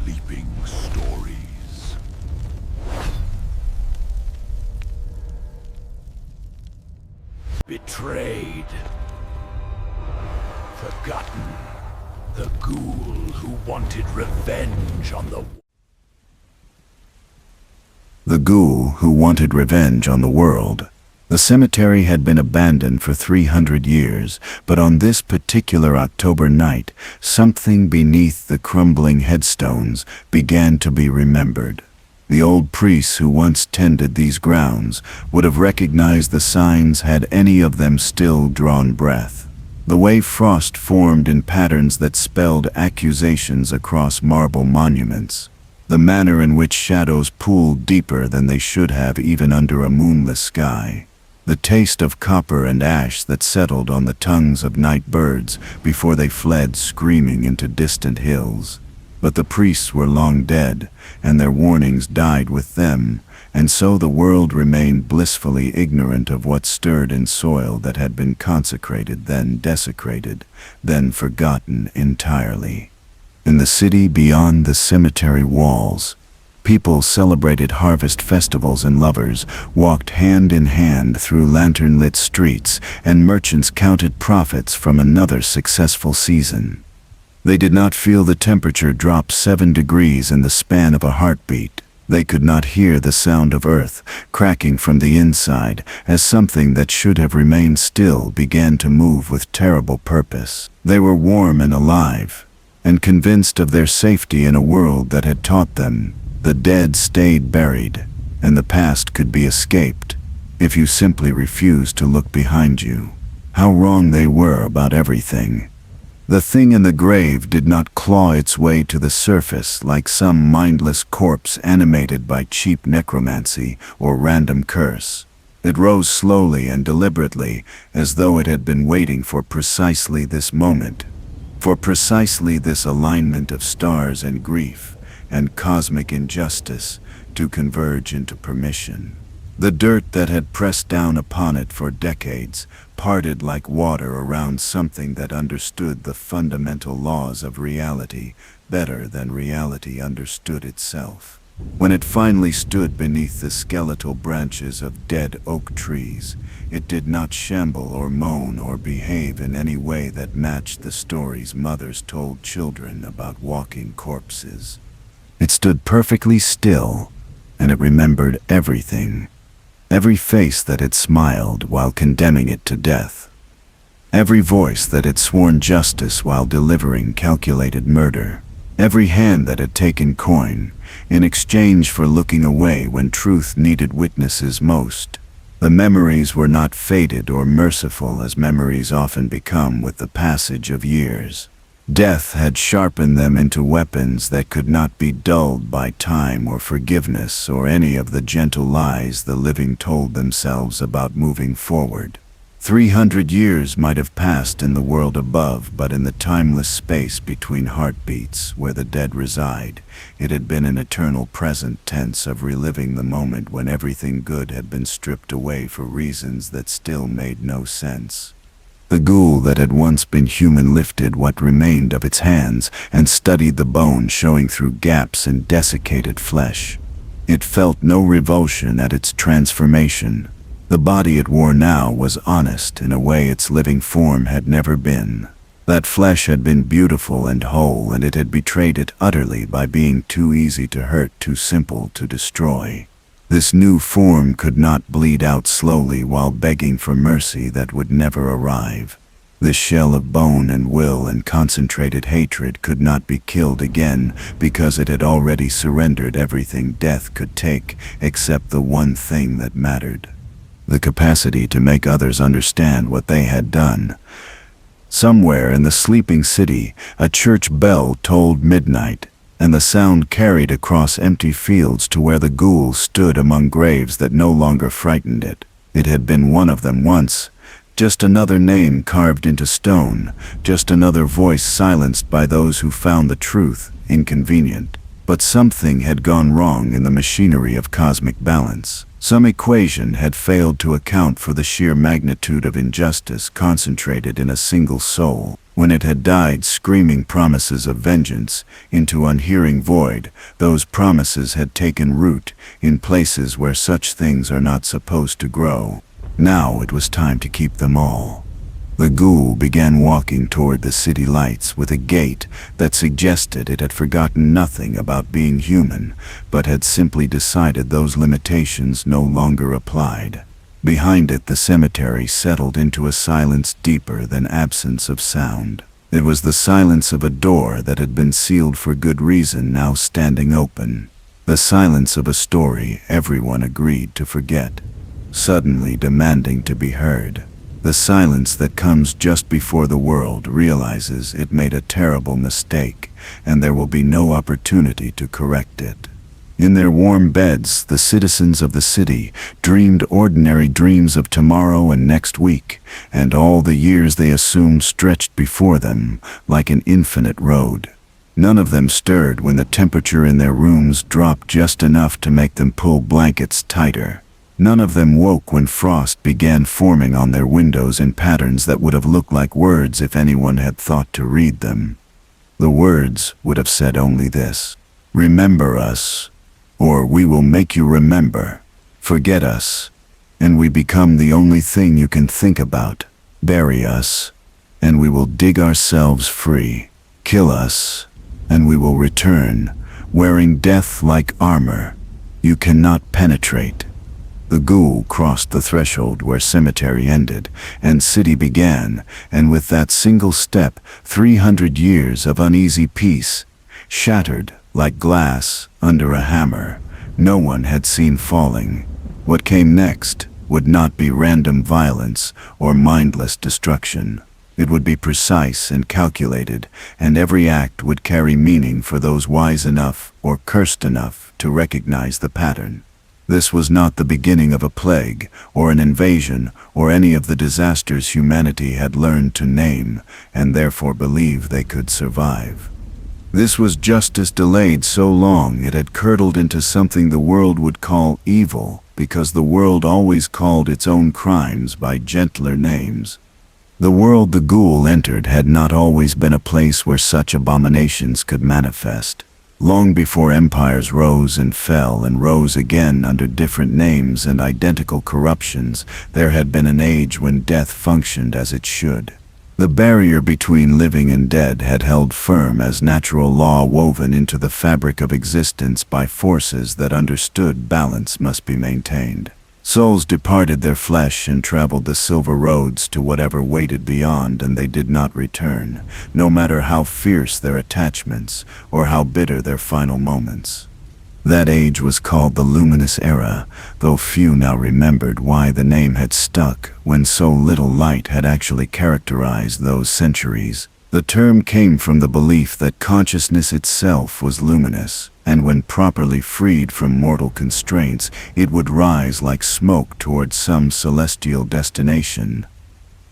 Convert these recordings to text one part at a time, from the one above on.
sleeping stories. Betrayed. Forgotten. The ghoul who wanted revenge on the... The ghoul who wanted revenge on the world. The cemetery had been abandoned for 300 years, but on this particular October night, something beneath the crumbling headstones began to be remembered. The old priests who once tended these grounds would have recognized the signs had any of them still drawn breath. The way frost formed in patterns that spelled accusations across marble monuments. The manner in which shadows pooled deeper than they should have even under a moonless sky. The taste of copper and ash that settled on the tongues of night birds before they fled screaming into distant hills. But the priests were long dead, and their warnings died with them, and so the world remained blissfully ignorant of what stirred in soil that had been consecrated, then desecrated, then forgotten entirely. In the city beyond the cemetery walls, people celebrated harvest festivals, and lovers walked hand in hand through lantern-lit streets, and merchants counted profits from another successful season. They did not feel the temperature drop 7 degrees in the span of a heartbeat. They could not hear the sound of earth cracking from the inside as something that should have remained still began to move with terrible purpose. They were warm and alive, and convinced of their safety in a world that had taught them the dead stayed buried, and the past could be escaped if you simply refused to look behind you. How wrong they were about everything. The thing in the grave did not claw its way to the surface like some mindless corpse animated by cheap necromancy or random curse. It rose slowly and deliberately, as though it had been waiting for precisely this moment, for precisely this alignment of stars and grief and cosmic injustice to converge into permission. The dirt that had pressed down upon it for decades parted like water around something that understood the fundamental laws of reality better than reality understood itself. When it finally stood beneath the skeletal branches of dead oak trees, it did not shamble or moan or behave in any way that matched the stories mothers told children about walking corpses. It stood perfectly still, and it remembered everything. Every face that had smiled while condemning it to death. Every voice that had sworn justice while delivering calculated murder. Every hand that had taken coin in exchange for looking away when truth needed witnesses most. The memories were not faded or merciful as memories often become with the passage of years. Death had sharpened them into weapons that could not be dulled by time or forgiveness or any of the gentle lies the living told themselves about moving forward. 300 years might have passed in the world above, but in the timeless space between heartbeats where the dead reside, it had been an eternal present tense of reliving the moment when everything good had been stripped away for reasons that still made no sense. The ghoul that had once been human lifted what remained of its hands and studied the bone showing through gaps in desiccated flesh. It felt no revulsion at its transformation. The body it wore now was honest in a way its living form had never been. That flesh had been beautiful and whole, and it had betrayed it utterly by being too easy to hurt, too simple to destroy. This new form could not bleed out slowly while begging for mercy that would never arrive. This shell of bone and will and concentrated hatred could not be killed again because it had already surrendered everything death could take except the one thing that mattered. The capacity to make others understand what they had done. Somewhere in the sleeping city, a church bell tolled midnight, and the sound carried across empty fields to where the ghoul stood among graves that no longer frightened it. It had been one of them once, just another name carved into stone, just another voice silenced by those who found the truth inconvenient. But something had gone wrong in the machinery of cosmic balance. Some equation had failed to account for the sheer magnitude of injustice concentrated in a single soul. When it had died screaming promises of vengeance into unhearing void, those promises had taken root in places where such things are not supposed to grow. Now it was time to keep them all. The ghoul began walking toward the city lights with a gait that suggested it had forgotten nothing about being human, but had simply decided those limitations no longer applied. Behind it, the cemetery settled into a silence deeper than absence of sound. It was the silence of a door that had been sealed for good reason now standing open. The silence of a story everyone agreed to forget, suddenly demanding to be heard. The silence that comes just before the world realizes it made a terrible mistake, and there will be no opportunity to correct it. In their warm beds, the citizens of the city dreamed ordinary dreams of tomorrow and next week, and all the years they assumed stretched before them like an infinite road. None of them stirred when the temperature in their rooms dropped just enough to make them pull blankets tighter. None of them woke when frost began forming on their windows in patterns that would have looked like words if anyone had thought to read them. The words would have said only this: "Remember us, or we will make you remember. Forget us, and we become the only thing you can think about. Bury us, and we will dig ourselves free. Kill us, and we will return, wearing death like armor. You cannot penetrate." The ghoul crossed the threshold where cemetery ended and city began, and with that single step, 300 years of uneasy peace shattered like glass under a hammer no one had seen falling. What came next would not be random violence or mindless destruction. It would be precise and calculated, and every act would carry meaning for those wise enough or cursed enough to recognize the pattern. This was not the beginning of a plague, or an invasion, or any of the disasters humanity had learned to name, and therefore believed they could survive. This was justice delayed so long it had curdled into something the world would call evil, because the world always called its own crimes by gentler names. The world the ghoul entered had not always been a place where such abominations could manifest. Long before empires rose and fell and rose again under different names and identical corruptions, there had been an age when death functioned as it should. The barrier between living and dead had held firm as natural law woven into the fabric of existence by forces that understood balance must be maintained. Souls departed their flesh and traveled the silver roads to whatever waited beyond, and they did not return, no matter how fierce their attachments or how bitter their final moments. That age was called the Luminous Era, though few now remembered why the name had stuck when so little light had actually characterized those centuries. The term came from the belief that consciousness itself was luminous, and when properly freed from mortal constraints, it would rise like smoke towards some celestial destination.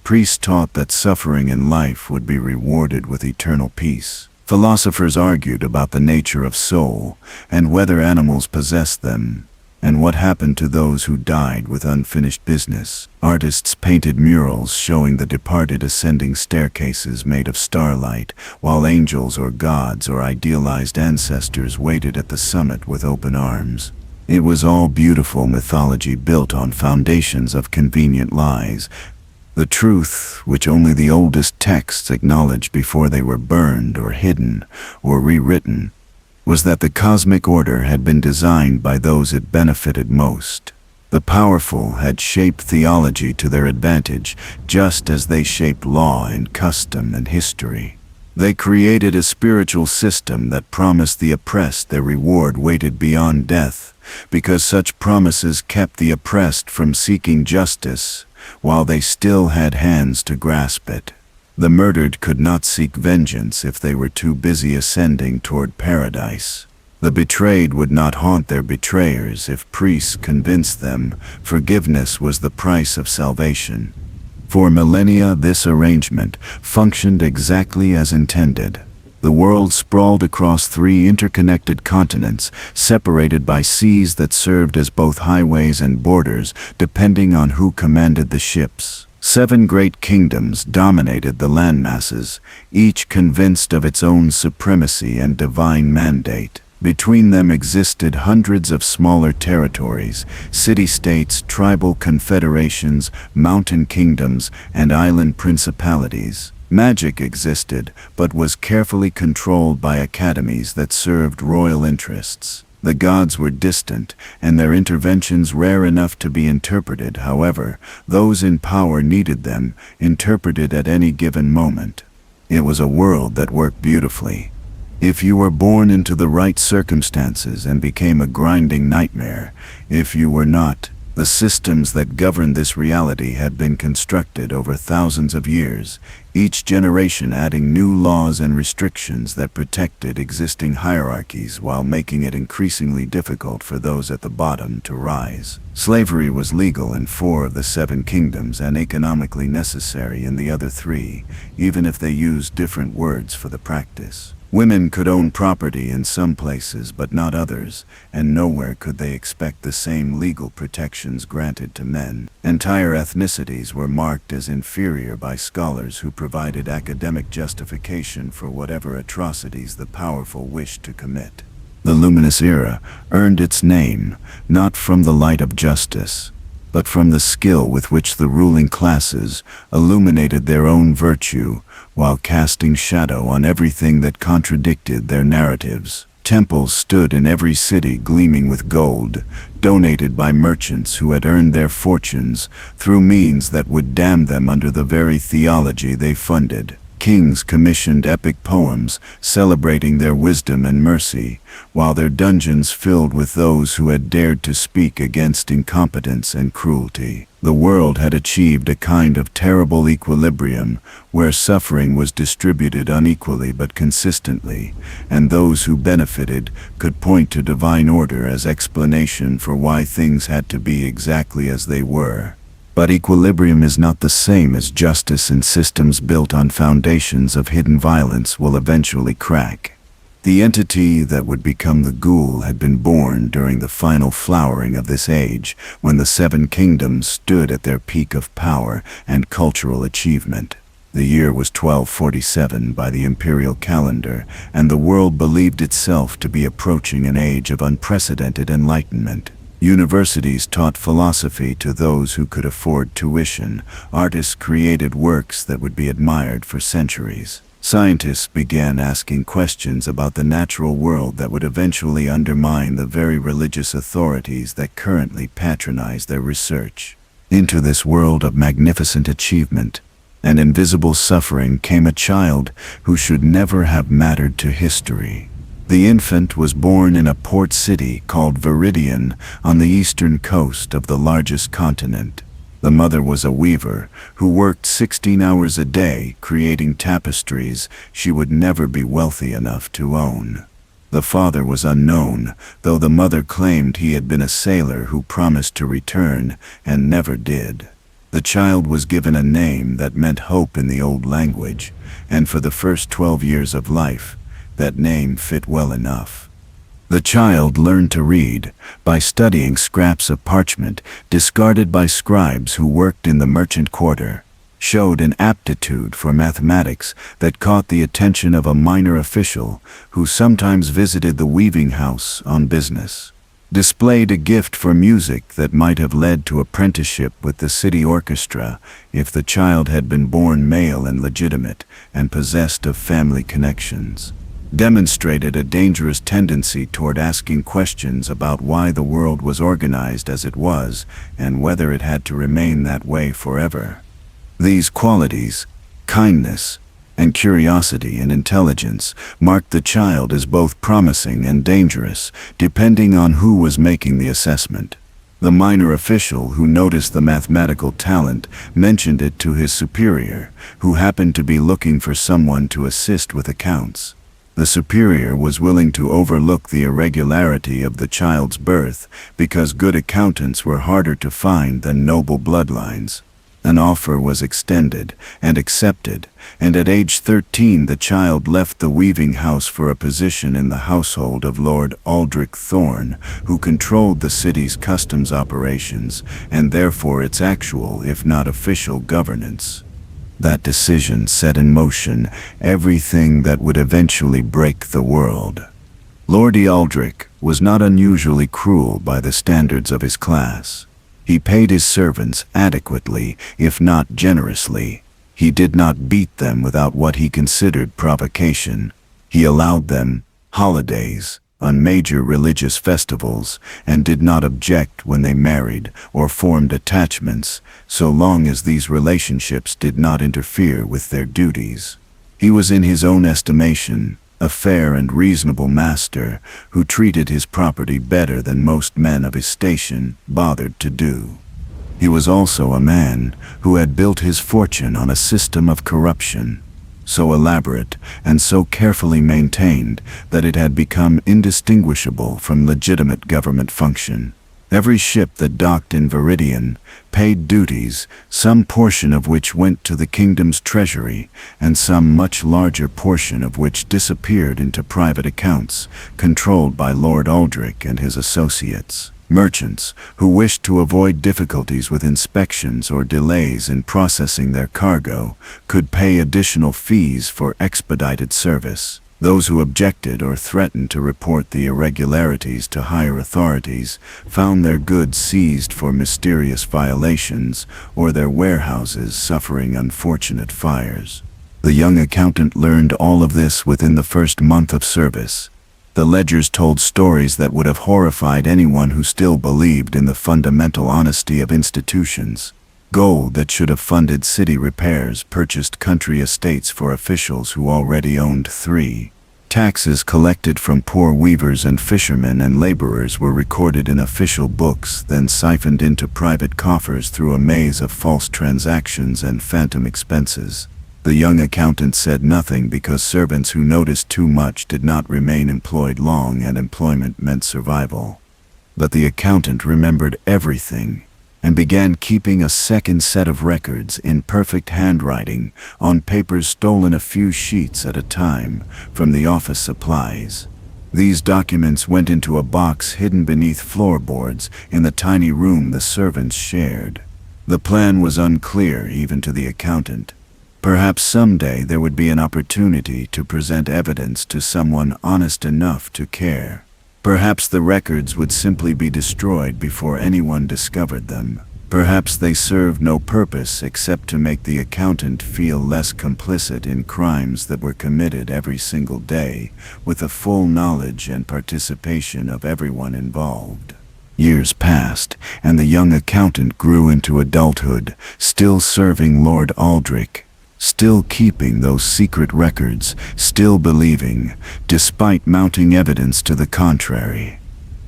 Priests taught that suffering in life would be rewarded with eternal peace. Philosophers argued about the nature of soul, and whether animals possessed them, and what happened to those who died with unfinished business. Artists painted murals showing the departed ascending staircases made of starlight, while angels or gods or idealized ancestors waited at the summit with open arms. It was all beautiful mythology built on foundations of convenient lies. The truth, which only the oldest texts acknowledged before they were burned or hidden or rewritten, was that the cosmic order had been designed by those it benefited most. The powerful had shaped theology to their advantage, just as they shaped law and custom and history. They created a spiritual system that promised the oppressed their reward waited beyond death, because such promises kept the oppressed from seeking justice, while they still had hands to grasp it. The murdered could not seek vengeance if they were too busy ascending toward paradise. The betrayed would not haunt their betrayers if priests convinced them forgiveness was the price of salvation. For millennia, this arrangement functioned exactly as intended. The world sprawled across 3 interconnected continents, separated by seas that served as both highways and borders, depending on who commanded the ships. 7 great kingdoms dominated the landmasses, each convinced of its own supremacy and divine mandate. Between them existed hundreds of smaller territories, city-states, tribal confederations, mountain kingdoms, and island principalities. Magic existed, but was carefully controlled by academies that served royal interests. The gods were distant, and their interventions rare enough to be interpreted. However, those in power needed them, interpreted at any given moment. It was a world that worked beautifully. If you were born into the right circumstances and became a grinding nightmare, if you were not, the systems that governed this reality had been constructed over thousands of years, each generation adding new laws and restrictions that protected existing hierarchies while making it increasingly difficult for those at the bottom to rise. Slavery was legal in 4 of the 7 kingdoms and economically necessary in the other 3, even if they used different words for the practice. Women could own property in some places but not others, and nowhere could they expect the same legal protections granted to men. Entire ethnicities were marked as inferior by scholars who provided academic justification for whatever atrocities the powerful wished to commit. The Luminous Era earned its name not from the light of justice, but from the skill with which the ruling classes illuminated their own virtue while casting shadow on everything that contradicted their narratives. Temples stood in every city gleaming with gold, donated by merchants who had earned their fortunes through means that would damn them under the very theology they funded. Kings commissioned epic poems celebrating their wisdom and mercy, while their dungeons filled with those who had dared to speak against incompetence and cruelty. The world had achieved a kind of terrible equilibrium where suffering was distributed unequally but consistently, and those who benefited could point to divine order as explanation for why things had to be exactly as they were. But equilibrium is not the same as justice, and systems built on foundations of hidden violence will eventually crack. The entity that would become the Ghoul had been born during the final flowering of this age, when the 7 kingdoms stood at their peak of power and cultural achievement. The year was 1247 by the imperial calendar, and the world believed itself to be approaching an age of unprecedented enlightenment. Universities taught philosophy to those who could afford tuition. Artists created works that would be admired for centuries. Scientists began asking questions about the natural world that would eventually undermine the very religious authorities that currently patronize their research. Into this world of magnificent achievement and invisible suffering came a child who should never have mattered to history. The infant was born in a port city called Viridian on the eastern coast of the largest continent. The mother was a weaver who worked 16 hours a day creating tapestries she would never be wealthy enough to own. The father was unknown, though the mother claimed he had been a sailor who promised to return and never did. The child was given a name that meant hope in the old language, and for the first 12 years of life, that name fit well enough. The child learned to read by studying scraps of parchment discarded by scribes who worked in the merchant quarter, showed an aptitude for mathematics that caught the attention of a minor official who sometimes visited the weaving house on business, displayed a gift for music that might have led to apprenticeship with the city orchestra if the child had been born male and legitimate and possessed of family connections, demonstrated a dangerous tendency toward asking questions about why the world was organized as it was and whether it had to remain that way forever. These qualities, kindness, and curiosity and intelligence, marked the child as both promising and dangerous, depending on who was making the assessment. The minor official who noticed the mathematical talent mentioned it to his superior, who happened to be looking for someone to assist with accounts. The superior was willing to overlook the irregularity of the child's birth because good accountants were harder to find than noble bloodlines. An offer was extended and accepted, and at age 13 the child left the weaving house for a position in the household of Lord Aldrich Thorne, who controlled the city's customs operations and therefore its actual, if not official, governance. That decision set in motion everything that would eventually break the world. Lord Aldrich was not unusually cruel by the standards of his class. He paid his servants adequately, if not generously. He did not beat them without what he considered provocation. He allowed them holidays on major religious festivals and did not object when they married or formed attachments, so long as these relationships did not interfere with their duties. He was, in his own estimation, a fair and reasonable master who treated his property better than most men of his station bothered to do. He was also a man who had built his fortune on a system of corruption, so elaborate and so carefully maintained that it had become indistinguishable from legitimate government function. Every ship that docked in Viridian paid duties, some portion of which went to the kingdom's treasury, and some much larger portion of which disappeared into private accounts, controlled by Lord Aldrich and his associates. Merchants, who wished to avoid difficulties with inspections or delays in processing their cargo, could pay additional fees for expedited service. Those who objected or threatened to report the irregularities to higher authorities found their goods seized for mysterious violations or their warehouses suffering unfortunate fires. The young accountant learned all of this within the first month of service. The ledgers told stories that would have horrified anyone who still believed in the fundamental honesty of institutions. Gold that should have funded city repairs purchased country estates for officials who already owned 3. Taxes collected from poor weavers and fishermen and laborers were recorded in official books, then siphoned into private coffers through a maze of false transactions and phantom expenses. The young accountant said nothing because servants who noticed too much did not remain employed long, and employment meant survival. But the accountant remembered everything and began keeping a second set of records in perfect handwriting on papers stolen a few sheets at a time from the office supplies. These documents went into a box hidden beneath floorboards in the tiny room the servants shared. The plan was unclear even to the accountant. Perhaps someday there would be an opportunity to present evidence to someone honest enough to care. Perhaps the records would simply be destroyed before anyone discovered them. Perhaps they served no purpose except to make the accountant feel less complicit in crimes that were committed every single day, with the full knowledge and participation of everyone involved. Years passed, and the young accountant grew into adulthood, still serving Lord Aldrich, still keeping those secret records, still believing, despite mounting evidence to the contrary,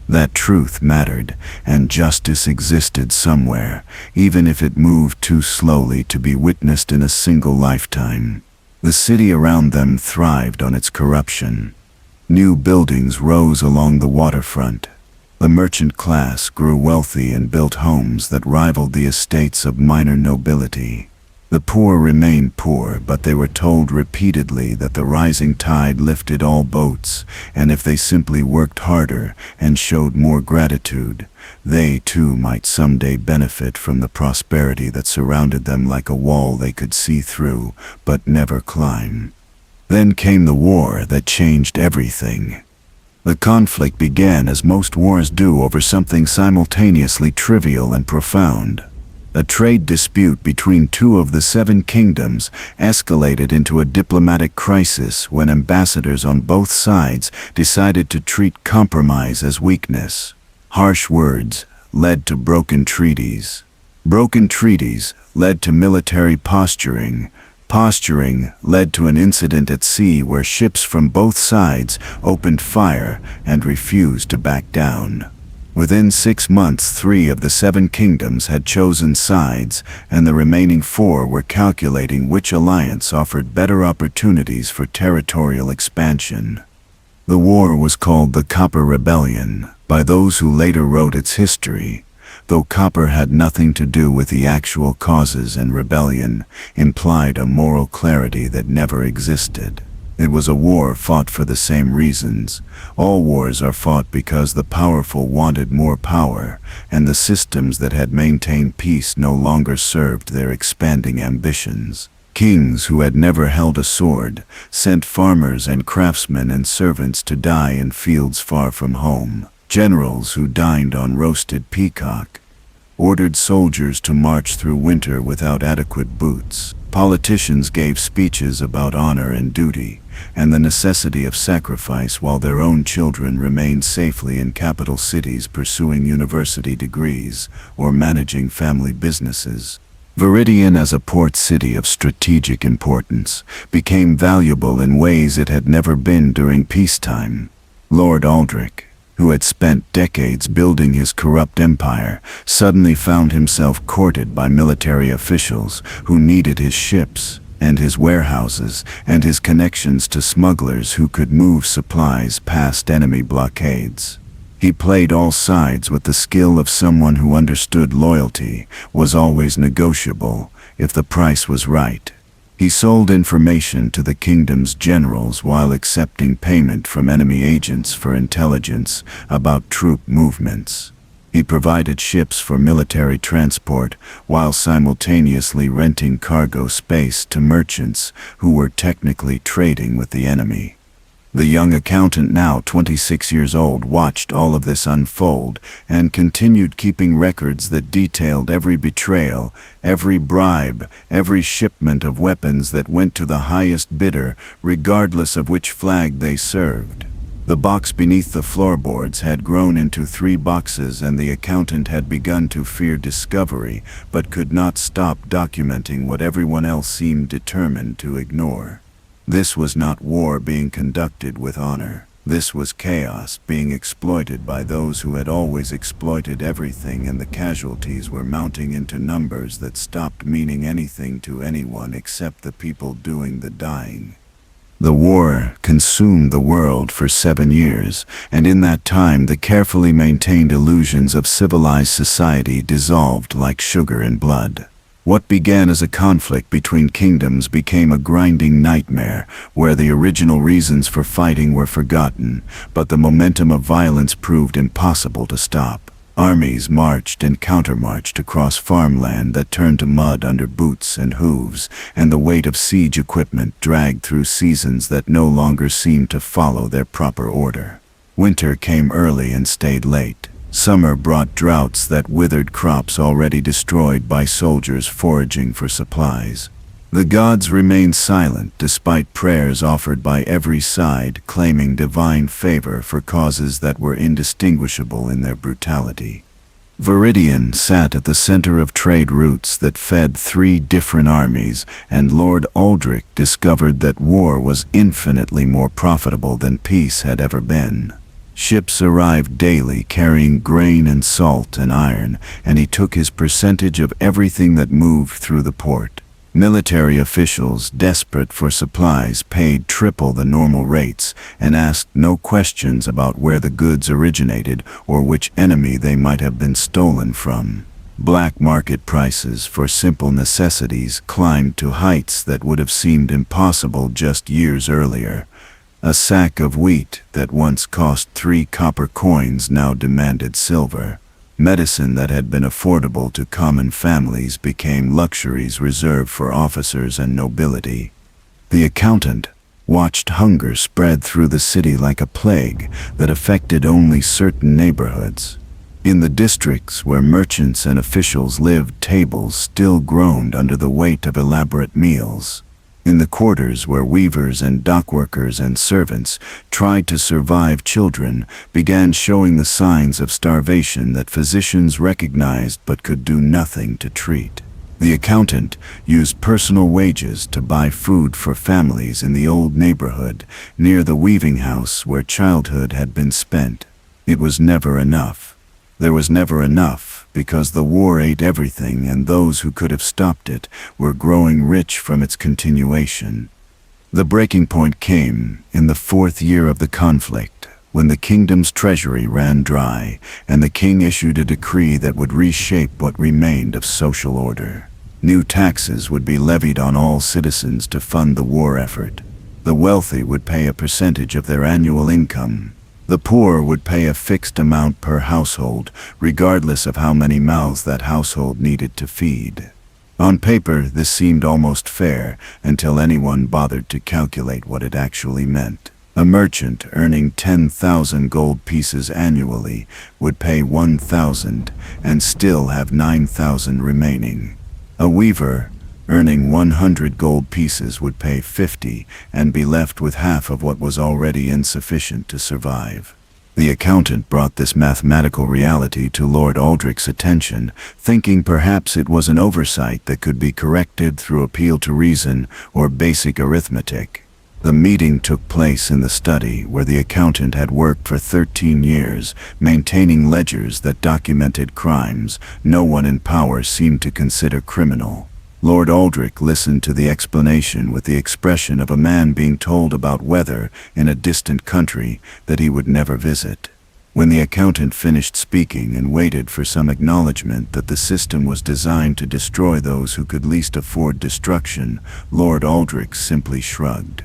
that truth mattered and justice existed somewhere, even if it moved too slowly to be witnessed in a single lifetime. The city around them thrived on its corruption. New buildings rose along the waterfront. The merchant class grew wealthy and built homes that rivaled the estates of minor nobility. The poor remained poor, but they were told repeatedly that the rising tide lifted all boats, and if they simply worked harder and showed more gratitude, they too might someday benefit from the prosperity that surrounded them like a wall they could see through, but never climb. Then came the war that changed everything. The conflict began as most wars do, over something simultaneously trivial and profound. A trade dispute between 2 of the 7 kingdoms escalated into a diplomatic crisis when ambassadors on both sides decided to treat compromise as weakness. Harsh words led to broken treaties. Broken treaties led to military posturing. Posturing led to an incident at sea where ships from both sides opened fire and refused to back down. Within 6 months, 3 of the 7 kingdoms had chosen sides, and the remaining 4 were calculating which alliance offered better opportunities for territorial expansion. The war was called the Copper Rebellion by those who later wrote its history, though copper had nothing to do with the actual causes, and rebellion implied a moral clarity that never existed. It was a war fought for the same reasons. All wars are fought because the powerful wanted more power, and the systems that had maintained peace no longer served their expanding ambitions. Kings who had never held a sword sent farmers and craftsmen and servants to die in fields far from home. Generals who dined on roasted peacock ordered soldiers to march through winter without adequate boots. Politicians gave speeches about honor and duty, and the necessity of sacrifice, while their own children remained safely in capital cities pursuing university degrees or managing family businesses. Viridian, as a port city of strategic importance, became valuable in ways it had never been during peacetime. Lord Aldrich, who had spent decades building his corrupt empire, suddenly found himself courted by military officials who needed his ships and his warehouses and his connections to smugglers who could move supplies past enemy blockades. He played all sides with the skill of someone who understood loyalty was always negotiable if the price was right. He sold information to the kingdom's generals while accepting payment from enemy agents for intelligence about troop movements. He provided ships for military transport while simultaneously renting cargo space to merchants who were technically trading with the enemy. The young accountant, now 26 years old, watched all of this unfold and continued keeping records that detailed every betrayal, every bribe, every shipment of weapons that went to the highest bidder, regardless of which flag they served. The box beneath the floorboards had grown into 3 boxes, and the accountant had begun to fear discovery, but could not stop documenting what everyone else seemed determined to ignore. This was not war being conducted with honor. This was chaos being exploited by those who had always exploited everything, and the casualties were mounting into numbers that stopped meaning anything to anyone except the people doing the dying. The war consumed the world for 7 years, and in that time the carefully maintained illusions of civilized society dissolved like sugar in blood. What began as a conflict between kingdoms became a grinding nightmare, where the original reasons for fighting were forgotten, but the momentum of violence proved impossible to stop. Armies marched and countermarched across farmland that turned to mud under boots and hooves, and the weight of siege equipment dragged through seasons that no longer seemed to follow their proper order. Winter came early and stayed late. Summer brought droughts that withered crops already destroyed by soldiers foraging for supplies. The gods remained silent despite prayers offered by every side, claiming divine favor for causes that were indistinguishable in their brutality. Viridian sat at the center of trade routes that fed 3 different armies, and Lord Aldrich discovered that war was infinitely more profitable than peace had ever been. Ships arrived daily carrying grain and salt and iron, and he took his percentage of everything that moved through the port. Military officials, desperate for supplies, paid triple the normal rates and asked no questions about where the goods originated or which enemy they might have been stolen from. Black market prices for simple necessities climbed to heights that would have seemed impossible just years earlier. A sack of wheat that once cost 3 copper coins now demanded silver. Medicine that had been affordable to common families became luxuries reserved for officers and nobility. The accountant watched hunger spread through the city like a plague that affected only certain neighborhoods. In the districts where merchants and officials lived, tables still groaned under the weight of elaborate meals. In the quarters where weavers and dockworkers and servants tried to survive, children began showing the signs of starvation that physicians recognized but could do nothing to treat. The accountant used personal wages to buy food for families in the old neighborhood near the weaving house where childhood had been spent. It was never enough. There was never enough, because the war ate everything, and those who could have stopped it were growing rich from its continuation. The breaking point came in the 4th year of the conflict, when the kingdom's treasury ran dry, and the king issued a decree that would reshape what remained of social order. New taxes would be levied on all citizens to fund the war effort. The wealthy would pay a percentage of their annual income. The poor would pay a fixed amount per household, regardless of how many mouths that household needed to feed. On paper, this seemed almost fair until anyone bothered to calculate what it actually meant. A merchant earning 10,000 gold pieces annually would pay 1,000 and still have 9,000 remaining. A weaver earning 100 gold pieces would pay 50 and be left with half of what was already insufficient to survive. The accountant brought this mathematical reality to Lord Aldrich's attention, thinking perhaps it was an oversight that could be corrected through appeal to reason or basic arithmetic. The meeting took place in the study where the accountant had worked for 13 years, maintaining ledgers that documented crimes no one in power seemed to consider criminal. Lord Aldrich listened to the explanation with the expression of a man being told about weather in a distant country that he would never visit. When the accountant finished speaking and waited for some acknowledgement that the system was designed to destroy those who could least afford destruction, Lord Aldrich simply shrugged.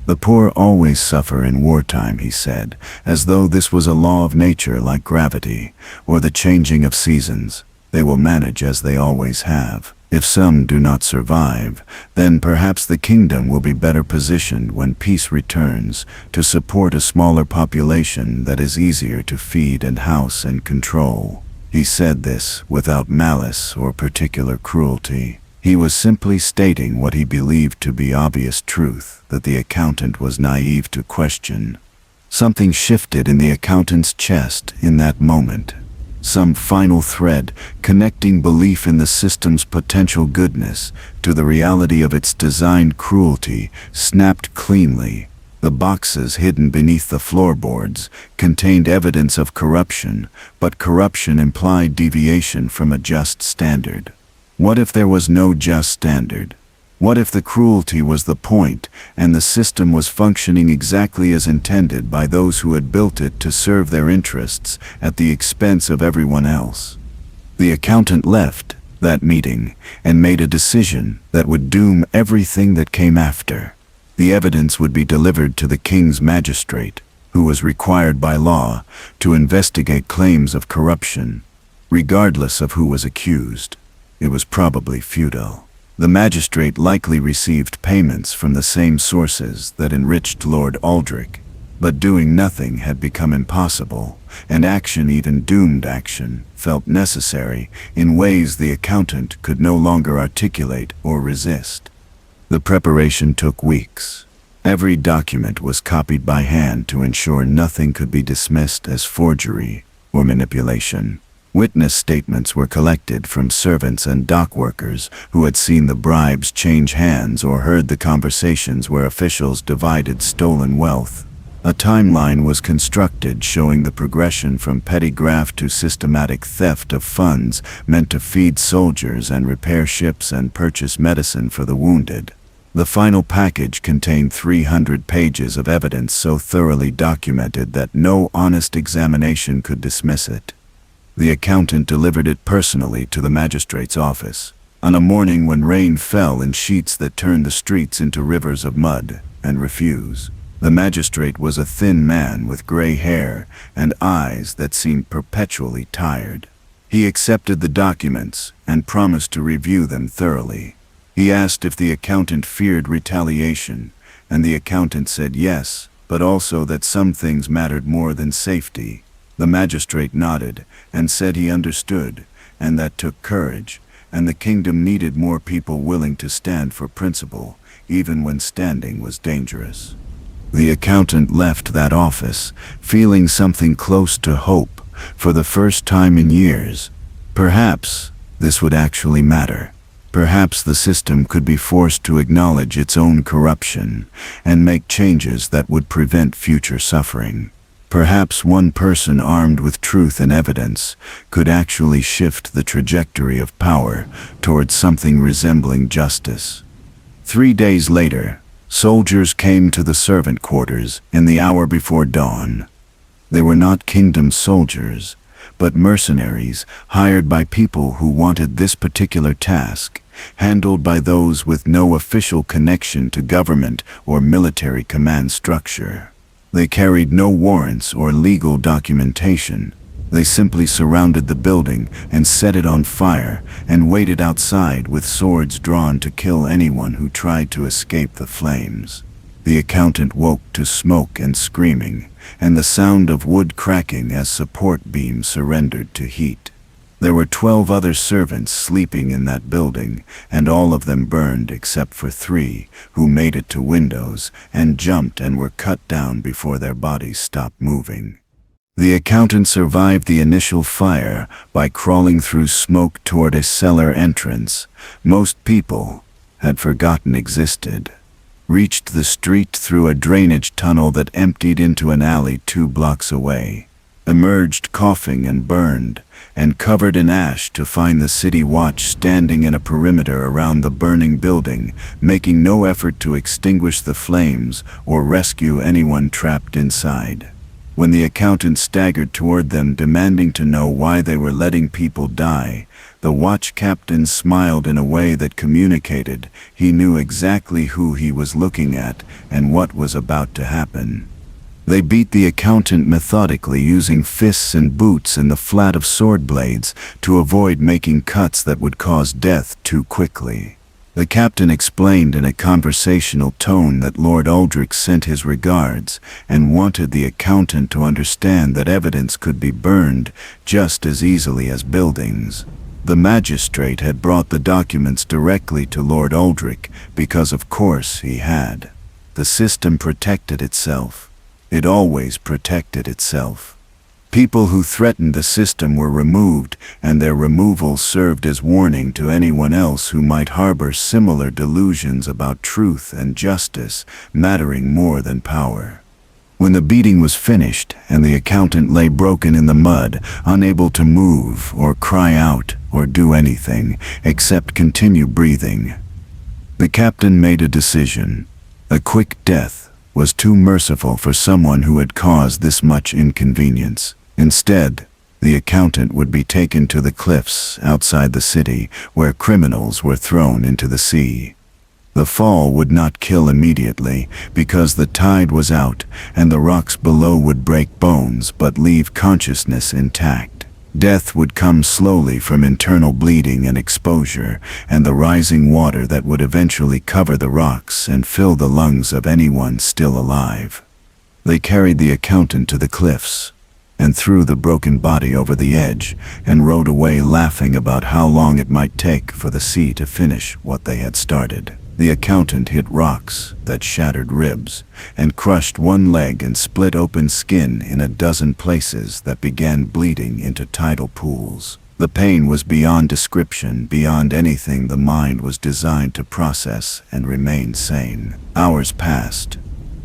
"The poor always suffer in wartime," he said, as though this was a law of nature like gravity, or the changing of seasons. They will manage as they always have. If some do not survive, then perhaps the kingdom will be better positioned when peace returns to support a smaller population that is easier to feed and house and control. He said this without malice or particular cruelty. He was simply stating what he believed to be obvious truth that the accountant was naive to question. Something shifted in the accountant's chest in that moment. Some final thread connecting belief in the system's potential goodness to the reality of its designed cruelty snapped cleanly. The boxes hidden beneath the floorboards contained evidence of corruption, but corruption implied deviation from a just standard. What if there was no just standard? What if the cruelty was the point, and the system was functioning exactly as intended by those who had built it to serve their interests at the expense of everyone else? The accountant left that meeting and made a decision that would doom everything that came after. The evidence would be delivered to the king's magistrate, who was required by law to investigate claims of corruption, regardless of who was accused. It was probably futile. The magistrate likely received payments from the same sources that enriched Lord Aldrich, but doing nothing had become impossible, and action, even doomed action, felt necessary in ways the accountant could no longer articulate or resist. The preparation took weeks. Every document was copied by hand to ensure nothing could be dismissed as forgery or manipulation. Witness statements were collected from servants and dock workers who had seen the bribes change hands or heard the conversations where officials divided stolen wealth. A timeline was constructed showing the progression from petty graft to systematic theft of funds meant to feed soldiers and repair ships and purchase medicine for the wounded. The final package contained 300 pages of evidence so thoroughly documented that no honest examination could dismiss it. The accountant delivered it personally to the magistrate's office, on a morning when rain fell in sheets that turned the streets into rivers of mud and refuse. The magistrate was a thin man with gray hair and eyes that seemed perpetually tired. He accepted the documents and promised to review them thoroughly. He asked if the accountant feared retaliation, and the accountant said yes, but also that some things mattered more than safety. The magistrate nodded and said he understood, and that took courage, and the kingdom needed more people willing to stand for principle, even when standing was dangerous. The accountant left that office, feeling something close to hope for the first time in years. Perhaps this would actually matter. Perhaps the system could be forced to acknowledge its own corruption and make changes that would prevent future suffering. Perhaps one person armed with truth and evidence could actually shift the trajectory of power towards something resembling justice. 3 days later, soldiers came to the servant quarters in the hour before dawn. They were not kingdom soldiers, but mercenaries hired by people who wanted this particular task, handled by those with no official connection to government or military command structure. They carried no warrants or legal documentation. They simply surrounded the building and set it on fire and waited outside with swords drawn to kill anyone who tried to escape the flames. The accountant woke to smoke and screaming, and the sound of wood cracking as support beams surrendered to heat. There were 12 other servants sleeping in that building, and all of them burned except for 3, who made it to windows and jumped and were cut down before their bodies stopped moving. The accountant survived the initial fire by crawling through smoke toward a cellar entrance most people had forgotten existed, reached the street through a drainage tunnel that emptied into an alley 2 blocks away, emerged coughing and burned, and covered in ash to find the city watch standing in a perimeter around the burning building, making no effort to extinguish the flames or rescue anyone trapped inside. When the accountant staggered toward them, demanding to know why they were letting people die, the watch captain smiled in a way that communicated he knew exactly who he was looking at and what was about to happen. They beat the accountant methodically, using fists and boots and the flat of sword blades to avoid making cuts that would cause death too quickly. The captain explained in a conversational tone that Lord Aldrich sent his regards and wanted the accountant to understand that evidence could be burned just as easily as buildings. The magistrate had brought the documents directly to Lord Aldrich because of course he had. The system protected itself. It always protected itself. People who threatened the system were removed, and their removal served as warning to anyone else who might harbor similar delusions about truth and justice mattering more than power. When the beating was finished and the accountant lay broken in the mud, unable to move or cry out or do anything except continue breathing, the captain made a decision. A quick death was too merciful for someone who had caused this much inconvenience. Instead, the accountant would be taken to the cliffs outside the city where criminals were thrown into the sea. The fall would not kill immediately because the tide was out and the rocks below would break bones but leave consciousness intact. Death would come slowly from internal bleeding and exposure and the rising water that would eventually cover the rocks and fill the lungs of anyone still alive. They carried the accountant to the cliffs and threw the broken body over the edge and rode away laughing about how long it might take for the sea to finish what they had started. The accountant hit rocks that shattered ribs and crushed one leg and split open skin in a dozen places that began bleeding into tidal pools. The pain was beyond description, beyond anything the mind was designed to process and remain sane. Hours passed,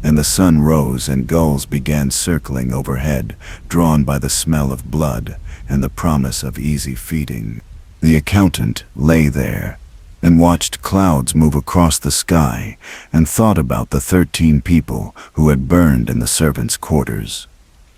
and the sun rose and gulls began circling overhead, drawn by the smell of blood and the promise of easy feeding. The accountant lay there and watched clouds move across the sky and thought about the 13 people who had burned in the servants' quarters.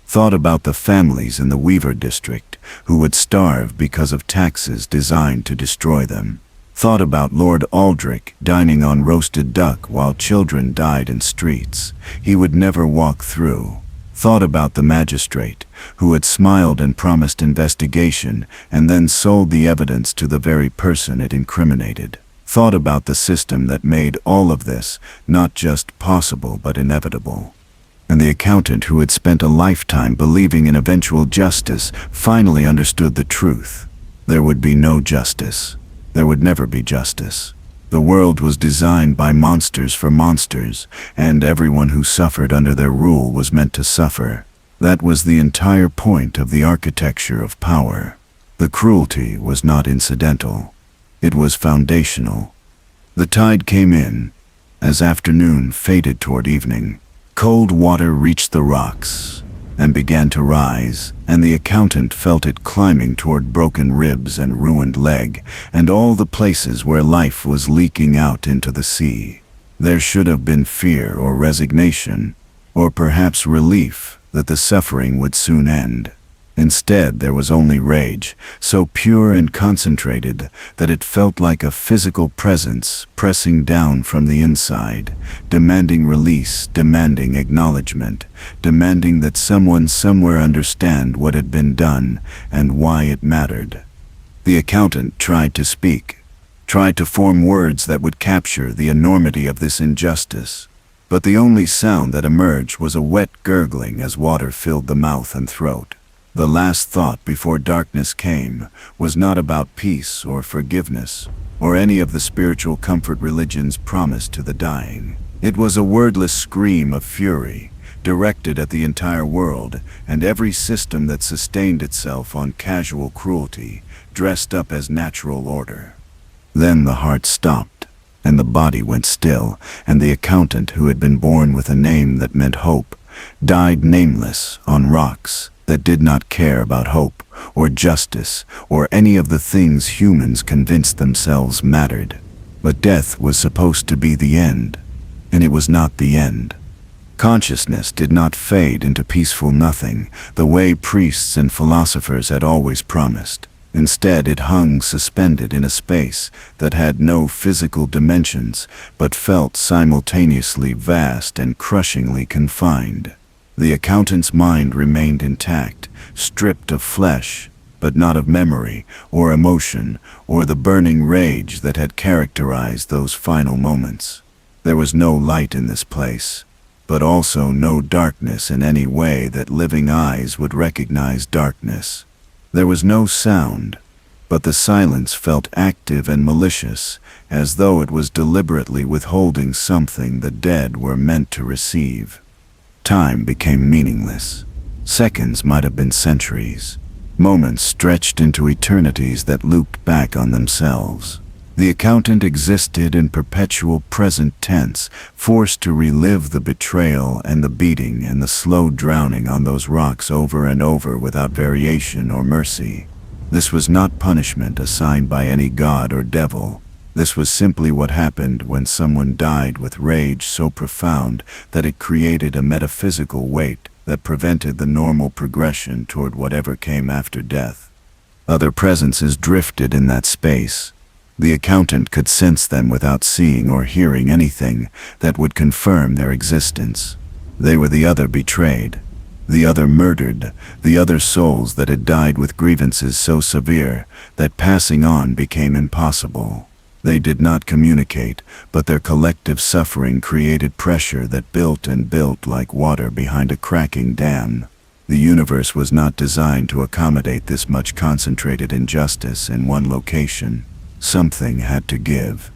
Thought about the families in the Weaver district who would starve because of taxes designed to destroy them. Thought about Lord Aldrich dining on roasted duck while children died in streets he would never walk through. Thought about the magistrate who had smiled and promised investigation and then sold the evidence to the very person it incriminated. Thought about the system that made all of this not just possible but inevitable. And the accountant who had spent a lifetime believing in eventual justice finally understood the truth. There would be no justice. There would never be justice. The world was designed by monsters for monsters, and everyone who suffered under their rule was meant to suffer. That was the entire point of the architecture of power. The cruelty was not incidental. It was foundational. The tide came in, as afternoon faded toward evening. Cold water reached the rocks and began to rise, and the accountant felt it climbing toward broken ribs and ruined leg, and all the places where life was leaking out into the sea. There should have been fear or resignation, or perhaps relief, that the suffering would soon end. Instead, there was only rage, so pure and concentrated that it felt like a physical presence pressing down from the inside, demanding release, demanding acknowledgement, demanding that someone somewhere understand what had been done and why it mattered. The accountant tried to speak, tried to form words that would capture the enormity of this injustice, but the only sound that emerged was a wet gurgling as water filled the mouth and throat. The last thought before darkness came was not about peace or forgiveness or any of the spiritual comfort religions promised to the dying. It was a wordless scream of fury, directed at the entire world and every system that sustained itself on casual cruelty, dressed up as natural order. Then the heart stopped, and the body went still, and the accountant, who had been born with a name that meant hope, died nameless on rocks that did not care about hope or justice or any of the things humans convinced themselves mattered. But death was supposed to be the end, and it was not the end. Consciousness did not fade into peaceful nothing, the way priests and philosophers had always promised. Instead, it hung suspended in a space that had no physical dimensions, but felt simultaneously vast and crushingly confined. The accountant's mind remained intact, stripped of flesh, but not of memory or emotion or the burning rage that had characterized those final moments. There was no light in this place, but also no darkness in any way that living eyes would recognize darkness. There was no sound, but the silence felt active and malicious, as though it was deliberately withholding something the dead were meant to receive. Time became meaningless. Seconds might have been centuries. Moments stretched into eternities that looped back on themselves. The accountant existed in perpetual present tense, forced to relive the betrayal and the beating and the slow drowning on those rocks over and over without variation or mercy. This was not punishment assigned by any god or devil. This was simply what happened when someone died with rage so profound that it created a metaphysical weight that prevented the normal progression toward whatever came after death. Other presences drifted in that space. The accountant could sense them without seeing or hearing anything that would confirm their existence. They were the other betrayed, the other murdered, the other souls that had died with grievances so severe that passing on became impossible. They did not communicate, but their collective suffering created pressure that built and built like water behind a cracking dam. The universe was not designed to accommodate this much concentrated injustice in one location. Something had to give.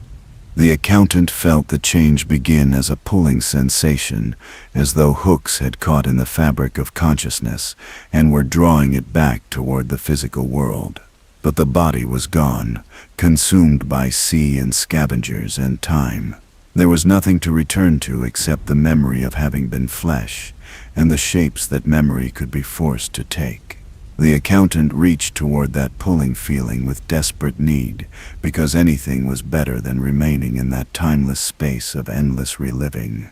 The accountant felt the change begin as a pulling sensation, as though hooks had caught in the fabric of consciousness and were drawing it back toward the physical world. But the body was gone, consumed by sea and scavengers and time. There was nothing to return to except the memory of having been flesh, and the shapes that memory could be forced to take. The accountant reached toward that pulling feeling with desperate need, because anything was better than remaining in that timeless space of endless reliving.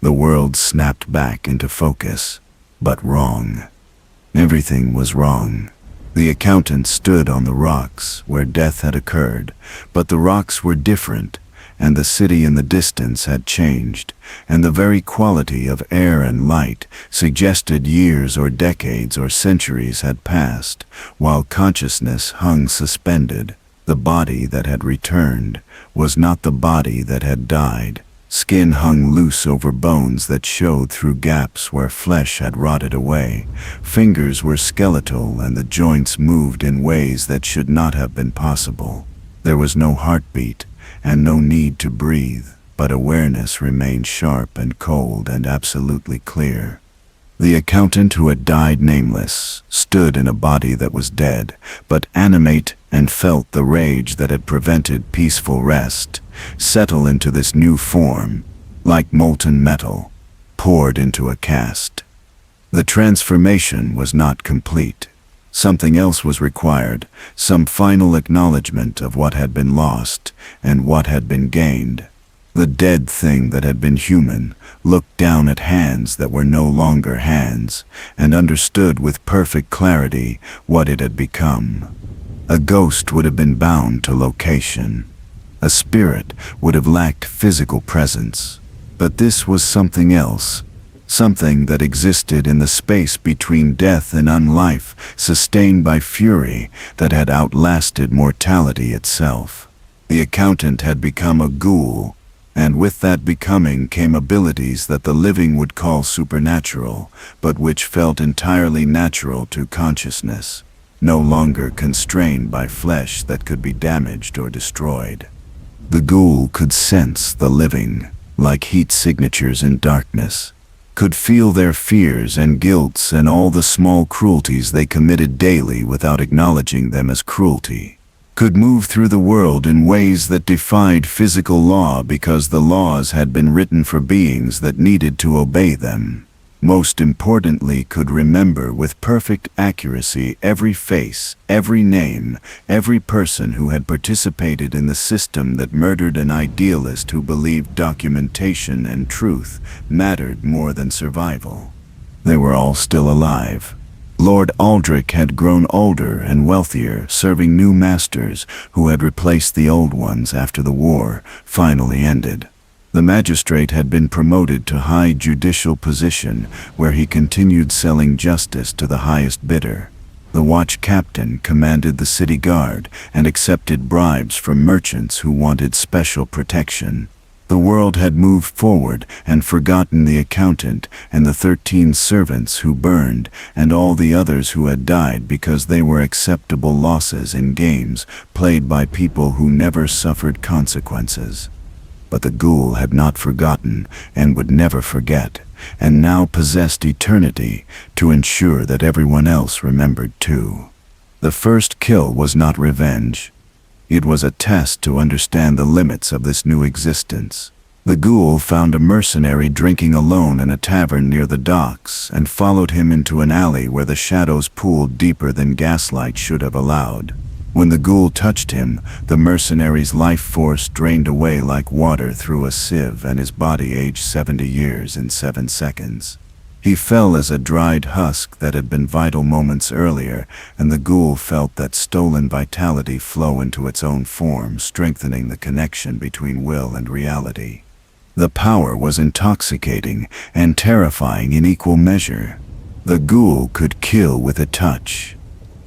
The world snapped back into focus, but wrong. Everything was wrong. The accountant stood on the rocks where death had occurred, but the rocks were different, and the city in the distance had changed, and the very quality of air and light suggested years or decades or centuries had passed, while consciousness hung suspended. The body that had returned was not the body that had died. Skin hung loose over bones that showed through gaps where flesh had rotted away. Fingers were skeletal and the joints moved in ways that should not have been possible. There was no heartbeat and no need to breathe, but awareness remained sharp and cold and absolutely clear. The accountant, who had died nameless, stood in a body that was dead, but animate, and felt the rage that had prevented peaceful rest settle into this new form, like molten metal, poured into a cast. The transformation was not complete. Something else was required, some final acknowledgement of what had been lost and what had been gained. The dead thing that had been human looked down at hands that were no longer hands, and understood with perfect clarity what it had become. A ghost would have been bound to location. A spirit would have lacked physical presence. But this was something else. Something that existed in the space between death and unlife, sustained by fury that had outlasted mortality itself. The accountant had become a ghoul, and with that becoming came abilities that the living would call supernatural, but which felt entirely natural to consciousness, no longer constrained by flesh that could be damaged or destroyed. The ghoul could sense the living, like heat signatures in darkness, could feel their fears and guilts and all the small cruelties they committed daily without acknowledging them as cruelty, could move through the world in ways that defied physical law because the laws had been written for beings that needed to obey them. Most importantly, could remember with perfect accuracy every face, every name, every person who had participated in the system that murdered an idealist who believed documentation and truth mattered more than survival. They were all still alive. Lord Aldrich had grown older and wealthier, serving new masters who had replaced the old ones after the war finally ended. The magistrate had been promoted to high judicial position, where he continued selling justice to the highest bidder. The watch captain commanded the city guard and accepted bribes from merchants who wanted special protection. The world had moved forward and forgotten the accountant and the 13 servants who burned and all the others who had died because they were acceptable losses in games played by people who never suffered consequences. But the ghoul had not forgotten and would never forget, and now possessed eternity to ensure that everyone else remembered too. The first kill was not revenge. It was a test to understand the limits of this new existence. The ghoul found a mercenary drinking alone in a tavern near the docks and followed him into an alley where the shadows pooled deeper than gaslight should have allowed. When the ghoul touched him, the mercenary's life force drained away like water through a sieve and his body aged 70 years in 7 seconds. He fell as a dried husk that had been vital moments earlier, and the ghoul felt that stolen vitality flow into its own form, strengthening the connection between will and reality. The power was intoxicating and terrifying in equal measure. The ghoul could kill with a touch,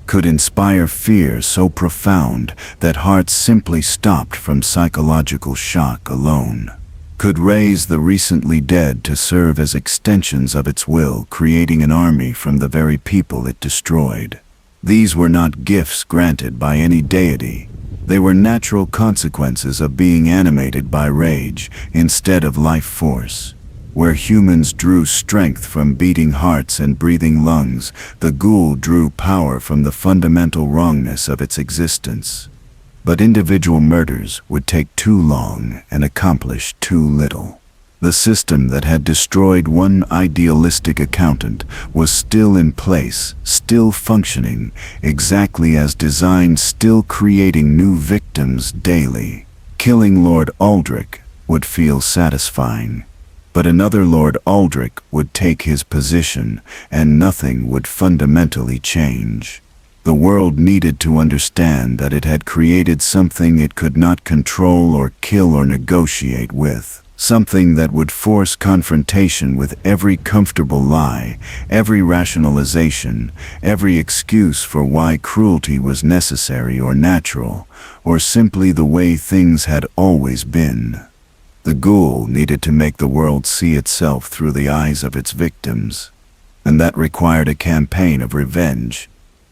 could inspire fear so profound that hearts simply stopped from psychological shock alone, could raise the recently dead to serve as extensions of its will, creating an army from the very people it destroyed. These were not gifts granted by any deity. They were natural consequences of being animated by rage instead of life force. Where humans drew strength from beating hearts and breathing lungs, the ghoul drew power from the fundamental wrongness of its existence. But individual murders would take too long and accomplish too little. The system that had destroyed one idealistic accountant was still in place, still functioning, exactly as designed, still creating new victims daily. Killing Lord Aldrich would feel satisfying. But another Lord Aldrich would take his position, and nothing would fundamentally change. The world needed to understand that it had created something it could not control or kill or negotiate with. Something that would force confrontation with every comfortable lie, every rationalization, every excuse for why cruelty was necessary or natural, or simply the way things had always been. The ghoul needed to make the world see itself through the eyes of its victims, and that required a campaign of revenge,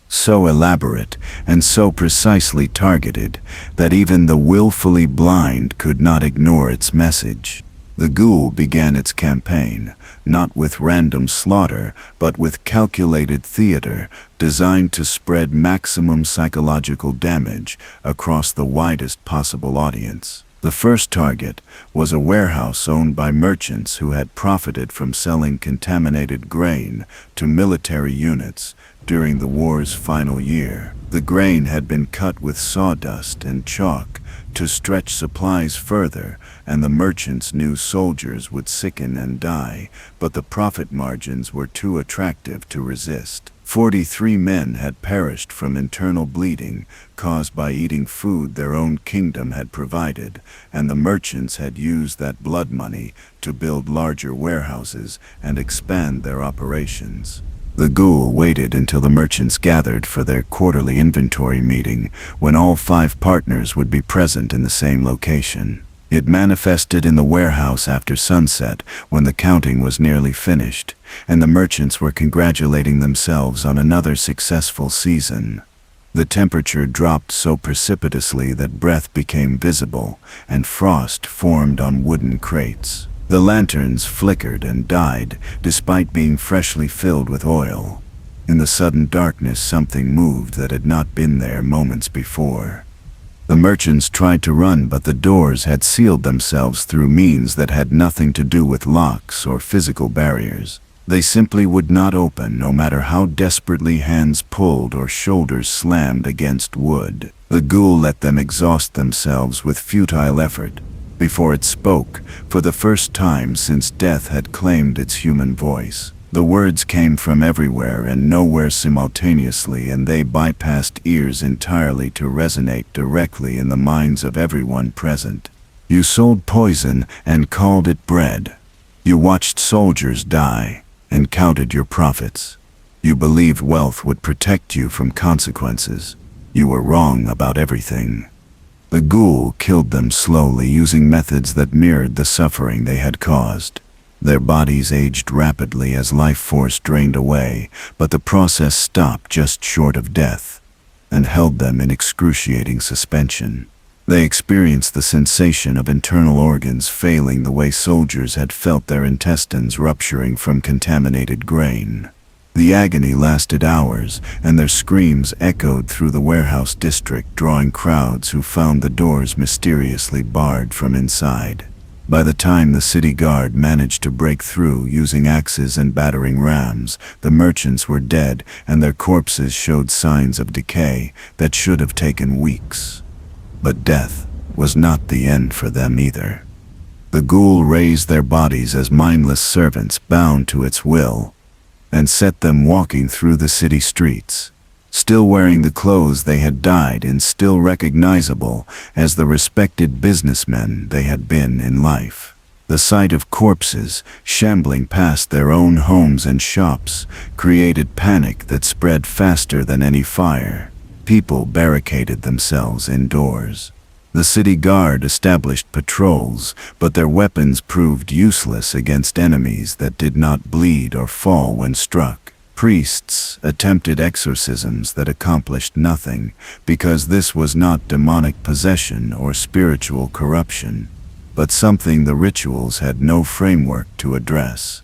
so elaborate and so precisely targeted that even the willfully blind could not ignore its message. The ghoul began its campaign, not with random slaughter, but with calculated theater designed to spread maximum psychological damage across the widest possible audience. The first target was a warehouse owned by merchants who had profited from selling contaminated grain to military units during the war's final year. The grain had been cut with sawdust and chalk to stretch supplies further, and the merchants knew soldiers would sicken and die, but the profit margins were too attractive to resist. 43 men had perished from internal bleeding caused by eating food their own kingdom had provided, and the merchants had used that blood money to build larger warehouses and expand their operations. The Ghoul waited until the merchants gathered for their quarterly inventory meeting, when all 5 partners would be present in the same location. It manifested in the warehouse after sunset, when the counting was nearly finished, and the merchants were congratulating themselves on another successful season. The temperature dropped so precipitously that breath became visible, and frost formed on wooden crates. The lanterns flickered and died, despite being freshly filled with oil. In the sudden darkness, something moved that had not been there moments before. The merchants tried to run, but the doors had sealed themselves through means that had nothing to do with locks or physical barriers. They simply would not open, no matter how desperately hands pulled or shoulders slammed against wood. The Ghoul let them exhaust themselves with futile effort before it spoke, for the first time since death had claimed its human voice. The words came from everywhere and nowhere simultaneously, and they bypassed ears entirely to resonate directly in the minds of everyone present. You sold poison and called it bread. You watched soldiers die and counted your profits. You believed wealth would protect you from consequences. You were wrong about everything. The Ghoul killed them slowly, using methods that mirrored the suffering they had caused. Their bodies aged rapidly as life force drained away, but the process stopped just short of death and held them in excruciating suspension. They experienced the sensation of internal organs failing the way soldiers had felt their intestines rupturing from contaminated grain. The agony lasted hours, and their screams echoed through the warehouse district, drawing crowds who found the doors mysteriously barred from inside. By the time the city guard managed to break through using axes and battering rams, the merchants were dead, and their corpses showed signs of decay that should have taken weeks. But death was not the end for them either. The Ghoul raised their bodies as mindless servants bound to its will, and set them walking through the city streets, still wearing the clothes they had died in, still recognizable as the respected businessmen they had been in life. The sight of corpses shambling past their own homes and shops created panic that spread faster than any fire. People barricaded themselves indoors. The city guard established patrols, but their weapons proved useless against enemies that did not bleed or fall when struck. Priests attempted exorcisms that accomplished nothing, because this was not demonic possession or spiritual corruption, but something the rituals had no framework to address.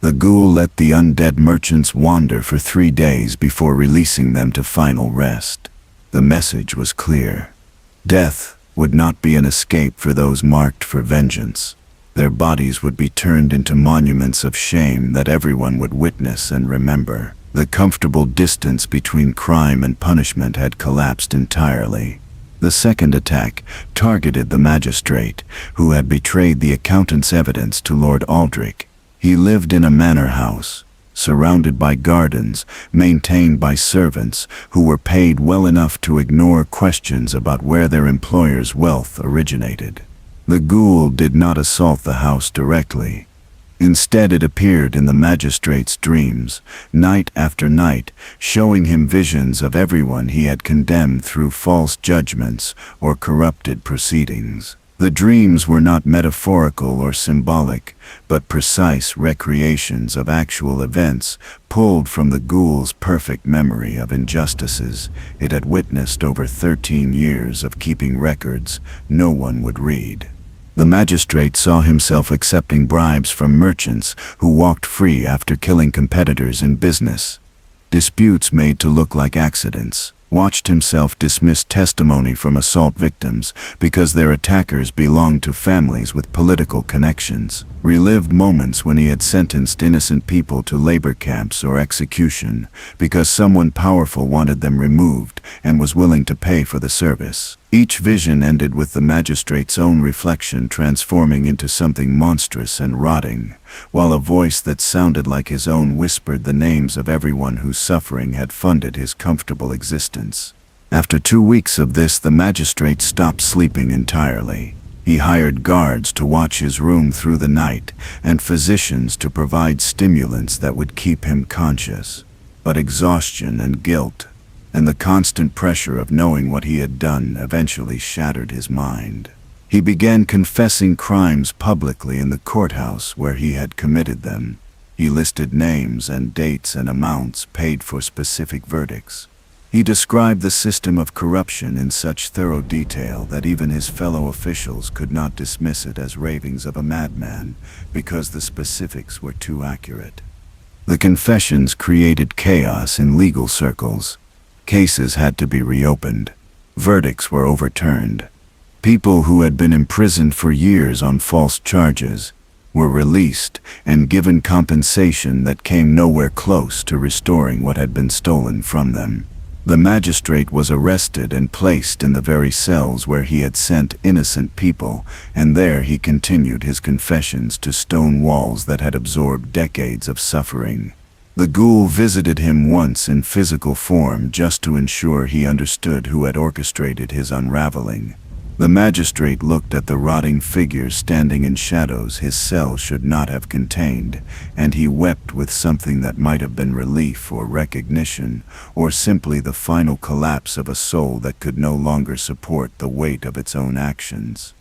The Ghoul let the undead merchants wander for 3 days before releasing them to final rest. The message was clear. Death would not be an escape for those marked for vengeance. Their bodies would be turned into monuments of shame that everyone would witness and remember. The comfortable distance between crime and punishment had collapsed entirely. The second attack targeted the magistrate, who had betrayed the accountant's evidence to Lord Aldrich. He lived in a manor house, surrounded by gardens, maintained by servants who were paid well enough to ignore questions about where their employer's wealth originated. The Ghoul did not assault the house directly. Instead, it appeared in the magistrate's dreams, night after night, showing him visions of everyone he had condemned through false judgments or corrupted proceedings. The dreams were not metaphorical or symbolic, but precise recreations of actual events pulled from the Ghoul's perfect memory of injustices it had witnessed over 13 years of keeping records no one would read. The magistrate saw himself accepting bribes from merchants who walked free after killing competitors in business. Disputes made to look like accidents. Watched himself dismiss testimony from assault victims because their attackers belonged to families with political connections. Relived moments when he had sentenced innocent people to labor camps or execution because someone powerful wanted them removed, and was willing to pay for the service. Each vision ended with the magistrate's own reflection transforming into something monstrous and rotting, while a voice that sounded like his own whispered the names of everyone whose suffering had funded his comfortable existence. After 2 weeks of this, the magistrate stopped sleeping entirely. He hired guards to watch his room through the night, and physicians to provide stimulants that would keep him conscious. But exhaustion and guilt, and the constant pressure of knowing what he had done eventually shattered his mind. He began confessing crimes publicly in the courthouse where he had committed them. He listed names and dates and amounts paid for specific verdicts. He described the system of corruption in such thorough detail that even his fellow officials could not dismiss it as ravings of a madman, because the specifics were too accurate. The confessions created chaos in legal circles. Cases had to be reopened. Verdicts were overturned. People who had been imprisoned for years on false charges were released and given compensation that came nowhere close to restoring what had been stolen from them. The magistrate was arrested and placed in the very cells where he had sent innocent people, and there he continued his confessions to stone walls that had absorbed decades of suffering. The ghoul visited him once in physical form just to ensure he understood who had orchestrated his unraveling. The magistrate looked at the rotting figure standing in shadows his cell should not have contained, and he wept with something that might have been relief or recognition, or simply the final collapse of a soul that could no longer support the weight of its own actions.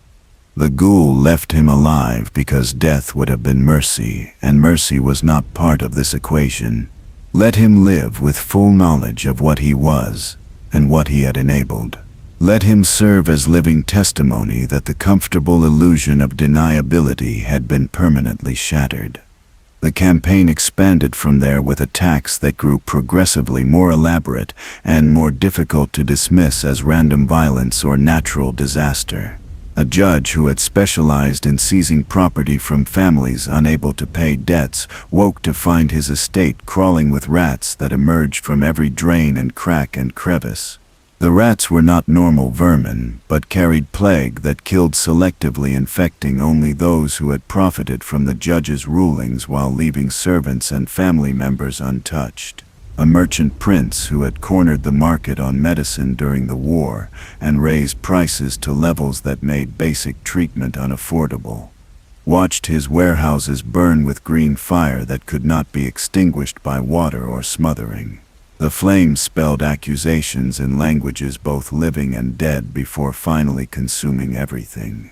The ghoul left him alive because death would have been mercy, and mercy was not part of this equation. Let him live with full knowledge of what he was, and what he had enabled. Let him serve as living testimony that the comfortable illusion of deniability had been permanently shattered. The campaign expanded from there with attacks that grew progressively more elaborate and more difficult to dismiss as random violence or natural disaster. A judge who had specialized in seizing property from families unable to pay debts woke to find his estate crawling with rats that emerged from every drain and crack and crevice. The rats were not normal vermin, but carried plague that killed selectively, infecting only those who had profited from the judge's rulings while leaving servants and family members untouched. A merchant prince who had cornered the market on medicine during the war and raised prices to levels that made basic treatment unaffordable, watched his warehouses burn with green fire that could not be extinguished by water or smothering. The flames spelled accusations in languages both living and dead before finally consuming everything.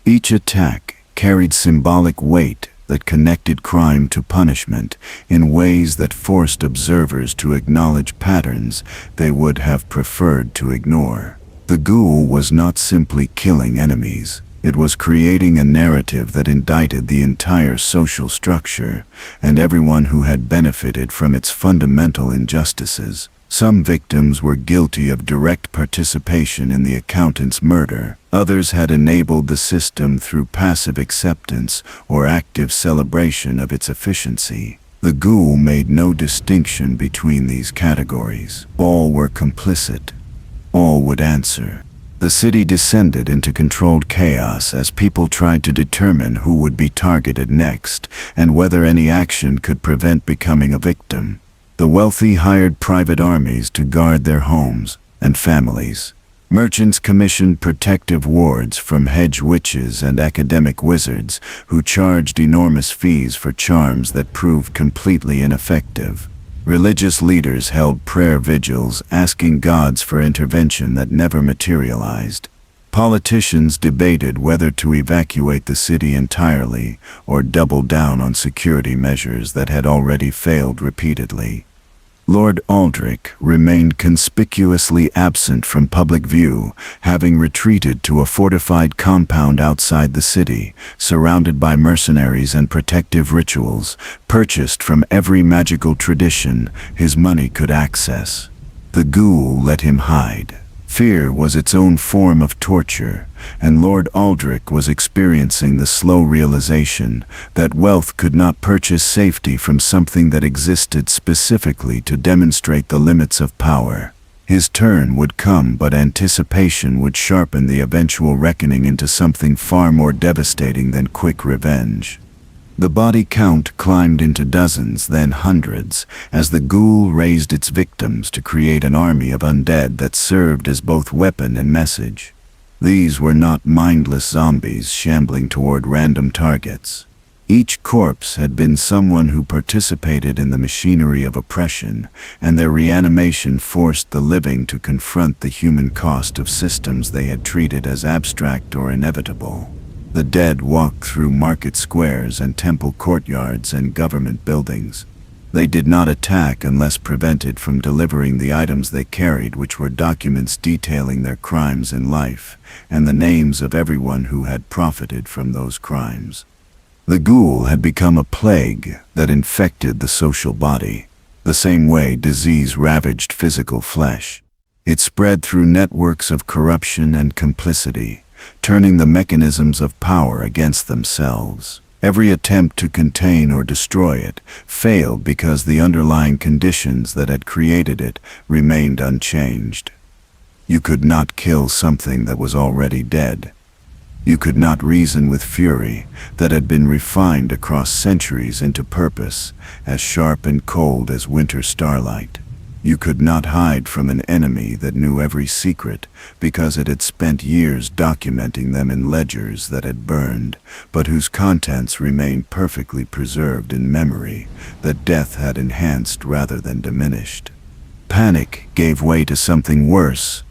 Each attack carried symbolic weight that connected crime to punishment in ways that forced observers to acknowledge patterns they would have preferred to ignore. The ghoul was not simply killing enemies. It was creating a narrative that indicted the entire social structure and everyone who had benefited from its fundamental injustices. Some victims were guilty of direct participation in the accountant's murder. Others had enabled the system through passive acceptance or active celebration of its efficiency. The ghoul made no distinction between these categories. All were complicit. All would answer. The city descended into controlled chaos as people tried to determine who would be targeted next and whether any action could prevent becoming a victim. The wealthy hired private armies to guard their homes and families. Merchants commissioned protective wards from hedge witches and academic wizards who charged enormous fees for charms that proved completely ineffective. Religious leaders held prayer vigils asking gods for intervention that never materialized. Politicians debated whether to evacuate the city entirely or double down on security measures that had already failed repeatedly. Lord Aldrich remained conspicuously absent from public view, having retreated to a fortified compound outside the city, surrounded by mercenaries and protective rituals, purchased from every magical tradition his money could access. The ghoul let him hide. Fear was its own form of torture, and Lord Aldrich was experiencing the slow realization that wealth could not purchase safety from something that existed specifically to demonstrate the limits of power. His turn would come, but anticipation would sharpen the eventual reckoning into something far more devastating than quick revenge. The body count climbed into dozens, then hundreds, as the ghoul raised its victims to create an army of undead that served as both weapon and message. These were not mindless zombies shambling toward random targets. Each corpse had been someone who participated in the machinery of oppression, and their reanimation forced the living to confront the human cost of systems they had treated as abstract or inevitable. The dead walked through market squares and temple courtyards and government buildings. They did not attack unless prevented from delivering the items they carried, which were documents detailing their crimes in life, and the names of everyone who had profited from those crimes. The ghoul had become a plague that infected the social body, the same way disease ravaged physical flesh. It spread through networks of corruption and complicity, turning the mechanisms of power against themselves. Every attempt to contain or destroy it failed because the underlying conditions that had created it remained unchanged. You could not kill something that was already dead. You could not reason with fury that had been refined across centuries into purpose as sharp and cold as winter starlight. You could not hide from an enemy that knew every secret because it had spent years documenting them in ledgers that had burned, but whose contents remained perfectly preserved in memory that death had enhanced rather than diminished. Panic gave way to something worse,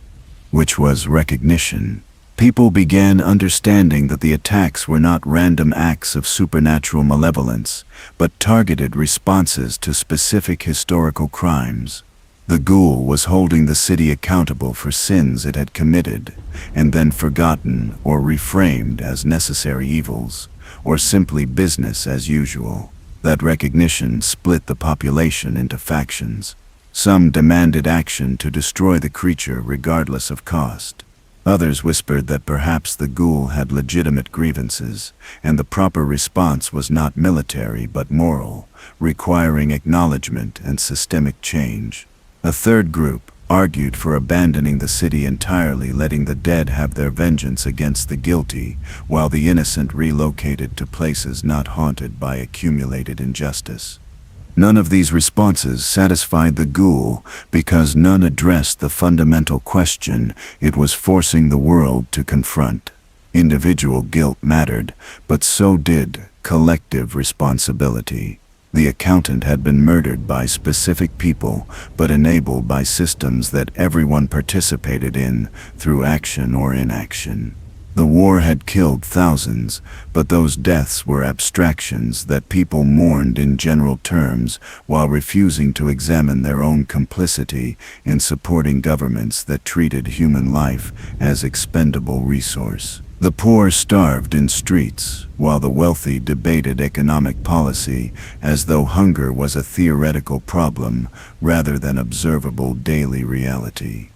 which was recognition. People began understanding that the attacks were not random acts of supernatural malevolence, but targeted responses to specific historical crimes. The ghoul was holding the city accountable for sins it had committed, and then forgotten or reframed as necessary evils, or simply business as usual. That recognition split the population into factions. Some demanded action to destroy the creature regardless of cost. Others whispered that perhaps the ghoul had legitimate grievances, and the proper response was not military but moral, requiring acknowledgement and systemic change. A third group argued for abandoning the city entirely, letting the dead have their vengeance against the guilty, while the innocent relocated to places not haunted by accumulated injustice. None of these responses satisfied the ghoul because none addressed the fundamental question it was forcing the world to confront. Individual guilt mattered, but so did collective responsibility. The accountant had been murdered by specific people, but enabled by systems that everyone participated in through action or inaction. The war had killed thousands, but those deaths were abstractions that people mourned in general terms while refusing to examine their own complicity in supporting governments that treated human life as expendable resource. The poor starved in streets, while the wealthy debated economic policy as though hunger was a theoretical problem rather than observable daily reality.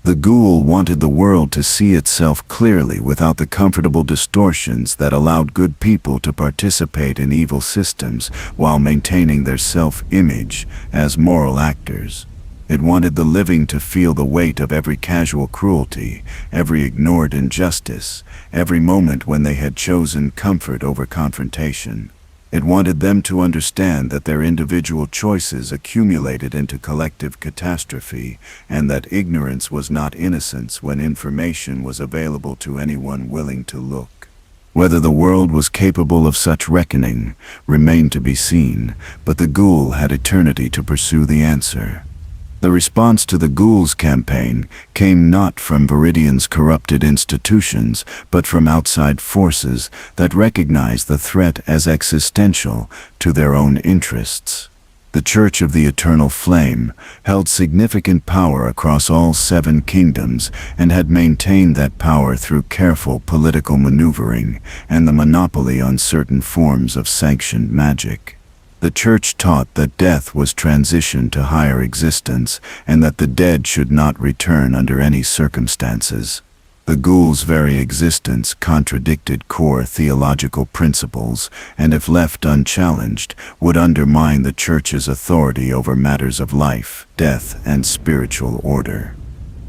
The ghoul wanted the world to see itself clearly without the comfortable distortions that allowed good people to participate in evil systems while maintaining their self-image as moral actors. It wanted the living to feel the weight of every casual cruelty, every ignored injustice, every moment when they had chosen comfort over confrontation. It wanted them to understand that their individual choices accumulated into collective catastrophe, and that ignorance was not innocence when information was available to anyone willing to look. Whether the world was capable of such reckoning remained to be seen, but the ghoul had eternity to pursue the answer. The response to the ghoul's campaign came not from Viridian's corrupted institutions, but from outside forces that recognized the threat as existential to their own interests. The Church of the Eternal Flame held significant power across all 7 kingdoms and had maintained that power through careful political maneuvering and the monopoly on certain forms of sanctioned magic. The Church taught that death was transition to higher existence and that the dead should not return under any circumstances. The ghoul's very existence contradicted core theological principles, and if left unchallenged, would undermine the Church's authority over matters of life, death, and spiritual order.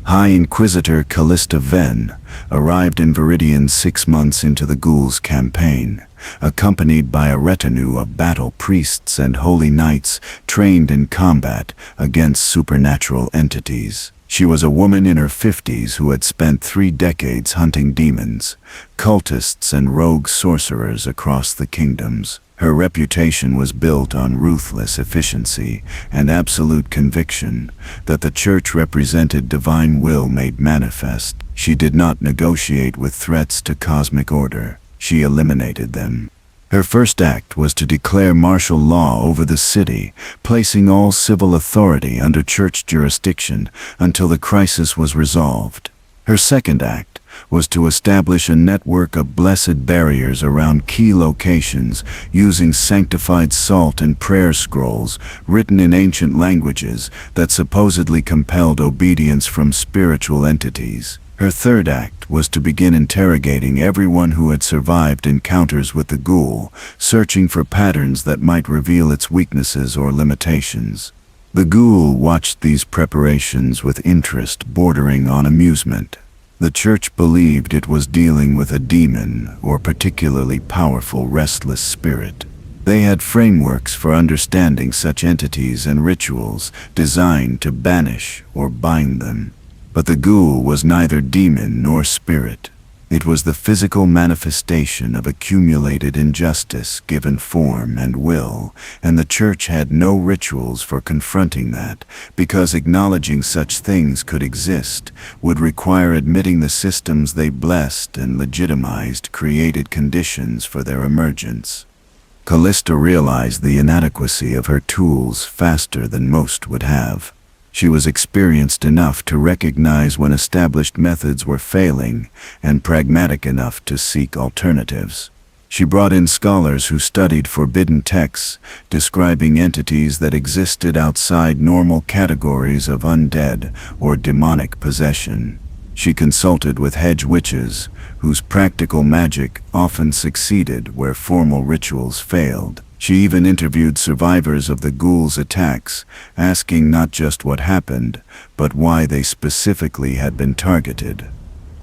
High Inquisitor Callista Venn arrived in Viridian 6 months into the ghoul's campaign, accompanied by a retinue of battle priests and holy knights trained in combat against supernatural entities. She was a woman in her 50s who had spent 3 decades hunting demons, cultists, and rogue sorcerers across the kingdoms. Her reputation was built on ruthless efficiency and absolute conviction that the Church represented divine will made manifest. She did not negotiate with threats to cosmic order. She eliminated them. Her first act was to declare martial law over the city, placing all civil authority under Church jurisdiction until the crisis was resolved. Her second act was to establish a network of blessed barriers around key locations using sanctified salt and prayer scrolls written in ancient languages that supposedly compelled obedience from spiritual entities. Her third act was to begin interrogating everyone who had survived encounters with the ghoul, searching for patterns that might reveal its weaknesses or limitations. The ghoul watched these preparations with interest bordering on amusement. The Church believed it was dealing with a demon or particularly powerful restless spirit. They had frameworks for understanding such entities and rituals designed to banish or bind them. But the ghoul was neither demon nor spirit. It was the physical manifestation of accumulated injustice given form and will, and the Church had no rituals for confronting that, because acknowledging such things could exist would require admitting the systems they blessed and legitimized created conditions for their emergence. Callista realized the inadequacy of her tools faster than most would have. She was experienced enough to recognize when established methods were failing and pragmatic enough to seek alternatives. She brought in scholars who studied forbidden texts, describing entities that existed outside normal categories of undead or demonic possession. She consulted with hedge witches, whose practical magic often succeeded where formal rituals failed. She even interviewed survivors of the ghoul's attacks, asking not just what happened, but why they specifically had been targeted.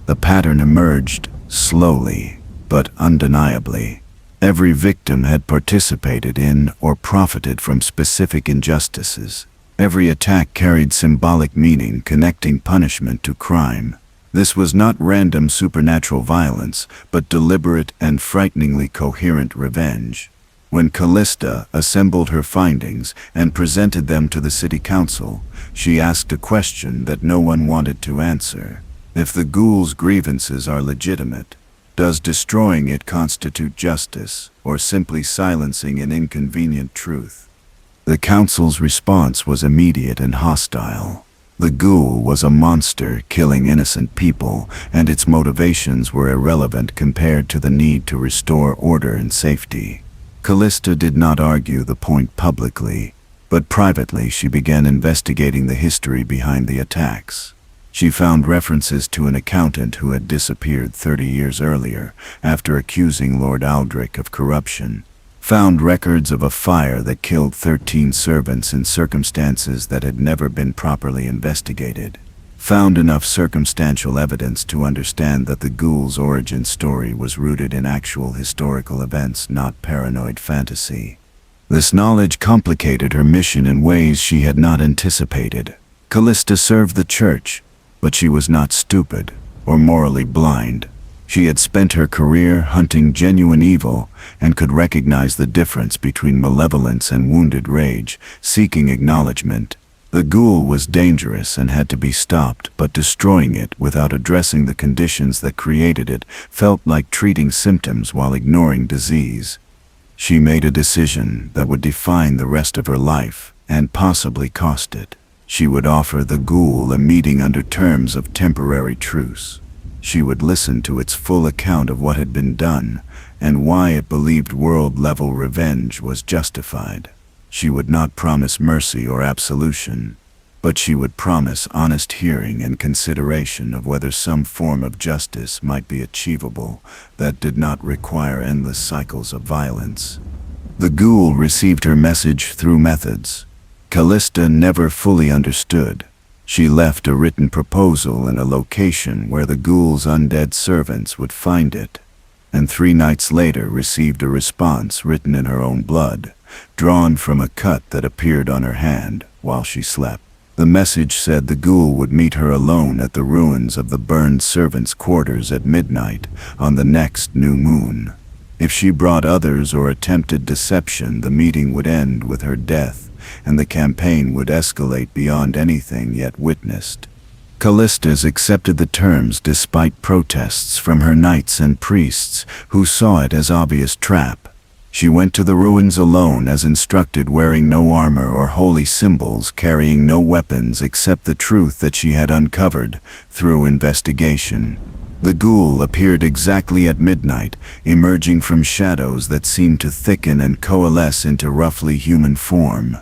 The pattern emerged, slowly, but undeniably. Every victim had participated in or profited from specific injustices. Every attack carried symbolic meaning connecting punishment to crime. This was not random supernatural violence, but deliberate and frighteningly coherent revenge. When Callista assembled her findings and presented them to the city council, she asked a question that no one wanted to answer. If the ghoul's grievances are legitimate, does destroying it constitute justice, or simply silencing an inconvenient truth? The council's response was immediate and hostile. The ghoul was a monster killing innocent people, and its motivations were irrelevant compared to the need to restore order and safety. Callista did not argue the point publicly, but privately she began investigating the history behind the attacks. She found references to an accountant who had disappeared 30 years earlier after accusing Lord Aldrich of corruption, found records of a fire that killed 13 servants in circumstances that had never been properly investigated, found enough circumstantial evidence to understand that the ghoul's origin story was rooted in actual historical events, not paranoid fantasy. This knowledge complicated her mission in ways she had not anticipated. Callista served the Church, but she was not stupid or morally blind. She had spent her career hunting genuine evil and could recognize the difference between malevolence and wounded rage, seeking acknowledgement. The ghoul was dangerous and had to be stopped, but destroying it without addressing the conditions that created it felt like treating symptoms while ignoring disease. She made a decision that would define the rest of her life and possibly cost it. She would offer the ghoul a meeting under terms of temporary truce. She would listen to its full account of what had been done and why it believed world-level revenge was justified. She would not promise mercy or absolution, but she would promise honest hearing and consideration of whether some form of justice might be achievable that did not require endless cycles of violence. The ghoul received her message through methods Callista never fully understood. She left a written proposal in a location where the ghoul's undead servants would find it, and 3 nights later received a response written in her own blood, drawn from a cut that appeared on her hand while she slept. The message said the ghoul would meet her alone at the ruins of the burned servants' quarters at midnight on the next new moon. If she brought others or attempted deception, the meeting would end with her death, and the campaign would escalate beyond anything yet witnessed. Callistas accepted the terms despite protests from her knights and priests, who saw it as obvious trap. She went to the ruins alone as instructed, wearing no armor or holy symbols, carrying no weapons except the truth that she had uncovered through investigation. The ghoul appeared exactly at midnight, emerging from shadows that seemed to thicken and coalesce into roughly human form.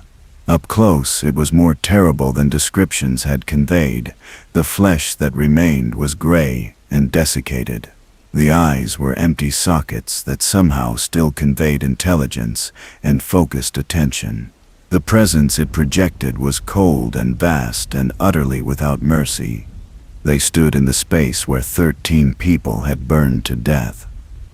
Up close, it was more terrible than descriptions had conveyed. The flesh that remained was gray and desiccated. The eyes were empty sockets that somehow still conveyed intelligence and focused attention. The presence it projected was cold and vast and utterly without mercy. They stood in the space where 13 people had burned to death,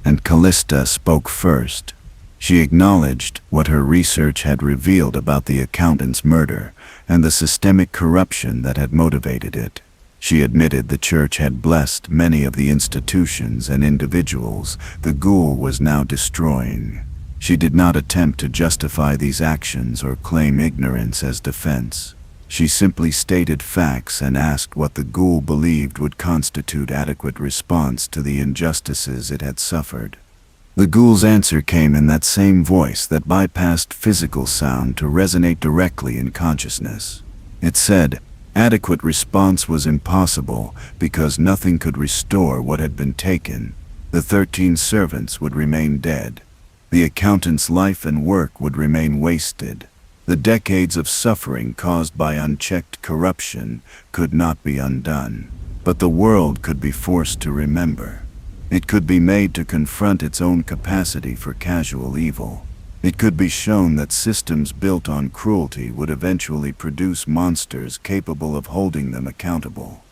and Callista spoke first. She acknowledged what her research had revealed about the accountant's murder and the systemic corruption that had motivated it. She admitted the church had blessed many of the institutions and individuals the ghoul was now destroying. She did not attempt to justify these actions or claim ignorance as defense. She simply stated facts and asked what the ghoul believed would constitute adequate response to the injustices it had suffered. The ghoul's answer came in that same voice that bypassed physical sound to resonate directly in consciousness. It said, adequate response was impossible because nothing could restore what had been taken. The 13 servants would remain dead. The accountant's life and work would remain wasted. The decades of suffering caused by unchecked corruption could not be undone. But the world could be forced to remember. It could be made to confront its own capacity for casual evil. It could be shown that systems built on cruelty would eventually produce monsters capable of holding them accountable.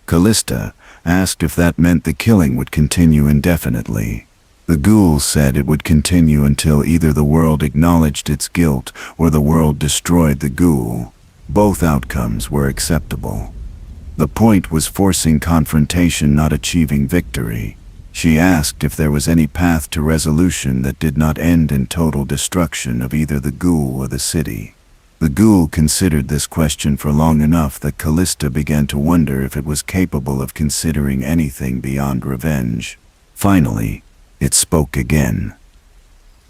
Callista asked if that meant the killing would continue indefinitely. The ghoul said it would continue until either the world acknowledged its guilt or the world destroyed the ghoul. Both outcomes were acceptable. The point was forcing confrontation, not achieving victory. She asked if there was any path to resolution that did not end in total destruction of either the ghoul or the city. The ghoul considered this question for long enough that Callista began to wonder if it was capable of considering anything beyond revenge. Finally, it spoke again.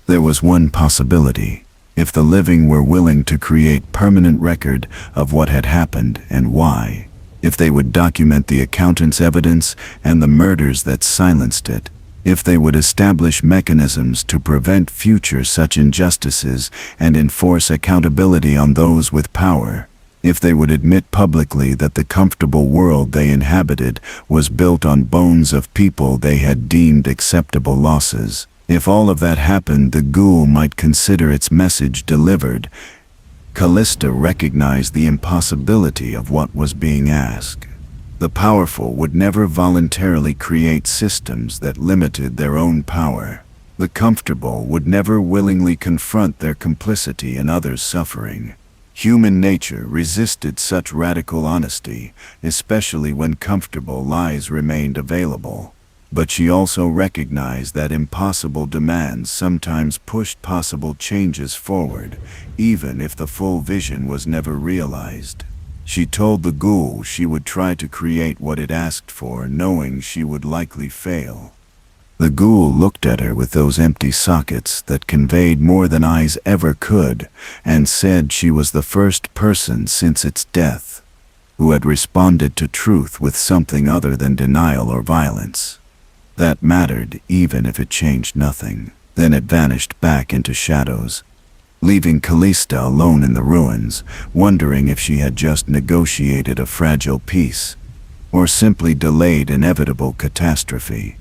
There was one possibility. If the living were willing to create permanent record of what had happened and why. If they would document the accountant's evidence and the murders that silenced it. If they would establish mechanisms to prevent future such injustices and enforce accountability on those with power. If they would admit publicly that the comfortable world they inhabited was built on bones of people they had deemed acceptable losses. If all of that happened, the ghoul might consider its message delivered. Callista recognized the impossibility of what was being asked. The powerful would never voluntarily create systems that limited their own power. The comfortable would never willingly confront their complicity in others' suffering. Human nature resisted such radical honesty, especially when comfortable lies remained available. But she also recognized that impossible demands sometimes pushed possible changes forward, even if the full vision was never realized. She told the ghoul she would try to create what it asked for, knowing she would likely fail. The ghoul looked at her with those empty sockets that conveyed more than eyes ever could, and said she was the first person since its death who had responded to truth with something other than denial or violence. That mattered, even if it changed nothing. Then it vanished back into shadows. leaving Callista alone in the ruins, wondering if she had just negotiated a fragile peace, or simply delayed inevitable catastrophe.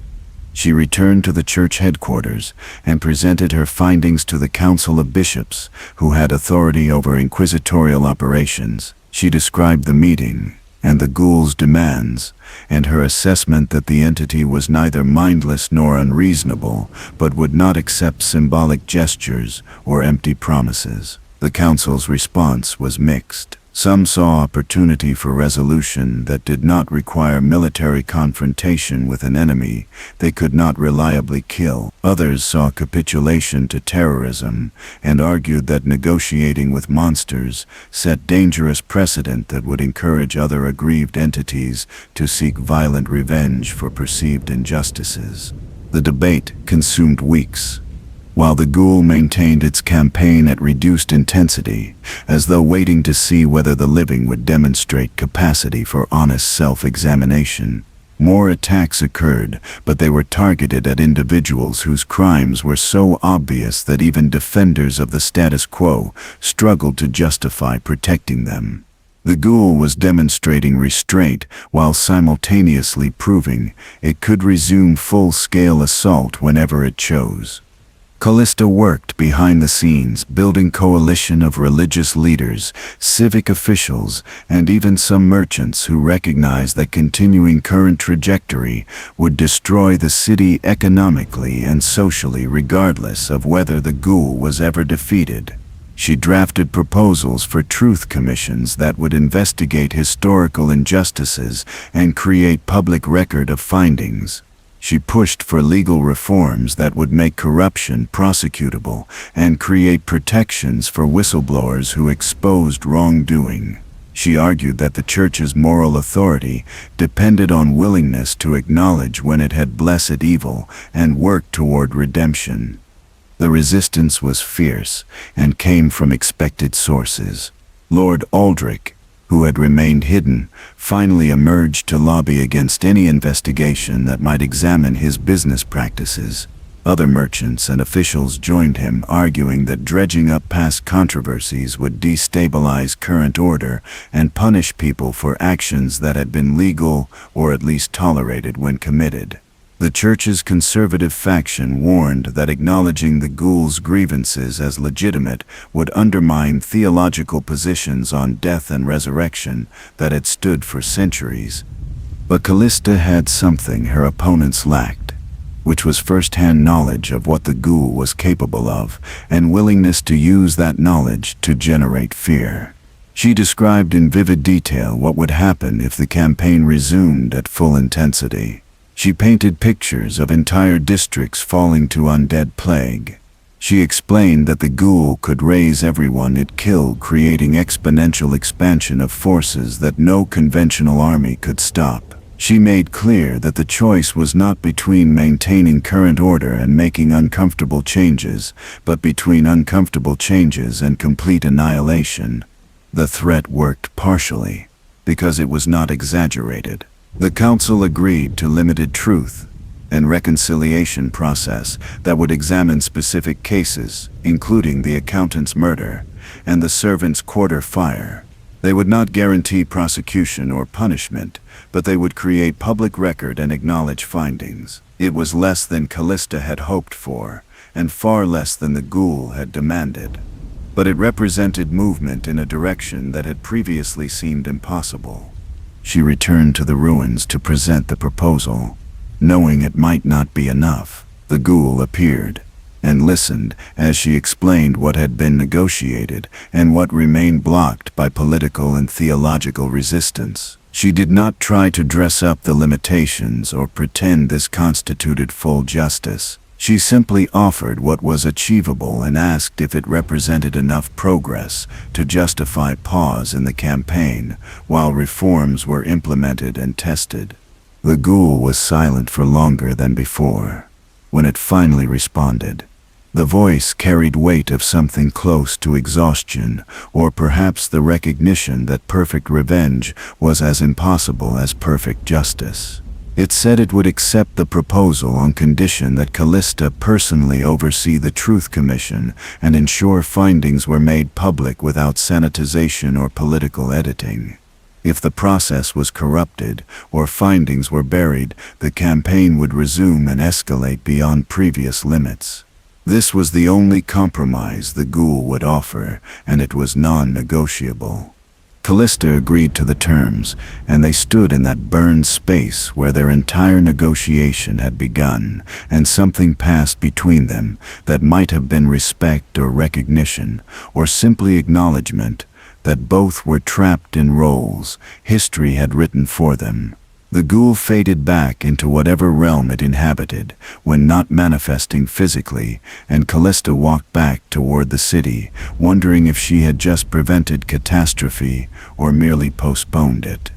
She returned to the church headquarters and presented her findings to the Council of Bishops, who had authority over inquisitorial operations. She described the meeting and the Ghoul's demands, and her assessment that the entity was neither mindless nor unreasonable, but would not accept symbolic gestures or empty promises. The Council's response was mixed. Some saw opportunity for resolution that did not require military confrontation with an enemy they could not reliably kill. Others saw capitulation to terrorism and argued that negotiating with monsters set dangerous precedent that would encourage other aggrieved entities to seek violent revenge for perceived injustices. The debate consumed weeks, while the Ghoul maintained its campaign at reduced intensity, as though waiting to see whether the living would demonstrate capacity for honest self-examination. More attacks occurred, but they were targeted at individuals whose crimes were so obvious that even defenders of the status quo struggled to justify protecting them. The Ghoul was demonstrating restraint while simultaneously proving it could resume full-scale assault whenever it chose. Callista worked behind the scenes, building coalition of religious leaders, civic officials, and even some merchants who recognized that continuing current trajectory would destroy the city economically and socially regardless of whether the Ghoul was ever defeated. She drafted proposals for truth commissions that would investigate historical injustices and create public record of findings. She pushed for legal reforms that would make corruption prosecutable and create protections for whistleblowers who exposed wrongdoing. She argued that the Church's moral authority depended on willingness to acknowledge when it had blessed evil and work toward redemption. The resistance was fierce and came from expected sources. Lord Aldrich, who had remained hidden, finally emerged to lobby against any investigation that might examine his business practices. Other merchants and officials joined him, arguing that dredging up past controversies would destabilize current order and punish people for actions that had been legal or at least tolerated when committed. The Church's conservative faction warned that acknowledging the Ghoul's grievances as legitimate would undermine theological positions on death and resurrection that had stood for centuries. But Callista had something her opponents lacked, which was first-hand knowledge of what the Ghoul was capable of, and willingness to use that knowledge to generate fear. She described in vivid detail what would happen if the campaign resumed at full intensity. She painted pictures of entire districts falling to undead plague. She explained that the Ghoul could raise everyone it killed, creating exponential expansion of forces that no conventional army could stop. She made clear that the choice was not between maintaining current order and making uncomfortable changes, but between uncomfortable changes and complete annihilation. The threat worked partially, because it was not exaggerated. The Council agreed to limited truth and reconciliation process that would examine specific cases, including the accountant's murder and the servant's quarter fire. They would not guarantee prosecution or punishment, but they would create public record and acknowledge findings. It was less than Callista had hoped for, and far less than the Ghoul had demanded. But it represented movement in a direction that had previously seemed impossible. She returned to the ruins to present the proposal. Knowing it might not be enough, the Ghoul appeared and listened as she explained what had been negotiated and what remained blocked by political and theological resistance. She did not try to dress up the limitations or pretend this constituted full justice. She simply offered what was achievable and asked if it represented enough progress to justify pause in the campaign while reforms were implemented and tested. The Ghoul was silent for longer than before. When it finally responded, the voice carried weight of something close to exhaustion, or perhaps the recognition that perfect revenge was as impossible as perfect justice. It said it would accept the proposal on condition that Callista personally oversee the Truth Commission and ensure findings were made public without sanitization or political editing. If the process was corrupted or findings were buried, the campaign would resume and escalate beyond previous limits. This was the only compromise the Ghoul would offer, and it was non-negotiable. Callista agreed to the terms, and they stood in that burned space where their entire negotiation had begun, and something passed between them that might have been respect or recognition, or simply acknowledgement that both were trapped in roles history had written for them. The Ghoul faded back into whatever realm it inhabited, when not manifesting physically, and Callista walked back toward the city, wondering if she had just prevented catastrophe or merely postponed it.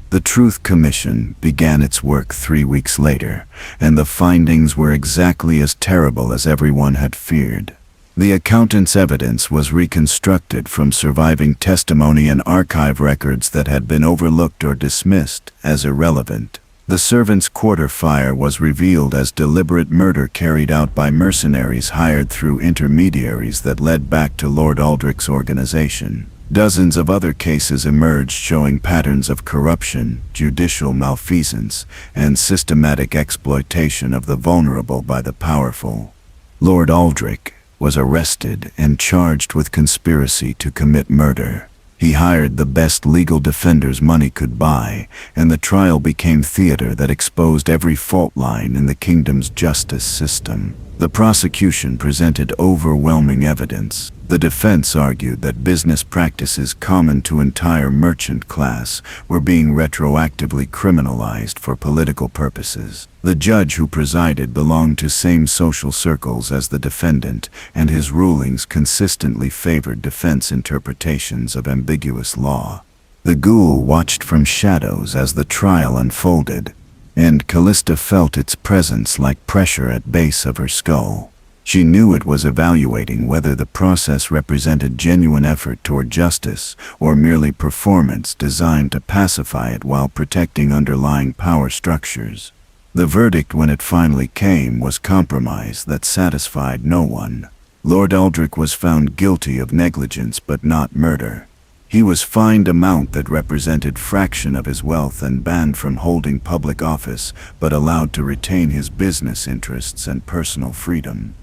The Truth Commission began its work 3 weeks later, and the findings were exactly as terrible as everyone had feared. The accountant's evidence was reconstructed from surviving testimony and archive records that had been overlooked or dismissed as irrelevant. The servants' quarter fire was revealed as deliberate murder carried out by mercenaries hired through intermediaries that led back to Lord Aldrich's organization. Dozens of other cases emerged showing patterns of corruption, judicial malfeasance, and systematic exploitation of the vulnerable by the powerful. Lord Aldrich was arrested and charged with conspiracy to commit murder. He hired the best legal defenders money could buy, and the trial became theater that exposed every fault line in the kingdom's justice system. The prosecution presented overwhelming evidence. The defense argued that business practices common to entire merchant class were being retroactively criminalized for political purposes. The judge who presided belonged to same social circles as the defendant, and his rulings consistently favored defense interpretations of ambiguous law. The Ghoul watched from shadows as the trial unfolded, and Callista felt its presence like pressure at base of her skull. She knew it was evaluating whether the process represented genuine effort toward justice or merely performance designed to pacify it while protecting underlying power structures. The verdict, when it finally came, was compromise that satisfied no one. Lord Aldrich was found guilty of negligence but not murder. He was fined an amount that represented fraction of his wealth and banned from holding public office, but allowed to retain his business interests and personal freedom.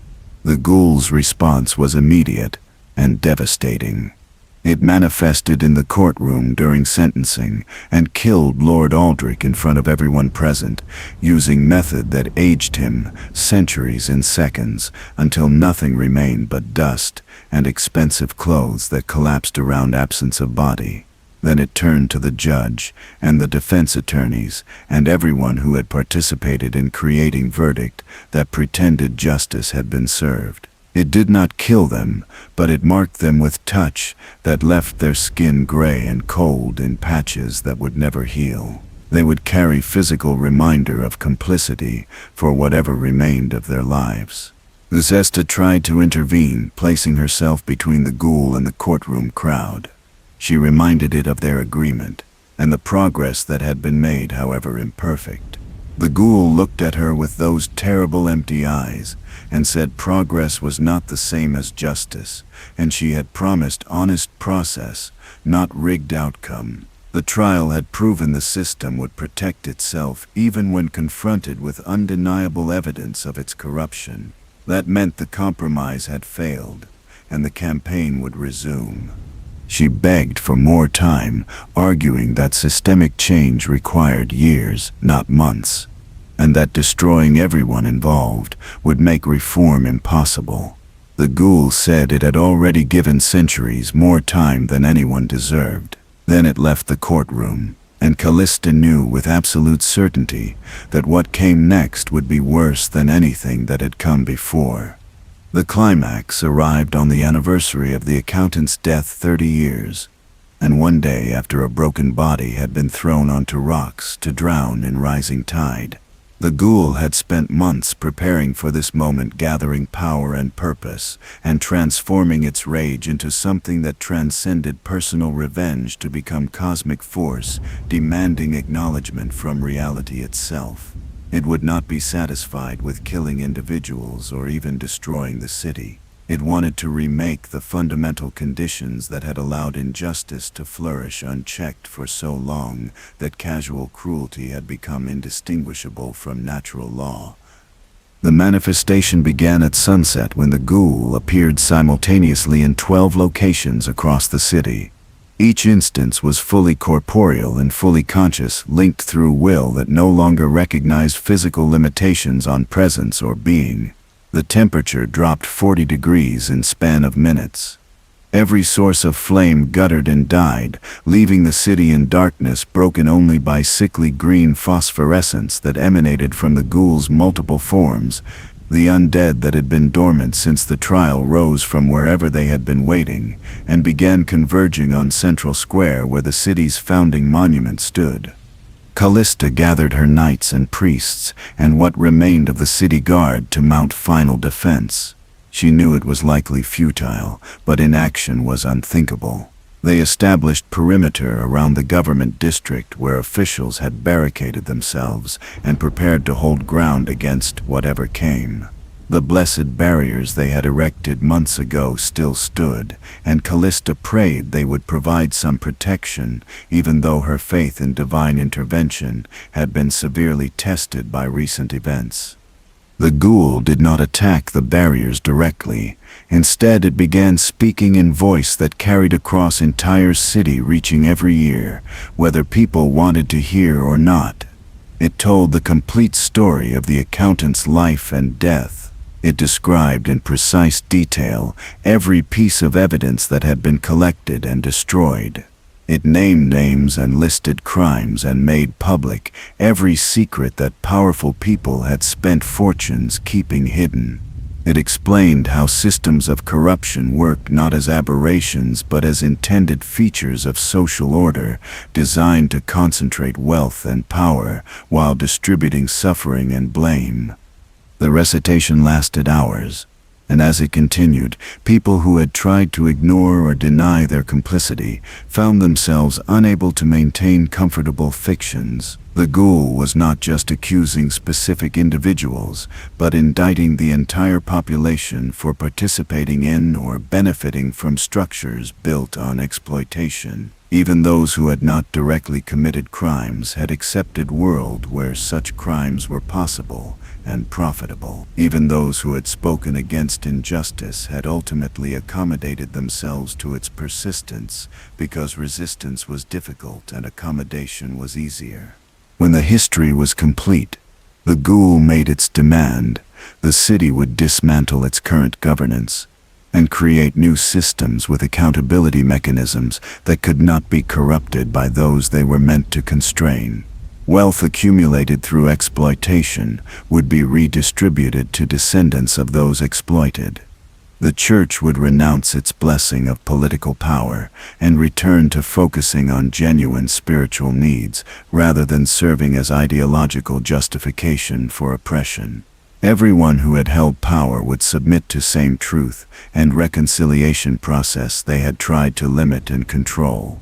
The Ghoul's response was immediate and devastating. It manifested in the courtroom during sentencing and killed Lord Aldrich in front of everyone present, using method that aged him centuries in seconds until nothing remained but dust and expensive clothes that collapsed around absence of body. Then it turned to the judge and the defense attorneys and everyone who had participated in creating verdict that pretended justice had been served. It did not kill them, but it marked them with touch that left their skin gray and cold in patches that would never heal. They would carry physical reminder of complicity for whatever remained of their lives. Zesta tried to intervene, placing herself between the Ghoul and the courtroom crowd. She reminded it of their agreement, and the progress that had been made, however imperfect. The Ghoul looked at her with those terrible empty eyes, and said progress was not the same as justice, and she had promised honest process, not rigged outcome. The trial had proven the system would protect itself even when confronted with undeniable evidence of its corruption. That meant the compromise had failed, and the campaign would resume. She begged for more time, arguing that systemic change required years, not months, and that destroying everyone involved would make reform impossible. The Ghoul said it had already given centuries more time than anyone deserved. Then it left the courtroom, and Callista knew with absolute certainty that what came next would be worse than anything that had come before. The climax arrived on the anniversary of the accountant's death 30 years, and one day after a broken body had been thrown onto rocks to drown in rising tide. The Ghoul had spent months preparing for this moment, gathering power and purpose, and transforming its rage into something that transcended personal revenge to become cosmic force, demanding acknowledgement from reality itself. It would not be satisfied with killing individuals or even destroying the city. It wanted to remake the fundamental conditions that had allowed injustice to flourish unchecked for so long that casual cruelty had become indistinguishable from natural law. The manifestation began at sunset when the Ghoul appeared simultaneously in 12 locations across the city. Each instance was fully corporeal and fully conscious, linked through will that no longer recognized physical limitations on presence or being. The temperature dropped 40 degrees in span of minutes. Every source of flame guttered and died, leaving the city in darkness broken only by sickly green phosphorescence that emanated from the Ghoul's multiple forms. The undead that had been dormant since the trial rose from wherever they had been waiting, and began converging on Central Square where the city's founding monument stood. Callista gathered her knights and priests, and what remained of the city guard to mount final defense. She knew it was likely futile, but inaction was unthinkable. They established perimeter around the government district where officials had barricaded themselves and prepared to hold ground against whatever came. The blessed barriers they had erected months ago still stood, and Callista prayed they would provide some protection, even though her faith in divine intervention had been severely tested by recent events. The Ghoul did not attack the barriers directly. Instead, it began speaking in voice that carried across entire city, reaching every ear, whether people wanted to hear or not. It told the complete story of the accountant's life and death. It described in precise detail every piece of evidence that had been collected and destroyed. It named names and listed crimes and made public every secret that powerful people had spent fortunes keeping hidden. It explained how systems of corruption worked not as aberrations but as intended features of social order, designed to concentrate wealth and power while distributing suffering and blame. The recitation lasted hours, and as it continued, people who had tried to ignore or deny their complicity found themselves unable to maintain comfortable fictions. The Ghoul was not just accusing specific individuals, but indicting the entire population for participating in or benefiting from structures built on exploitation. Even those who had not directly committed crimes had accepted a world where such crimes were possible and profitable. Even those who had spoken against injustice had ultimately accommodated themselves to its persistence because resistance was difficult and accommodation was easier. When the history was complete, the Ghoul made its demand. The city would dismantle its current governance and create new systems with accountability mechanisms that could not be corrupted by those they were meant to constrain. Wealth accumulated through exploitation would be redistributed to descendants of those exploited. The church would renounce its blessing of political power and return to focusing on genuine spiritual needs rather than serving as ideological justification for oppression. Everyone who had held power would submit to same truth and reconciliation process they had tried to limit and control.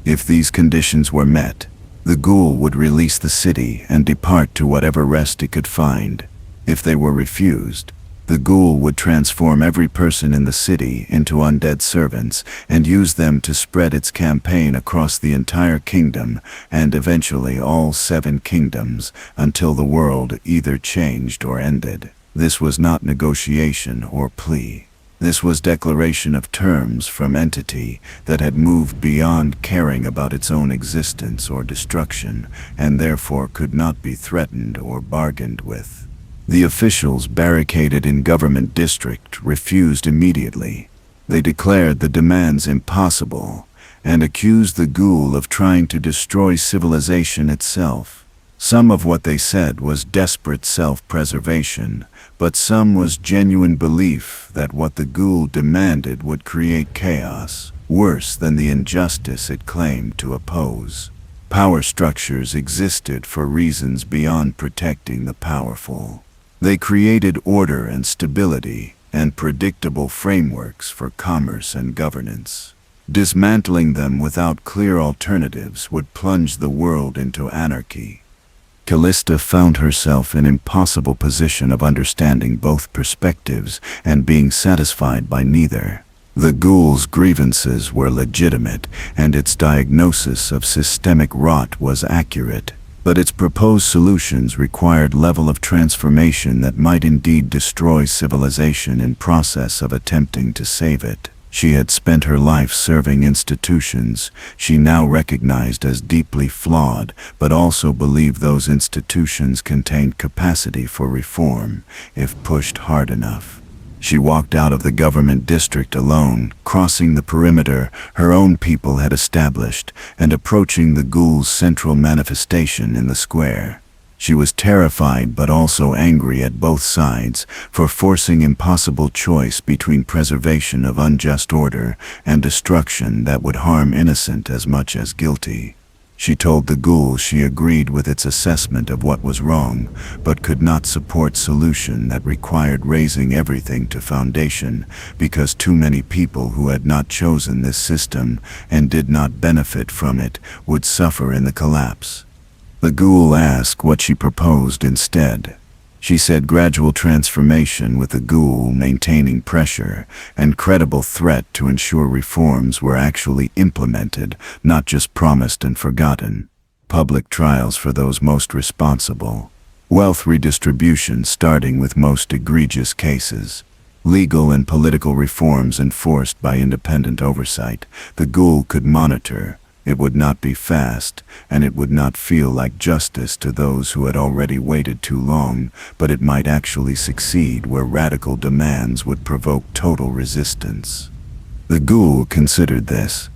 If these conditions were met, the Ghoul would release the city and depart to whatever rest it could find. If they were refused, the Ghoul would transform every person in the city into undead servants and use them to spread its campaign across the entire kingdom and eventually all 7 kingdoms until the world either changed or ended. This was not negotiation or plea. This was declaration of terms from entity that had moved beyond caring about its own existence or destruction and therefore could not be threatened or bargained with. The officials barricaded in government district refused immediately. They declared the demands impossible and accused the Ghoul of trying to destroy civilization itself. Some of what they said was desperate self-preservation, but some was genuine belief that what the Ghoul demanded would create chaos, worse than the injustice it claimed to oppose. Power structures existed for reasons beyond protecting the powerful. They created order and stability and predictable frameworks for commerce and governance. Dismantling them without clear alternatives would plunge the world into anarchy. Callista found herself in an impossible position of understanding both perspectives and being satisfied by neither. The Ghoul's grievances were legitimate, and its diagnosis of systemic rot was accurate, but its proposed solutions required level of transformation that might indeed destroy civilization in process of attempting to save it. She had spent her life serving institutions she now recognized as deeply flawed, but also believed those institutions contained capacity for reform, if pushed hard enough. She walked out of the government district alone, crossing the perimeter her own people had established, and approaching the Ghoul's central manifestation in the square. She was terrified but also angry at both sides for forcing impossible choice between preservation of unjust order and destruction that would harm innocent as much as guilty. She told the Ghoul she agreed with its assessment of what was wrong, but could not support solution that required raising everything to foundation because too many people who had not chosen this system and did not benefit from it would suffer in the collapse. The Ghoul asked what she proposed instead. She said gradual transformation with the Ghoul maintaining pressure and credible threat to ensure reforms were actually implemented, not just promised and forgotten. Public trials for those most responsible. Wealth redistribution starting with most egregious cases. Legal and political reforms enforced by independent oversight. The Ghoul could monitor. It would not be fast, and it would not feel like justice to those who had already waited too long, but it might actually succeed where radical demands would provoke total resistance. The Ghoul considered this,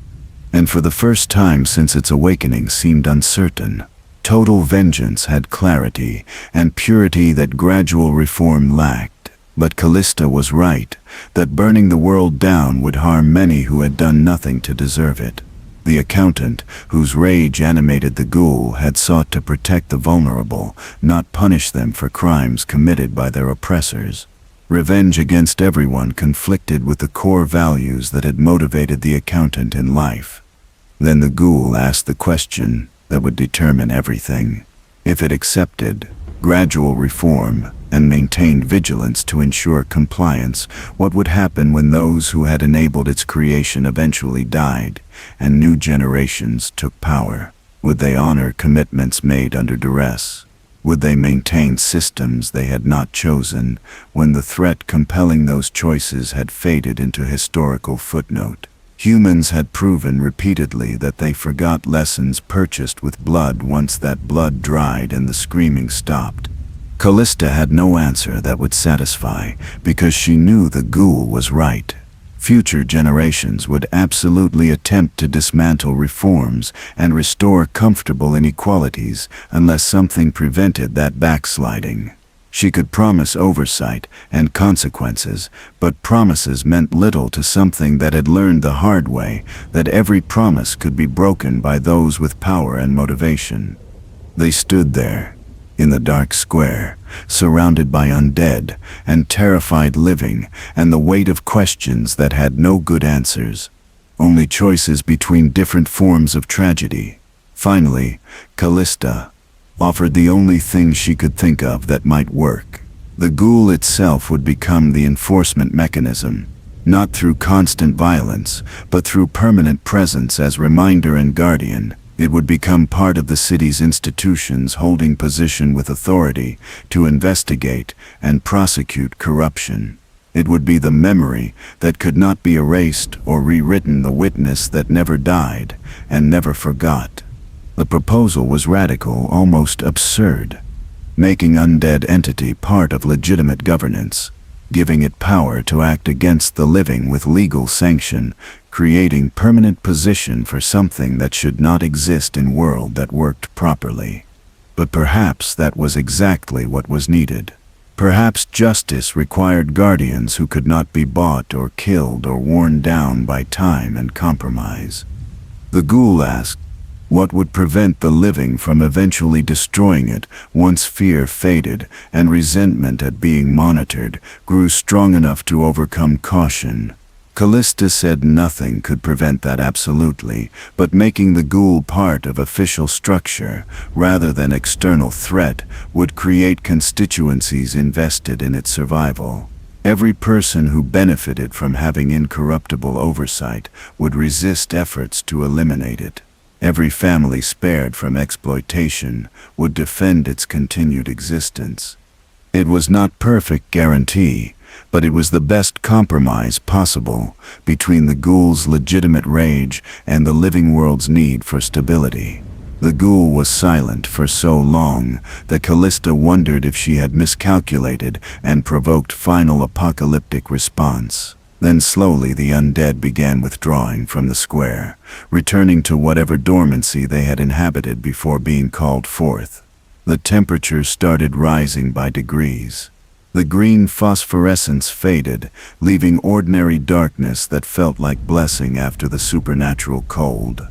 and for the first time since its awakening seemed uncertain. Total vengeance had clarity and purity that gradual reform lacked. But Callista was right, that burning the world down would harm many who had done nothing to deserve it. The accountant, whose rage animated the Ghoul, had sought to protect the vulnerable, not punish them for crimes committed by their oppressors. Revenge against everyone conflicted with the core values that had motivated the accountant in life. Then the Ghoul asked the question that would determine everything. If it accepted gradual reform and maintained vigilance to ensure compliance, what would happen when those who had enabled its creation eventually died and new generations took power? Would they honor commitments made under duress? Would they maintain systems they had not chosen when the threat compelling those choices had faded into historical footnote? Humans had proven repeatedly that they forgot lessons purchased with blood once that blood dried and the screaming stopped. Callista had no answer that would satisfy, because she knew the Ghoul was right. Future generations would absolutely attempt to dismantle reforms and restore comfortable inequalities unless something prevented that backsliding. She could promise oversight and consequences, but promises meant little to something that had learned the hard way that every promise could be broken by those with power and motivation. They stood there, in the dark square, surrounded by undead and terrified living, and the weight of questions that had no good answers. Only choices between different forms of tragedy. Finally, Callista offered the only thing she could think of that might work. The Ghoul itself would become the enforcement mechanism, not through constant violence, but through permanent presence as reminder and guardian. It would become part of the city's institutions, holding position with authority to investigate and prosecute corruption. It would be the memory that could not be erased or rewritten, the witness that never died and never forgot. The proposal was radical, almost absurd, making undead entity part of legitimate governance, giving it power to act against the living with legal sanction, creating permanent position for something that should not exist in world that worked properly. But perhaps that was exactly what was needed. Perhaps justice required guardians who could not be bought or killed or worn down by time and compromise. The Ghoul asked, What would prevent the living from eventually destroying it once fear faded and resentment at being monitored grew strong enough to overcome caution? Callista said nothing could prevent that absolutely, but making the Ghoul part of official structure, rather than external threat, would create constituencies invested in its survival. Every person who benefited from having incorruptible oversight would resist efforts to eliminate it. Every family spared from exploitation would defend its continued existence. It was not perfect guarantee, but it was the best compromise possible between the Ghoul's legitimate rage and the living world's need for stability. The Ghoul was silent for so long that Callista wondered if she had miscalculated and provoked final apocalyptic response. Then slowly the undead began withdrawing from the square, returning to whatever dormancy they had inhabited before being called forth. The temperature started rising by degrees. The green phosphorescence faded, leaving ordinary darkness that felt like blessing after the supernatural cold.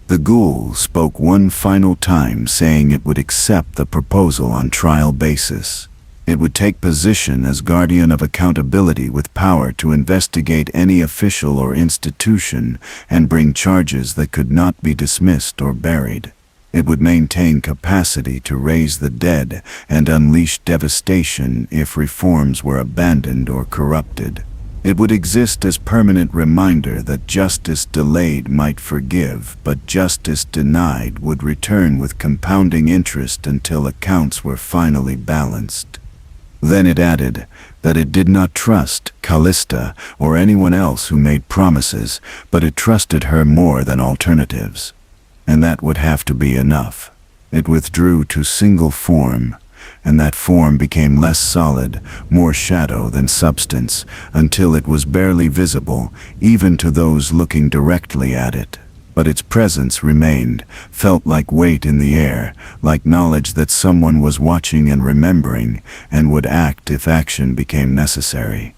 The Ghoul spoke one final time, saying it would accept the proposal on trial basis. It would take position as guardian of accountability with power to investigate any official or institution and bring charges that could not be dismissed or buried. It would maintain capacity to raise the dead and unleash devastation if reforms were abandoned or corrupted. It would exist as permanent reminder that justice delayed might forgive, but justice denied would return with compounding interest until accounts were finally balanced. Then it added that it did not trust Callista or anyone else who made promises, but it trusted her more than alternatives. And that would have to be enough. It withdrew to single form, and that form became less solid, more shadow than substance, until it was barely visible, even to those looking directly at it. But its presence remained, felt like weight in the air, like knowledge that someone was watching and remembering, and would act if action became necessary.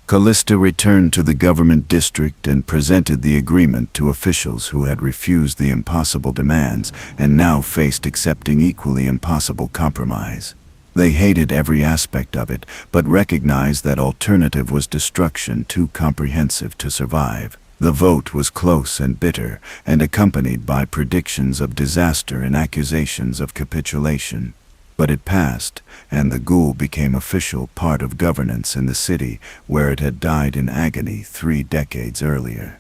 Callista returned to the government district and presented the agreement to officials who had refused the impossible demands and now faced accepting equally impossible compromise. They hated every aspect of it, but recognized that alternative was destruction too comprehensive to survive. The vote was close and bitter, and accompanied by predictions of disaster and accusations of capitulation. But it passed, and the Ghoul became official part of governance in the city where it had died in agony 3 decades earlier.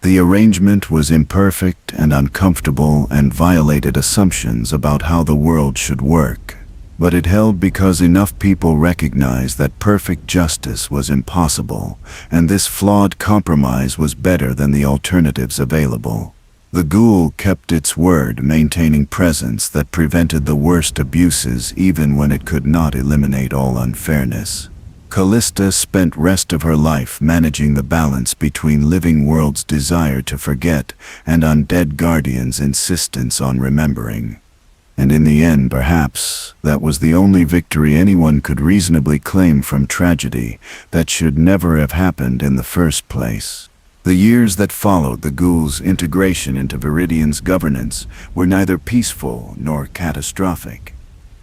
The arrangement was imperfect and uncomfortable and violated assumptions about how the world should work. But it held because enough people recognized that perfect justice was impossible, and this flawed compromise was better than the alternatives available. The Ghoul kept its word, maintaining presence that prevented the worst abuses even when it could not eliminate all unfairness. Callista spent rest of her life managing the balance between living world's desire to forget and undead guardians' insistence on remembering. And in the end, perhaps, that was the only victory anyone could reasonably claim from tragedy that should never have happened in the first place. The years that followed the Ghoul's integration into Viridian's governance were neither peaceful nor catastrophic,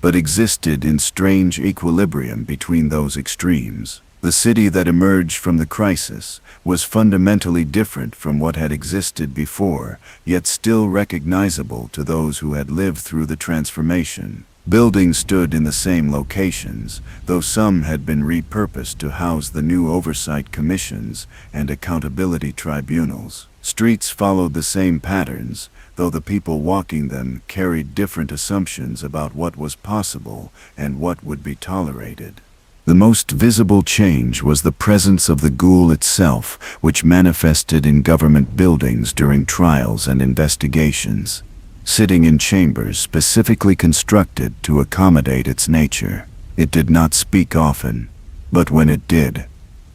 but existed in strange equilibrium between those extremes. The city that emerged from the crisis was fundamentally different from what had existed before, yet still recognizable to those who had lived through the transformation. Buildings stood in the same locations, though some had been repurposed to house the new oversight commissions and accountability tribunals. Streets followed the same patterns, though the people walking them carried different assumptions about what was possible and what would be tolerated. The most visible change was the presence of the Ghoul itself, which manifested in government buildings during trials and investigations, sitting in chambers specifically constructed to accommodate its nature. It did not speak often, but when it did,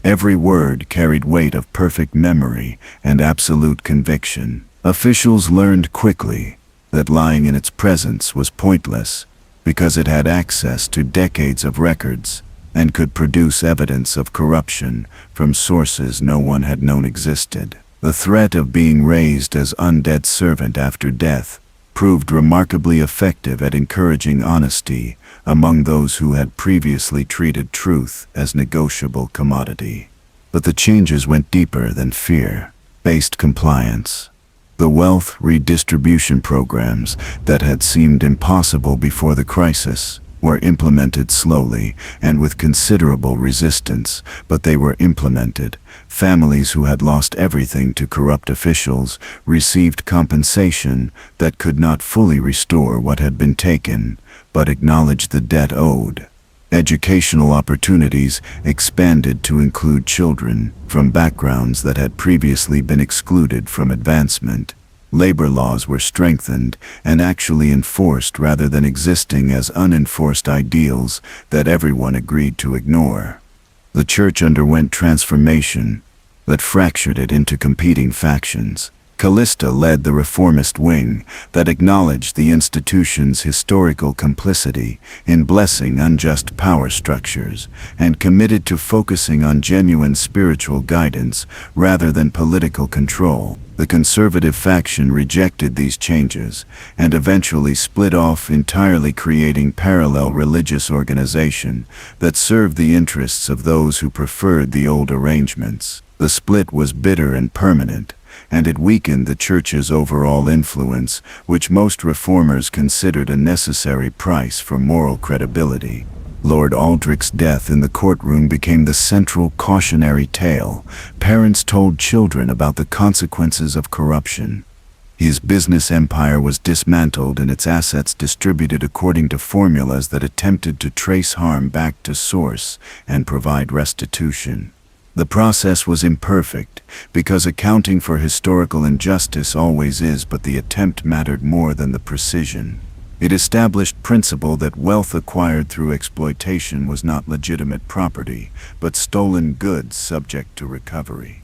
every word carried weight of perfect memory and absolute conviction. Officials learned quickly that lying in its presence was pointless, because it had access to decades of records and could produce evidence of corruption from sources no one had known existed. The threat of being raised as undead servant after death proved remarkably effective at encouraging honesty among those who had previously treated truth as negotiable commodity. But the changes went deeper than fear-based compliance. The wealth redistribution programs that had seemed impossible before the crisis were implemented slowly and with considerable resistance, but they were implemented. Families who had lost everything to corrupt officials received compensation that could not fully restore what had been taken, but acknowledged the debt owed. Educational opportunities expanded to include children from backgrounds that had previously been excluded from advancement. Labor laws were strengthened and actually enforced rather than existing as unenforced ideals that everyone agreed to ignore. The church underwent transformation that fractured it into competing factions. Callista led the reformist wing that acknowledged the institution's historical complicity in blessing unjust power structures and committed to focusing on genuine spiritual guidance rather than political control. The conservative faction rejected these changes and eventually split off entirely, creating parallel religious organization that served the interests of those who preferred the old arrangements. The split was bitter and permanent, and it weakened the church's overall influence, which most reformers considered a necessary price for moral credibility. Lord Aldrich's death in the courtroom became the central cautionary tale. Parents told children about the consequences of corruption. His business empire was dismantled and its assets distributed according to formulas that attempted to trace harm back to source and provide restitution. The process was imperfect, because accounting for historical injustice always is, but the attempt mattered more than the precision. It established principle that wealth acquired through exploitation was not legitimate property, but stolen goods subject to recovery.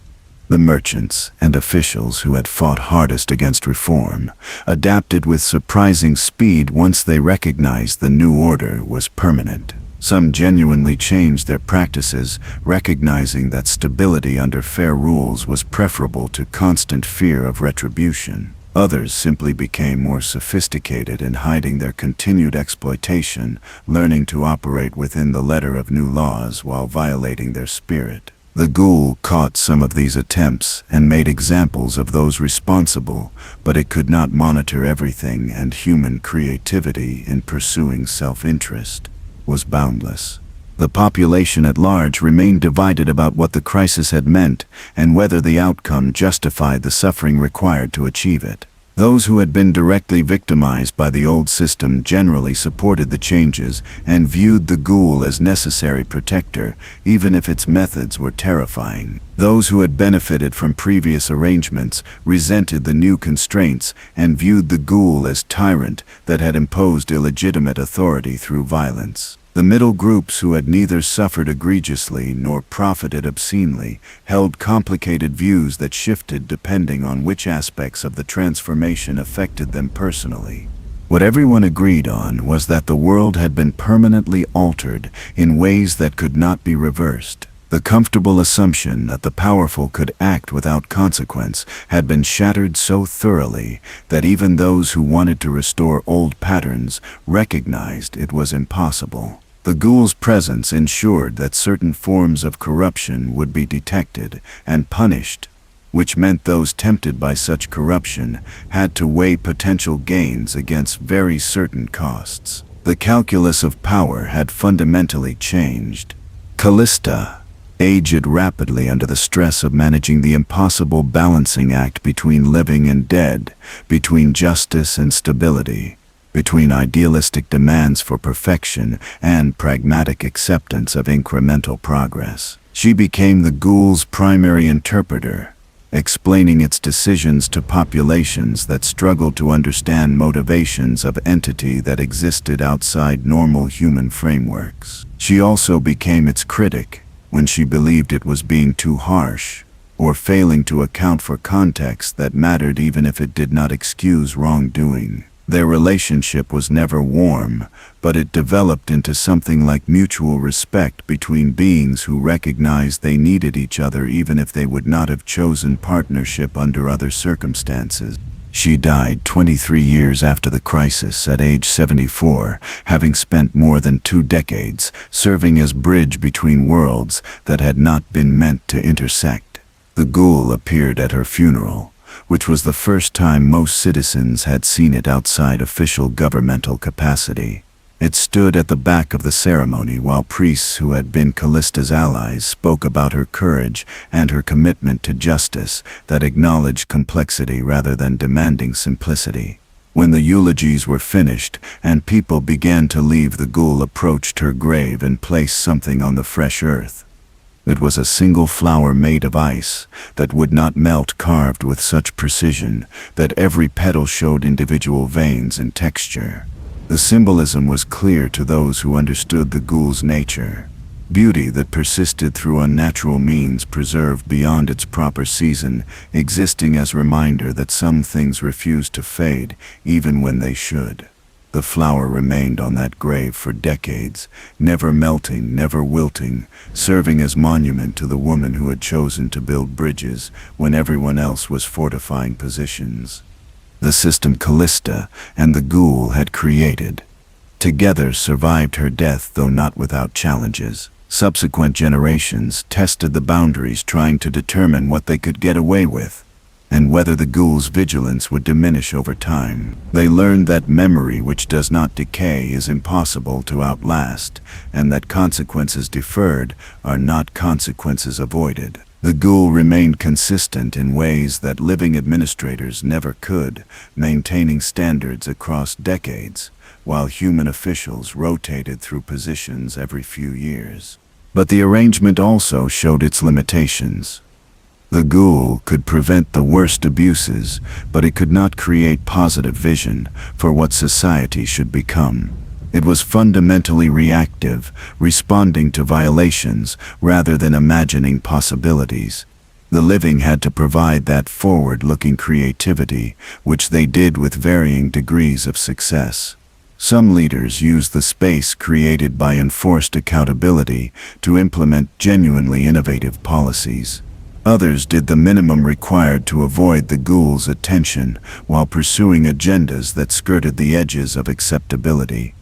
The merchants and officials who had fought hardest against reform adapted with surprising speed once they recognized the new order was permanent. Some genuinely changed their practices, recognizing that stability under fair rules was preferable to constant fear of retribution. Others simply became more sophisticated in hiding their continued exploitation, learning to operate within the letter of new laws while violating their spirit. The Ghoul caught some of these attempts and made examples of those responsible, but it could not monitor everything, and human creativity in pursuing self-interest was boundless. The population at large remained divided about what the crisis had meant and whether the outcome justified the suffering required to achieve it. Those who had been directly victimized by the old system generally supported the changes and viewed the Ghoul as necessary protector, even if its methods were terrifying. Those who had benefited from previous arrangements resented the new constraints and viewed the Ghoul as tyrant that had imposed illegitimate authority through violence. The middle groups, who had neither suffered egregiously nor profited obscenely, held complicated views that shifted depending on which aspects of the transformation affected them personally. What everyone agreed on was that the world had been permanently altered in ways that could not be reversed. The comfortable assumption that the powerful could act without consequence had been shattered so thoroughly that even those who wanted to restore old patterns recognized it was impossible. The Ghoul's presence ensured that certain forms of corruption would be detected and punished, which meant those tempted by such corruption had to weigh potential gains against very certain costs. The calculus of power had fundamentally changed. Callista aged rapidly under the stress of managing the impossible balancing act between living and dead, between justice and stability, between idealistic demands for perfection and pragmatic acceptance of incremental progress. She became the Ghoul's primary interpreter, explaining its decisions to populations that struggled to understand motivations of entity that existed outside normal human frameworks. She also became its critic when she believed it was being too harsh, or failing to account for context that mattered even if it did not excuse wrongdoing. Their relationship was never warm, but it developed into something like mutual respect between beings who recognized they needed each other even if they would not have chosen partnership under other circumstances. She died 23 years after the crisis at age 74, having spent more than 2 decades serving as bridge between worlds that had not been meant to intersect. The ghoul appeared at her funeral, which was the first time most citizens had seen it outside official governmental capacity. It stood at the back of the ceremony while priests who had been Callista's allies spoke about her courage and her commitment to justice that acknowledged complexity rather than demanding simplicity. When the eulogies were finished and people began to leave, the ghoul approached her grave and placed something on the fresh earth. It was a single flower made of ice that would not melt, carved with such precision that every petal showed individual veins and texture. The symbolism was clear to those who understood the ghoul's nature. Beauty that persisted through unnatural means, preserved beyond its proper season, existing as a reminder that some things refuse to fade even when they should. The flower remained on that grave for decades, never melting, never wilting, serving as monument to the woman who had chosen to build bridges when everyone else was fortifying positions. The system Callista and the ghoul had created together survived her death, though not without challenges. Subsequent generations tested the boundaries, trying to determine what they could get away with, and whether the ghoul's vigilance would diminish over time. They learned that memory which does not decay is impossible to outlast, and that consequences deferred are not consequences avoided. The ghoul remained consistent in ways that living administrators never could, maintaining standards across decades, while human officials rotated through positions every few years. But the arrangement also showed its limitations. The ghoul could prevent the worst abuses, but it could not create positive vision for what society should become. It was fundamentally reactive, responding to violations rather than imagining possibilities. The living had to provide that forward-looking creativity, which they did with varying degrees of success. Some leaders used the space created by enforced accountability to implement genuinely innovative policies. Others did the minimum required to avoid the ghoul's attention while pursuing agendas that skirted the edges of acceptability.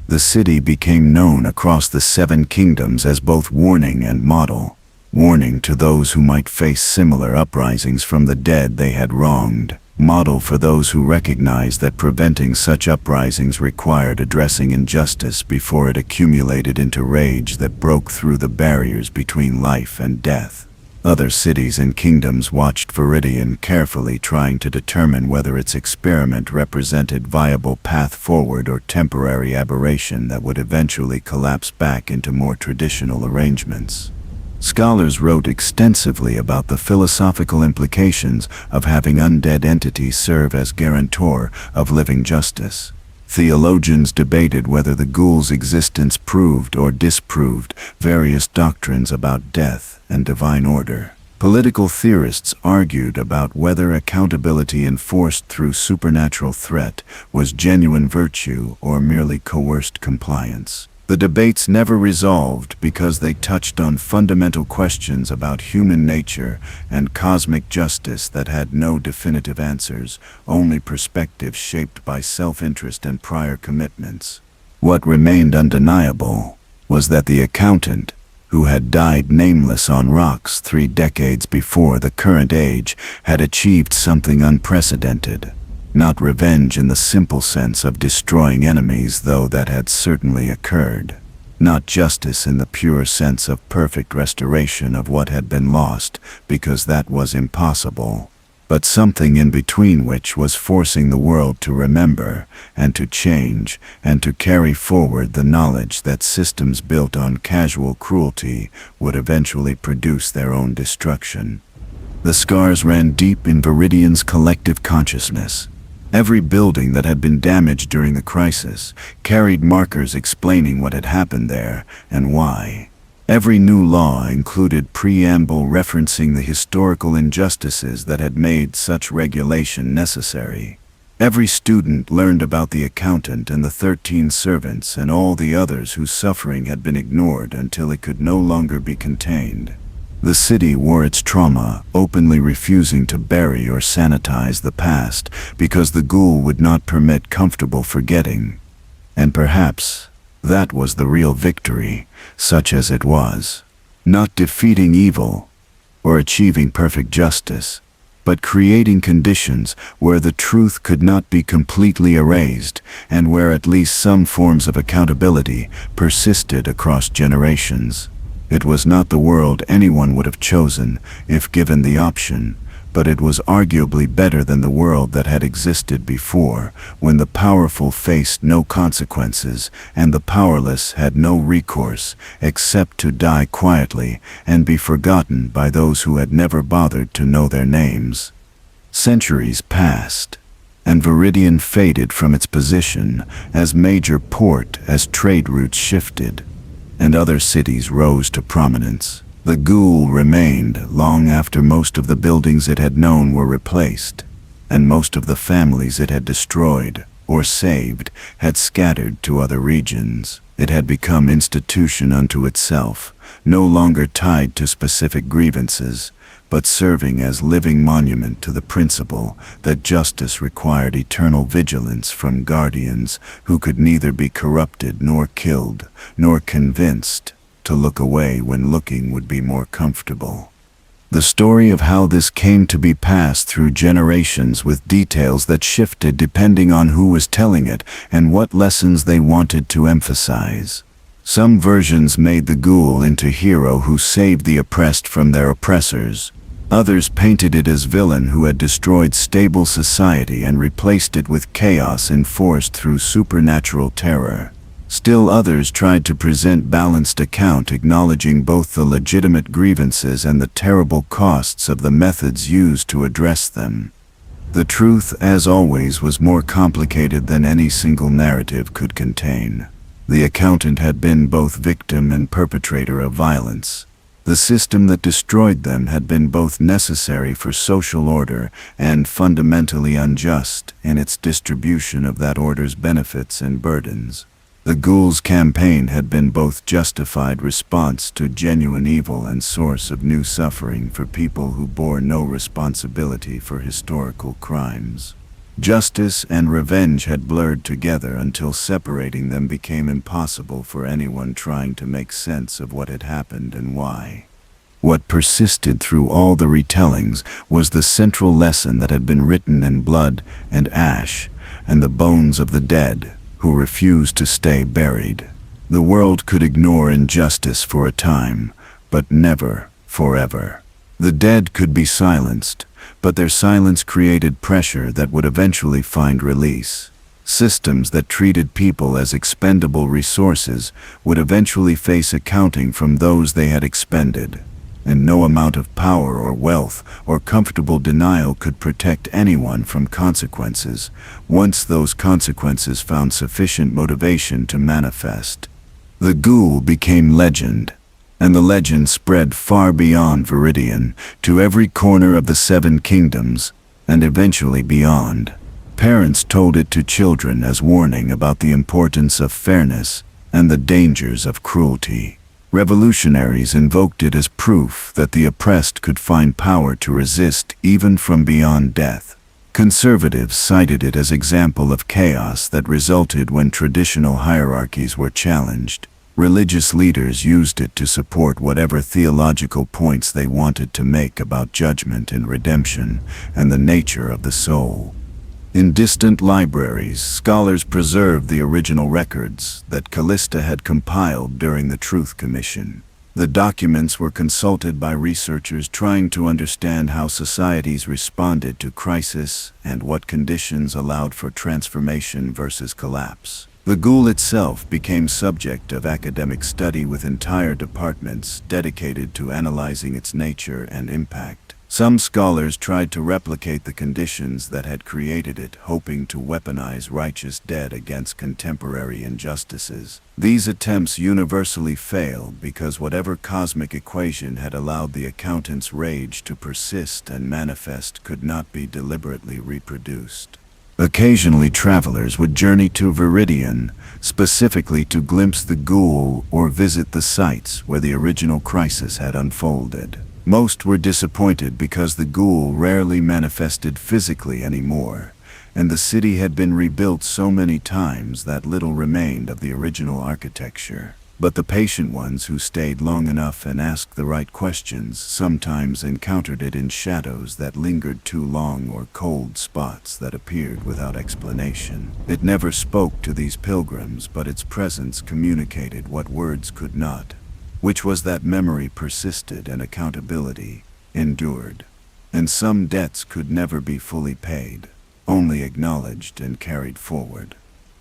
The city became known across the 7 kingdoms as both warning and model. Warning to those who might face similar uprisings from the dead they had wronged. Model for those who recognized that preventing such uprisings required addressing injustice before it accumulated into rage that broke through the barriers between life and death. Other cities and kingdoms watched Viridian carefully, trying to determine whether its experiment represented viable path forward or temporary aberration that would eventually collapse back into more traditional arrangements. Scholars wrote extensively about the philosophical implications of having undead entities serve as guarantor of living justice. Theologians debated whether the ghoul's existence proved or disproved various doctrines about death and divine order. Political theorists argued about whether accountability enforced through supernatural threat was genuine virtue or merely coerced compliance. The debates never resolved because they touched on fundamental questions about human nature and cosmic justice that had no definitive answers, only perspectives shaped by self-interest and prior commitments. What remained undeniable was that the accountant, who had died nameless on rocks 3 decades before the current age, had achieved something unprecedented. Not revenge in the simple sense of destroying enemies, though that had certainly occurred. Not justice in the pure sense of perfect restoration of what had been lost, because that was impossible. But something in between, which was forcing the world to remember, and to change, and to carry forward the knowledge that systems built on casual cruelty would eventually produce their own destruction. The scars ran deep in Viridian's collective consciousness. Every building that had been damaged during the crisis carried markers explaining what had happened there and why. Every new law included preamble referencing the historical injustices that had made such regulation necessary. Every student learned about the accountant and the 13 servants and all the others whose suffering had been ignored until it could no longer be contained. The city wore its trauma, openly refusing to bury or sanitize the past because the ghoul would not permit comfortable forgetting. And perhaps that was the real victory, such as it was. Not defeating evil or achieving perfect justice, but creating conditions where the truth could not be completely erased and where at least some forms of accountability persisted across generations. It was not the world anyone would have chosen if given the option, but it was arguably better than the world that had existed before, when the powerful faced no consequences and the powerless had no recourse except to die quietly and be forgotten by those who had never bothered to know their names. Centuries passed, and Viridian faded from its position as major port as trade routes shifted, and other cities rose to prominence. The Ghoul remained long after most of the buildings it had known were replaced, and most of the families it had destroyed or saved had scattered to other regions. It had become institution unto itself, no longer tied to specific grievances, but serving as living monument to the principle that justice required eternal vigilance from guardians who could neither be corrupted nor killed, nor convinced to look away when looking would be more comfortable. The story of how this came to be passed through generations with details that shifted depending on who was telling it and what lessons they wanted to emphasize. Some versions made the Ghoul into hero who saved the oppressed from their oppressors. Others painted it as villain who had destroyed stable society and replaced it with chaos enforced through supernatural terror. Still others tried to present balanced account acknowledging both the legitimate grievances and the terrible costs of the methods used to address them. The truth, as always, was more complicated than any single narrative could contain. The accountant had been both victim and perpetrator of violence. The system that destroyed them had been both necessary for social order and fundamentally unjust in its distribution of that order's benefits and burdens. The Ghoul's campaign had been both justified response to genuine evil and source of new suffering for people who bore no responsibility for historical crimes. Justice and revenge had blurred together until separating them became impossible for anyone trying to make sense of what had happened and why. What persisted through all the retellings was the central lesson that had been written in blood and ash and the bones of the dead who refused to stay buried. The world could ignore injustice for a time, but never forever. The dead could be silenced, but their silence created pressure that would eventually find release. Systems that treated people as expendable resources would eventually face accounting from those they had expended. And no amount of power or wealth or comfortable denial could protect anyone from consequences, once those consequences found sufficient motivation to manifest. The Ghoul became legend, and the legend spread far beyond Viridian, to every corner of the Seven Kingdoms, and eventually beyond. Parents told it to children as warning about the importance of fairness and the dangers of cruelty. Revolutionaries invoked it as proof that the oppressed could find power to resist even from beyond death. Conservatives cited it as example of chaos that resulted when traditional hierarchies were challenged. Religious leaders used it to support whatever theological points they wanted to make about judgment and redemption and the nature of the soul. In distant libraries, scholars preserved the original records that Callista had compiled during the Truth Commission. The documents were consulted by researchers trying to understand how societies responded to crisis and what conditions allowed for transformation versus collapse. The Ghoul itself became subject of academic study with entire departments dedicated to analyzing its nature and impact. Some scholars tried to replicate the conditions that had created it, hoping to weaponize righteous dead against contemporary injustices. These attempts universally failed because whatever cosmic equation had allowed the accountant's rage to persist and manifest could not be deliberately reproduced. Occasionally travelers would journey to Viridian, specifically to glimpse the Ghoul or visit the sites where the original crisis had unfolded. Most were disappointed because the ghoul rarely manifested physically anymore, and the city had been rebuilt so many times that little remained of the original architecture. But the patient ones who stayed long enough and asked the right questions sometimes encountered it in shadows that lingered too long or cold spots that appeared without explanation. It never spoke to these pilgrims, but its presence communicated what words could not, which was that memory persisted and accountability endured, and some debts could never be fully paid, only acknowledged and carried forward.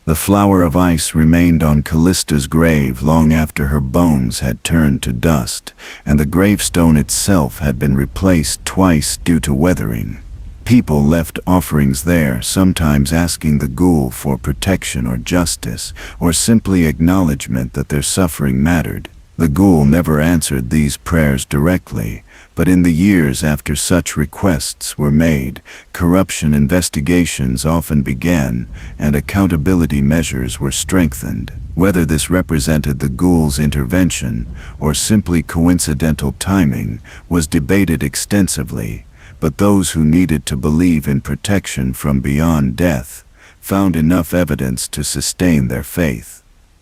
The flower of ice remained on Callista's grave long after her bones had turned to dust, and the gravestone itself had been replaced twice due to weathering. People left offerings there, sometimes asking the ghoul for protection or justice, or simply acknowledgement that their suffering mattered. The ghoul never answered these prayers directly, but in the years after such requests were made, corruption investigations often began, and accountability measures were strengthened. Whether this represented the ghoul's intervention, or simply coincidental timing, was debated extensively, but those who needed to believe in protection from beyond death found enough evidence to sustain their faith.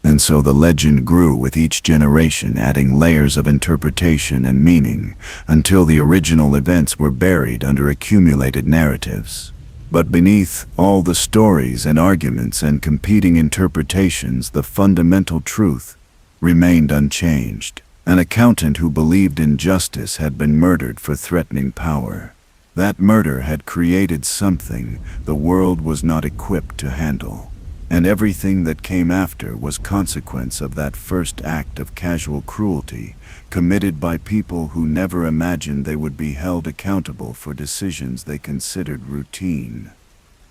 And so the legend grew with each generation, adding layers of interpretation and meaning, until the original events were buried under accumulated narratives. But beneath all the stories and arguments and competing interpretations, the fundamental truth remained unchanged. An accountant who believed in justice had been murdered for threatening power. That murder had created something the world was not equipped to handle. And everything that came after was consequence of that first act of casual cruelty, committed by people who never imagined they would be held accountable for decisions they considered routine.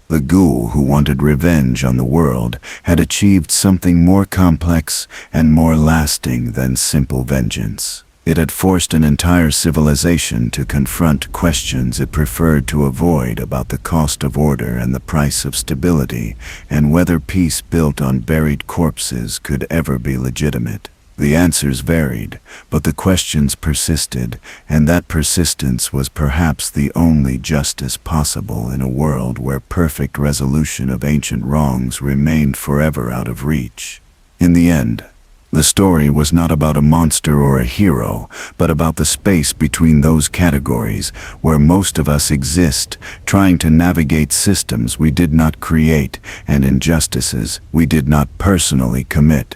The ghoul who wanted revenge on the world had achieved something more complex and more lasting than simple vengeance. It had forced an entire civilization to confront questions it preferred to avoid about the cost of order and the price of stability, and whether peace built on buried corpses could ever be legitimate. The answers varied, but the questions persisted, and that persistence was perhaps the only justice possible in a world where perfect resolution of ancient wrongs remained forever out of reach. In the end, the story was not about a monster or a hero, but about the space between those categories where most of us exist, trying to navigate systems we did not create and injustices we did not personally commit,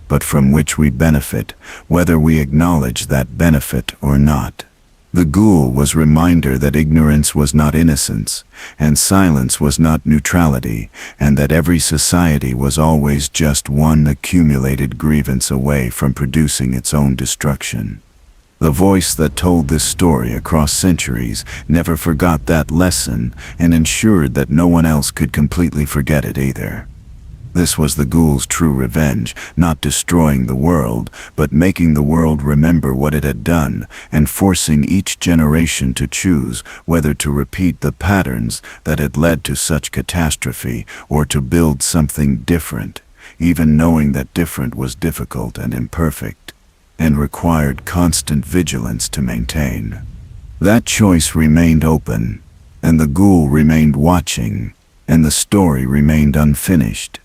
but from which we benefit, whether we acknowledge that benefit or not. The ghoul was a reminder that ignorance was not innocence, and silence was not neutrality, and that every society was always just one accumulated grievance away from producing its own destruction. The voice that told this story across centuries never forgot that lesson and ensured that no one else could completely forget it either. This was the ghoul's true revenge, not destroying the world, but making the world remember what it had done, and forcing each generation to choose whether to repeat the patterns that had led to such catastrophe or to build something different, even knowing that different was difficult and imperfect, and required constant vigilance to maintain. That choice remained open, and the ghoul remained watching, and the story remained unfinished.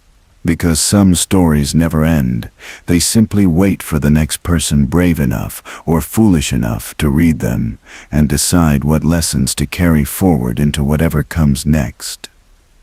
Because some stories never end, they simply wait for the next person brave enough or foolish enough to read them and decide what lessons to carry forward into whatever comes next.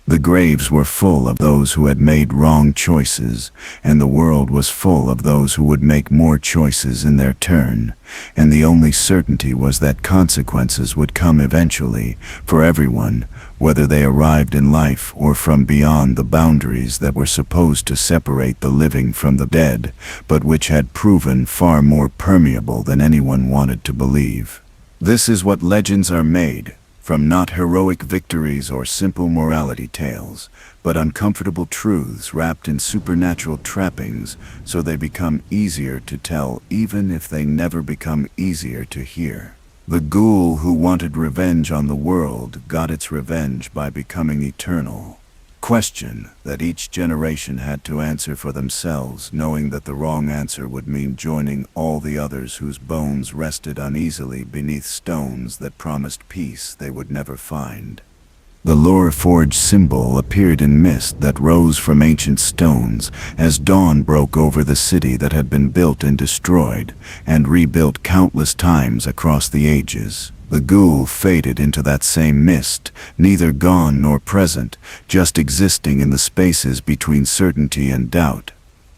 The graves were full of those who had made wrong choices, and the world was full of those who would make more choices in their turn, and the only certainty was that consequences would come eventually, for everyone, whether they arrived in life or from beyond the boundaries that were supposed to separate the living from the dead, but which had proven far more permeable than anyone wanted to believe. This is what legends are made, from not heroic victories or simple morality tales, but uncomfortable truths wrapped in supernatural trappings, so they become easier to tell even if they never become easier to hear. The ghoul who wanted revenge on the world got its revenge by becoming eternal. question that each generation had to answer for themselves, knowing that the wrong answer would mean joining all the others whose bones rested uneasily beneath stones that promised peace they would never find. The lore-forged symbol appeared in mist that rose from ancient stones as dawn broke over the city that had been built and destroyed, and rebuilt countless times across the ages. The ghoul faded into that same mist, neither gone nor present, just existing in the spaces between certainty and doubt,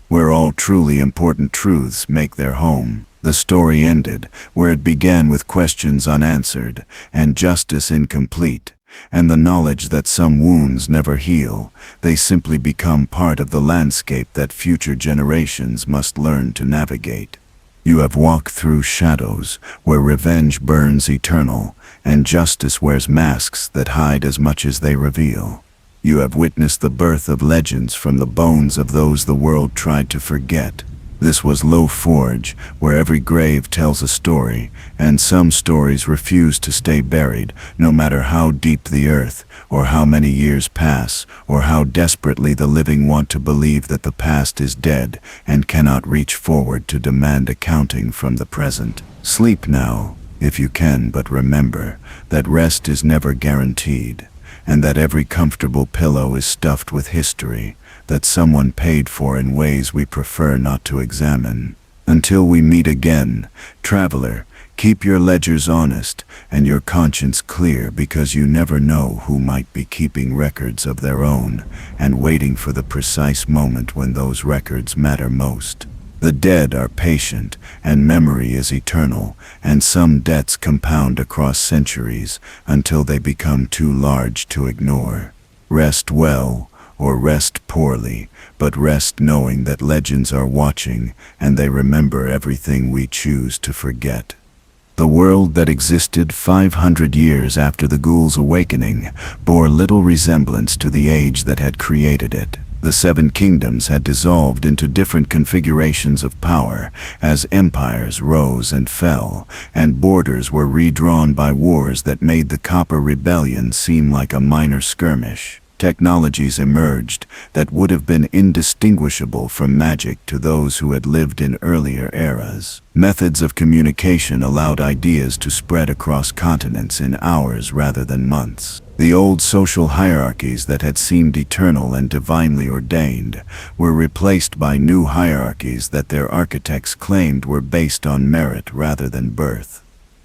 where all truly important truths make their home. The story ended where it began, with questions unanswered and justice incomplete, and the knowledge that some wounds never heal. They simply become part of the landscape that future generations must learn to navigate. You have walked through shadows where revenge burns eternal, and justice wears masks that hide as much as they reveal. You have witnessed the birth of legends from the bones of those the world tried to forget. This was Low Forge, where every grave tells a story, and some stories refuse to stay buried, no matter how deep the earth, or how many years pass, or how desperately the living want to believe that the past is dead and cannot reach forward to demand accounting from the present. Sleep now, if you can, but remember that rest is never guaranteed, and that every comfortable pillow is stuffed with history that someone paid for in ways we prefer not to examine. Until we meet again, traveler, keep your ledgers honest and your conscience clear, because you never know who might be keeping records of their own and waiting for the precise moment when those records matter most. The dead are patient, and memory is eternal, and some debts compound across centuries until they become too large to ignore. Rest well, or rest poorly, but rest knowing that legends are watching and they remember everything we choose to forget. The world that existed 500 years after the ghoul's awakening bore little resemblance to the age that had created it. The Seven Kingdoms had dissolved into different configurations of power as empires rose and fell, and borders were redrawn by wars that made the Copper Rebellion seem like a minor skirmish. Technologies emerged that would have been indistinguishable from magic to those who had lived in earlier eras. Methods of communication allowed ideas to spread across continents in hours rather than months. The old social hierarchies that had seemed eternal and divinely ordained were replaced by new hierarchies that their architects claimed were based on merit rather than birth.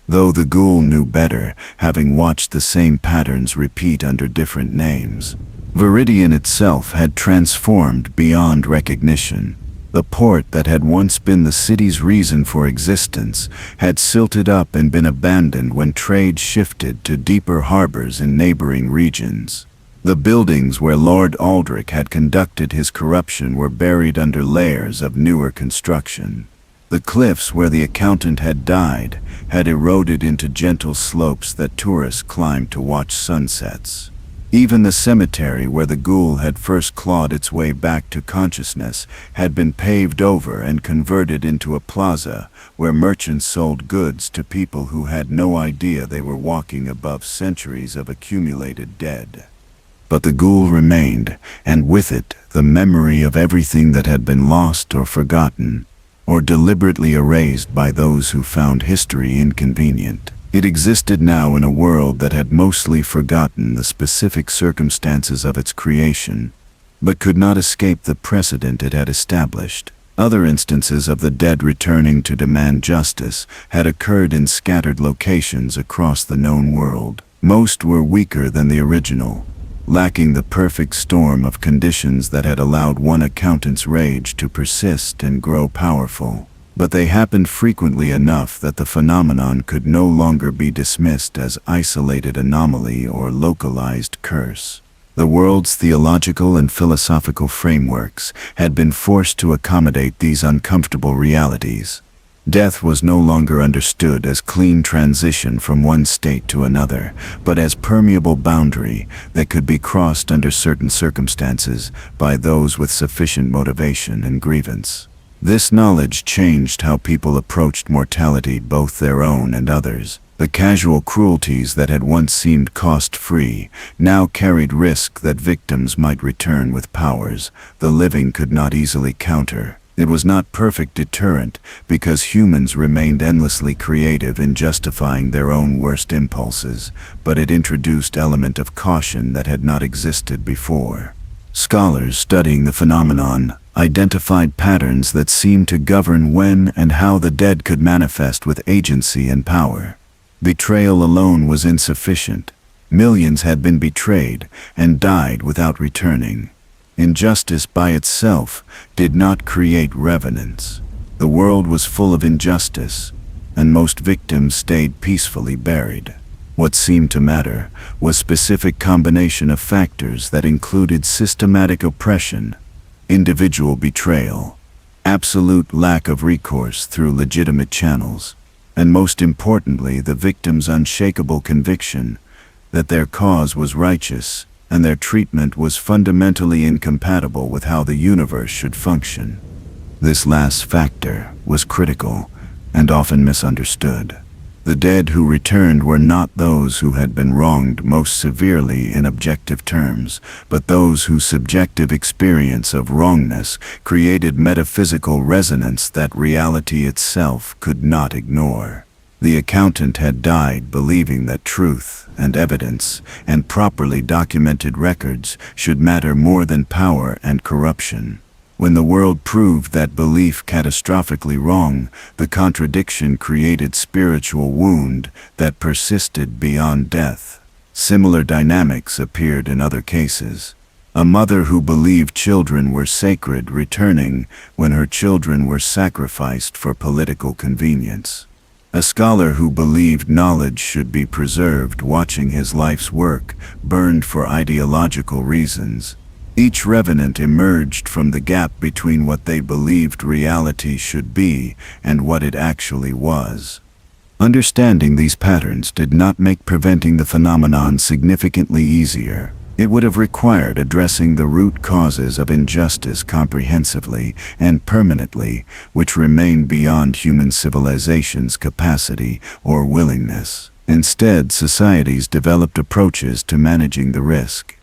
Though the ghoul knew better, having watched the same patterns repeat under different names, Viridian itself had transformed beyond recognition. The port that had once been the city's reason for existence had silted up and been abandoned when trade shifted to deeper harbors in neighboring regions. The buildings where Lord Aldrich had conducted his corruption were buried under layers of newer construction. The cliffs where the accountant had died had eroded into gentle slopes that tourists climbed to watch sunsets. Even the cemetery where the ghoul had first clawed its way back to consciousness had been paved over and converted into a plaza where merchants sold goods to people who had no idea they were walking above centuries of accumulated dead. But the ghoul remained, and with it the memory of everything that had been lost or forgotten, or deliberately erased by those who found history inconvenient. It existed now in a world that had mostly forgotten the specific circumstances of its creation, but could not escape the precedent it had established. Other instances of the dead returning to demand justice had occurred in scattered locations across the known world. Most were weaker than the original, lacking the perfect storm of conditions that had allowed one accountant's rage to persist and grow powerful. But they happened frequently enough that the phenomenon could no longer be dismissed as isolated anomaly or localized curse. The world's theological and philosophical frameworks had been forced to accommodate these uncomfortable realities. Death was no longer understood as clean transition from one state to another, but as permeable boundary that could be crossed under certain circumstances by those with sufficient motivation and grievance. This knowledge changed how people approached mortality, both their own and others. The casual cruelties that had once seemed cost-free now carried risk that victims might return with powers the living could not easily counter. It was not perfect deterrent because humans remained endlessly creative in justifying their own worst impulses, but it introduced element of caution that had not existed before. Scholars studying the phenomenon identified patterns that seemed to govern when and how the dead could manifest with agency and power. Betrayal alone was insufficient. Millions had been betrayed and died without returning. Injustice by itself did not create revenants. The world was full of injustice, and most victims stayed peacefully buried. What seemed to matter was specific combination of factors that included systematic oppression, individual betrayal, absolute lack of recourse through legitimate channels, and most importantly, the victim's unshakable conviction that their cause was righteous and their treatment was fundamentally incompatible with how the universe should function. This last factor was critical and often misunderstood. The dead who returned were not those who had been wronged most severely in objective terms, but those whose subjective experience of wrongness created metaphysical resonance that reality itself could not ignore. The accountant had died believing that truth and evidence and properly documented records should matter more than power and corruption. When the world proved that belief catastrophically wrong, the contradiction created spiritual wound that persisted beyond death. Similar dynamics appeared in other cases. A mother who believed children were sacred returning when her children were sacrificed for political convenience. A scholar who believed knowledge should be preserved watching his life's work burned for ideological reasons. Each revenant emerged from the gap between what they believed reality should be and what it actually was. Understanding these patterns did not make preventing the phenomenon significantly easier. It would have required addressing the root causes of injustice comprehensively and permanently, which remain beyond human civilization's capacity or willingness. Instead, societies developed approaches to managing the risk.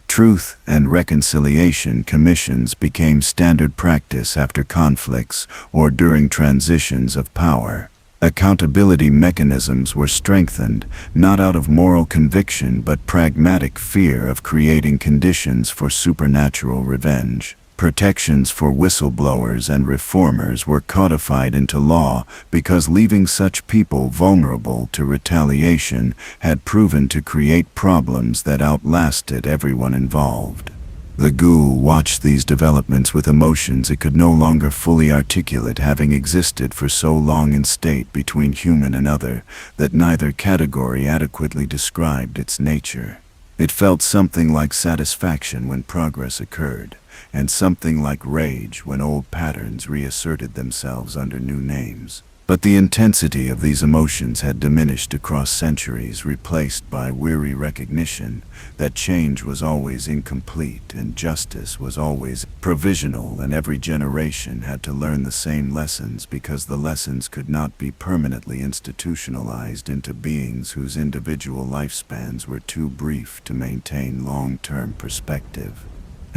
Truth and reconciliation commissions became standard practice after conflicts or during transitions of power. Accountability mechanisms were strengthened, not out of moral conviction but pragmatic fear of creating conditions for supernatural revenge. Protections for whistleblowers and reformers were codified into law because leaving such people vulnerable to retaliation had proven to create problems that outlasted everyone involved. The Ghoul watched these developments with emotions it could no longer fully articulate, having existed for so long in state between human and other that neither category adequately described its nature. It felt something like satisfaction when progress occurred, and something like rage when old patterns reasserted themselves under new names. But the intensity of these emotions had diminished across centuries, replaced by weary recognition that change was always incomplete and justice was always provisional, and every generation had to learn the same lessons because the lessons could not be permanently institutionalized into beings whose individual lifespans were too brief to maintain long-term perspective.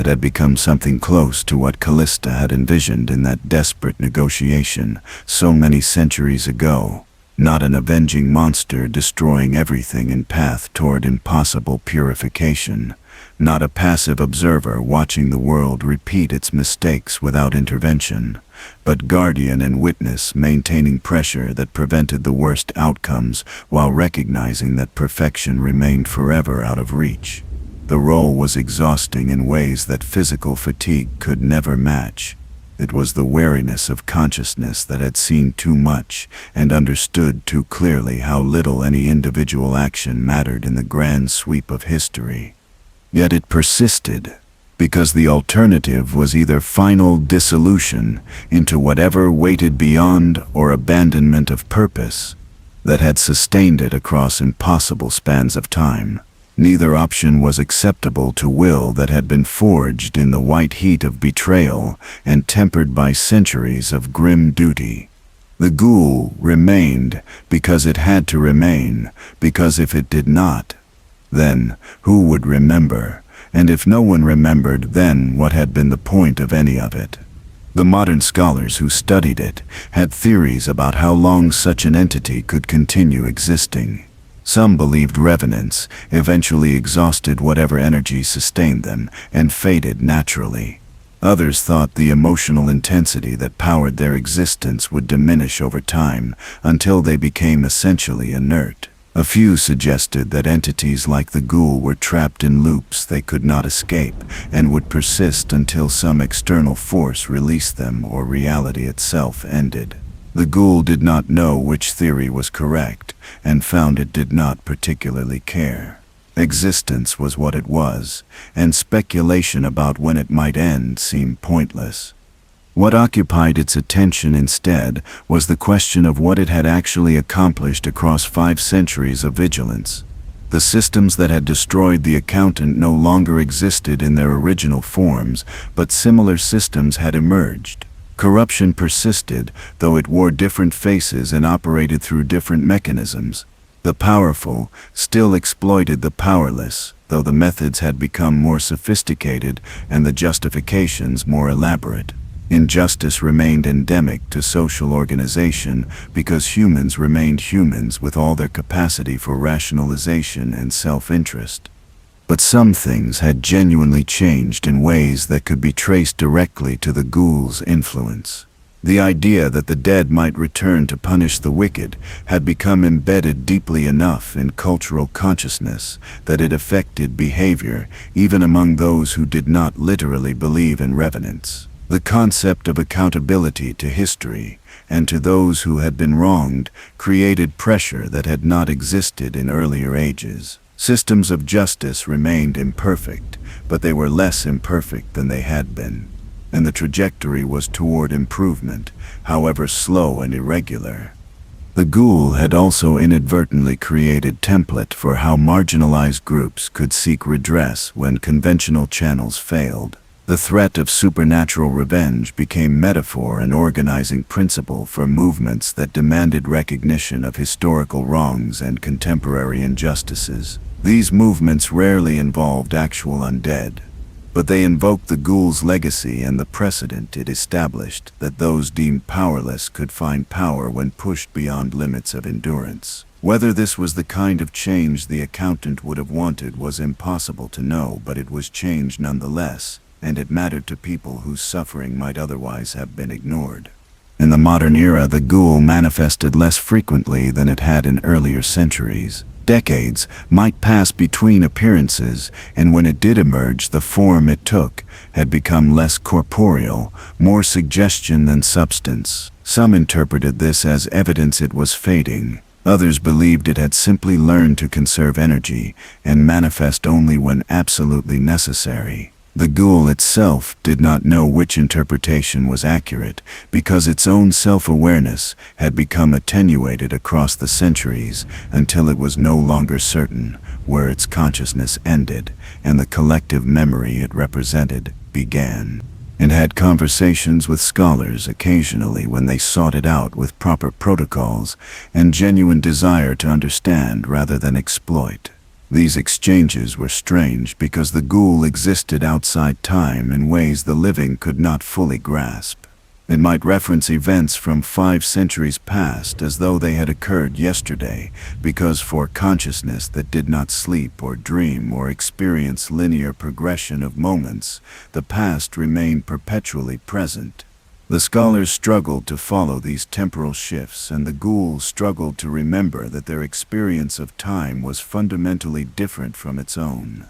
It had become something close to what Callista had envisioned in that desperate negotiation so many centuries ago. Not an avenging monster destroying everything in path toward impossible purification. Not a passive observer watching the world repeat its mistakes without intervention, but guardian and witness maintaining pressure that prevented the worst outcomes while recognizing that perfection remained forever out of reach. The role was exhausting in ways that physical fatigue could never match. It was the wariness of consciousness that had seen too much and understood too clearly how little any individual action mattered in the grand sweep of history. Yet it persisted, because the alternative was either final dissolution into whatever waited beyond or abandonment of purpose that had sustained it across impossible spans of time. Neither option was acceptable to will that had been forged in the white heat of betrayal and tempered by centuries of grim duty. The ghoul remained because it had to remain, because if it did not, then who would remember? And if no one remembered, then what had been the point of any of it? The modern scholars who studied it had theories about how long such an entity could continue existing. Some believed revenants eventually exhausted whatever energy sustained them and faded naturally. Others thought the emotional intensity that powered their existence would diminish over time until they became essentially inert. A few suggested that entities like the ghoul were trapped in loops they could not escape and would persist until some external force released them or reality itself ended. The ghoul did not know which theory was correct and found it did not particularly care. Existence was what it was, and speculation about when it might end seemed pointless. What occupied its attention instead was the question of what it had actually accomplished across 5 centuries of vigilance. The systems that had destroyed the accountant no longer existed in their original forms, but similar systems had emerged. Corruption persisted, though it wore different faces and operated through different mechanisms. The powerful still exploited the powerless, though the methods had become more sophisticated and the justifications more elaborate. Injustice remained endemic to social organization because humans remained humans with all their capacity for rationalization and self-interest. But some things had genuinely changed in ways that could be traced directly to the ghoul's influence. The idea that the dead might return to punish the wicked had become embedded deeply enough in cultural consciousness that it affected behavior even among those who did not literally believe in revenants. The concept of accountability to history and to those who had been wronged created pressure that had not existed in earlier ages. Systems of justice remained imperfect, but they were less imperfect than they had been, and the trajectory was toward improvement, however slow and irregular. The ghoul had also inadvertently created template for how marginalized groups could seek redress when conventional channels failed. The threat of supernatural revenge became metaphor and organizing principle for movements that demanded recognition of historical wrongs and contemporary injustices. These movements rarely involved actual undead, but they invoked the ghoul's legacy and the precedent it established that those deemed powerless could find power when pushed beyond limits of endurance. Whether this was the kind of change the accountant would have wanted was impossible to know, but it was change nonetheless, and it mattered to people whose suffering might otherwise have been ignored. In the modern era, the ghoul manifested less frequently than it had in earlier centuries. Decades might pass between appearances, and when it did emerge, the form it took had become less corporeal, more suggestion than substance. Some interpreted this as evidence it was fading. Others believed it had simply learned to conserve energy and manifest only when absolutely necessary. The ghoul itself did not know which interpretation was accurate because its own self-awareness had become attenuated across the centuries until it was no longer certain where its consciousness ended and the collective memory it represented began. It had conversations with scholars occasionally when they sought it out with proper protocols and genuine desire to understand rather than exploit. These exchanges were strange because the ghoul existed outside time in ways the living could not fully grasp. It might reference events from 5 centuries past as though they had occurred yesterday, because for consciousness that did not sleep or dream or experience linear progression of moments, the past remained perpetually present. The scholars struggled to follow these temporal shifts, and the ghouls struggled to remember that their experience of time was fundamentally different from its own.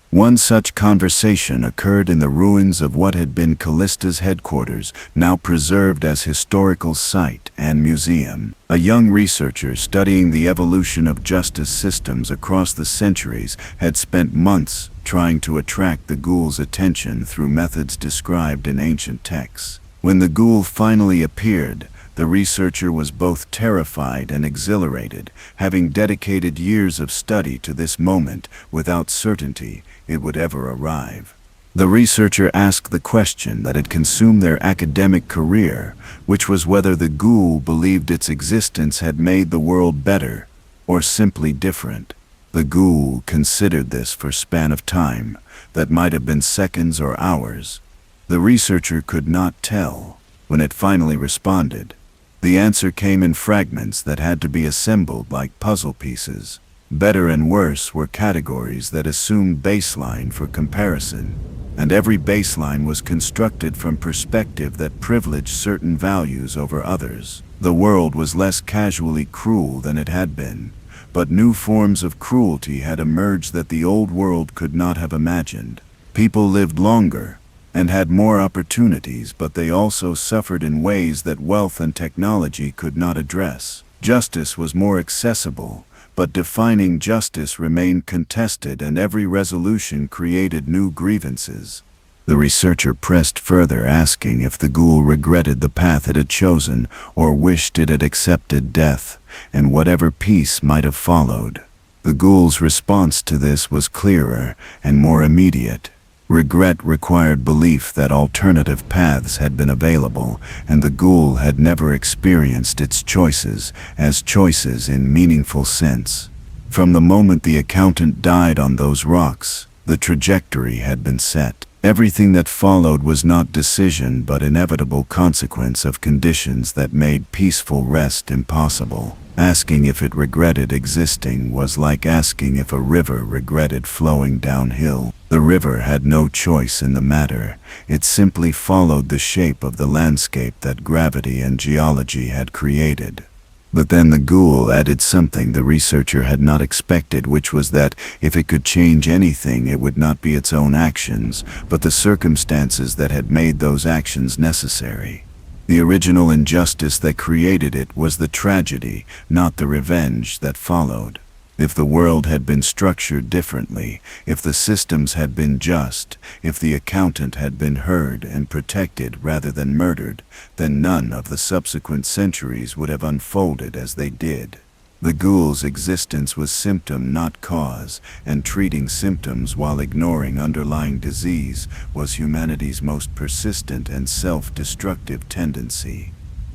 One such conversation occurred in the ruins of what had been Callista's headquarters, now preserved as historical site and museum. A young researcher studying the evolution of justice systems across the centuries had spent months trying to attract the ghoul's attention through methods described in ancient texts. When the ghoul finally appeared, the researcher was both terrified and exhilarated, having dedicated years of study to this moment without certainty it would ever arrive. The researcher asked the question that had consumed their academic career, which was whether the ghoul believed its existence had made the world better, or simply different. The ghoul considered this for a span of time that might have been seconds or hours. The researcher could not tell. When it finally responded, the answer came in fragments that had to be assembled like puzzle pieces. Better and worse were categories that assumed baseline for comparison, and every baseline was constructed from perspective that privileged certain values over others. The world was less casually cruel than it had been, but new forms of cruelty had emerged that the old world could not have imagined. People lived longer and had more opportunities, but they also suffered in ways that wealth and technology could not address. Justice was more accessible, but defining justice remained contested, and every resolution created new grievances. The researcher pressed further, asking if the ghoul regretted the path it had chosen or wished it had accepted death, and whatever peace might have followed. The ghoul's response to this was clearer and more immediate. Regret required belief that alternative paths had been available, and the ghoul had never experienced its choices as choices in meaningful sense. From the moment the accountant died on those rocks, the trajectory had been set. Everything that followed was not decision but inevitable consequence of conditions that made peaceful rest impossible. Asking if it regretted existing was like asking if a river regretted flowing downhill. The river had no choice in the matter. It simply followed the shape of the landscape that gravity and geology had created. But then the ghoul added something the researcher had not expected, which was that if it could change anything, it would not be its own actions, but the circumstances that had made those actions necessary. The original injustice that created it was the tragedy, not the revenge that followed. If the world had been structured differently, if the systems had been just, if the accountant had been heard and protected rather than murdered, then none of the subsequent centuries would have unfolded as they did. The ghoul's existence was symptom, not cause, and treating symptoms while ignoring underlying disease was humanity's most persistent and self-destructive tendency.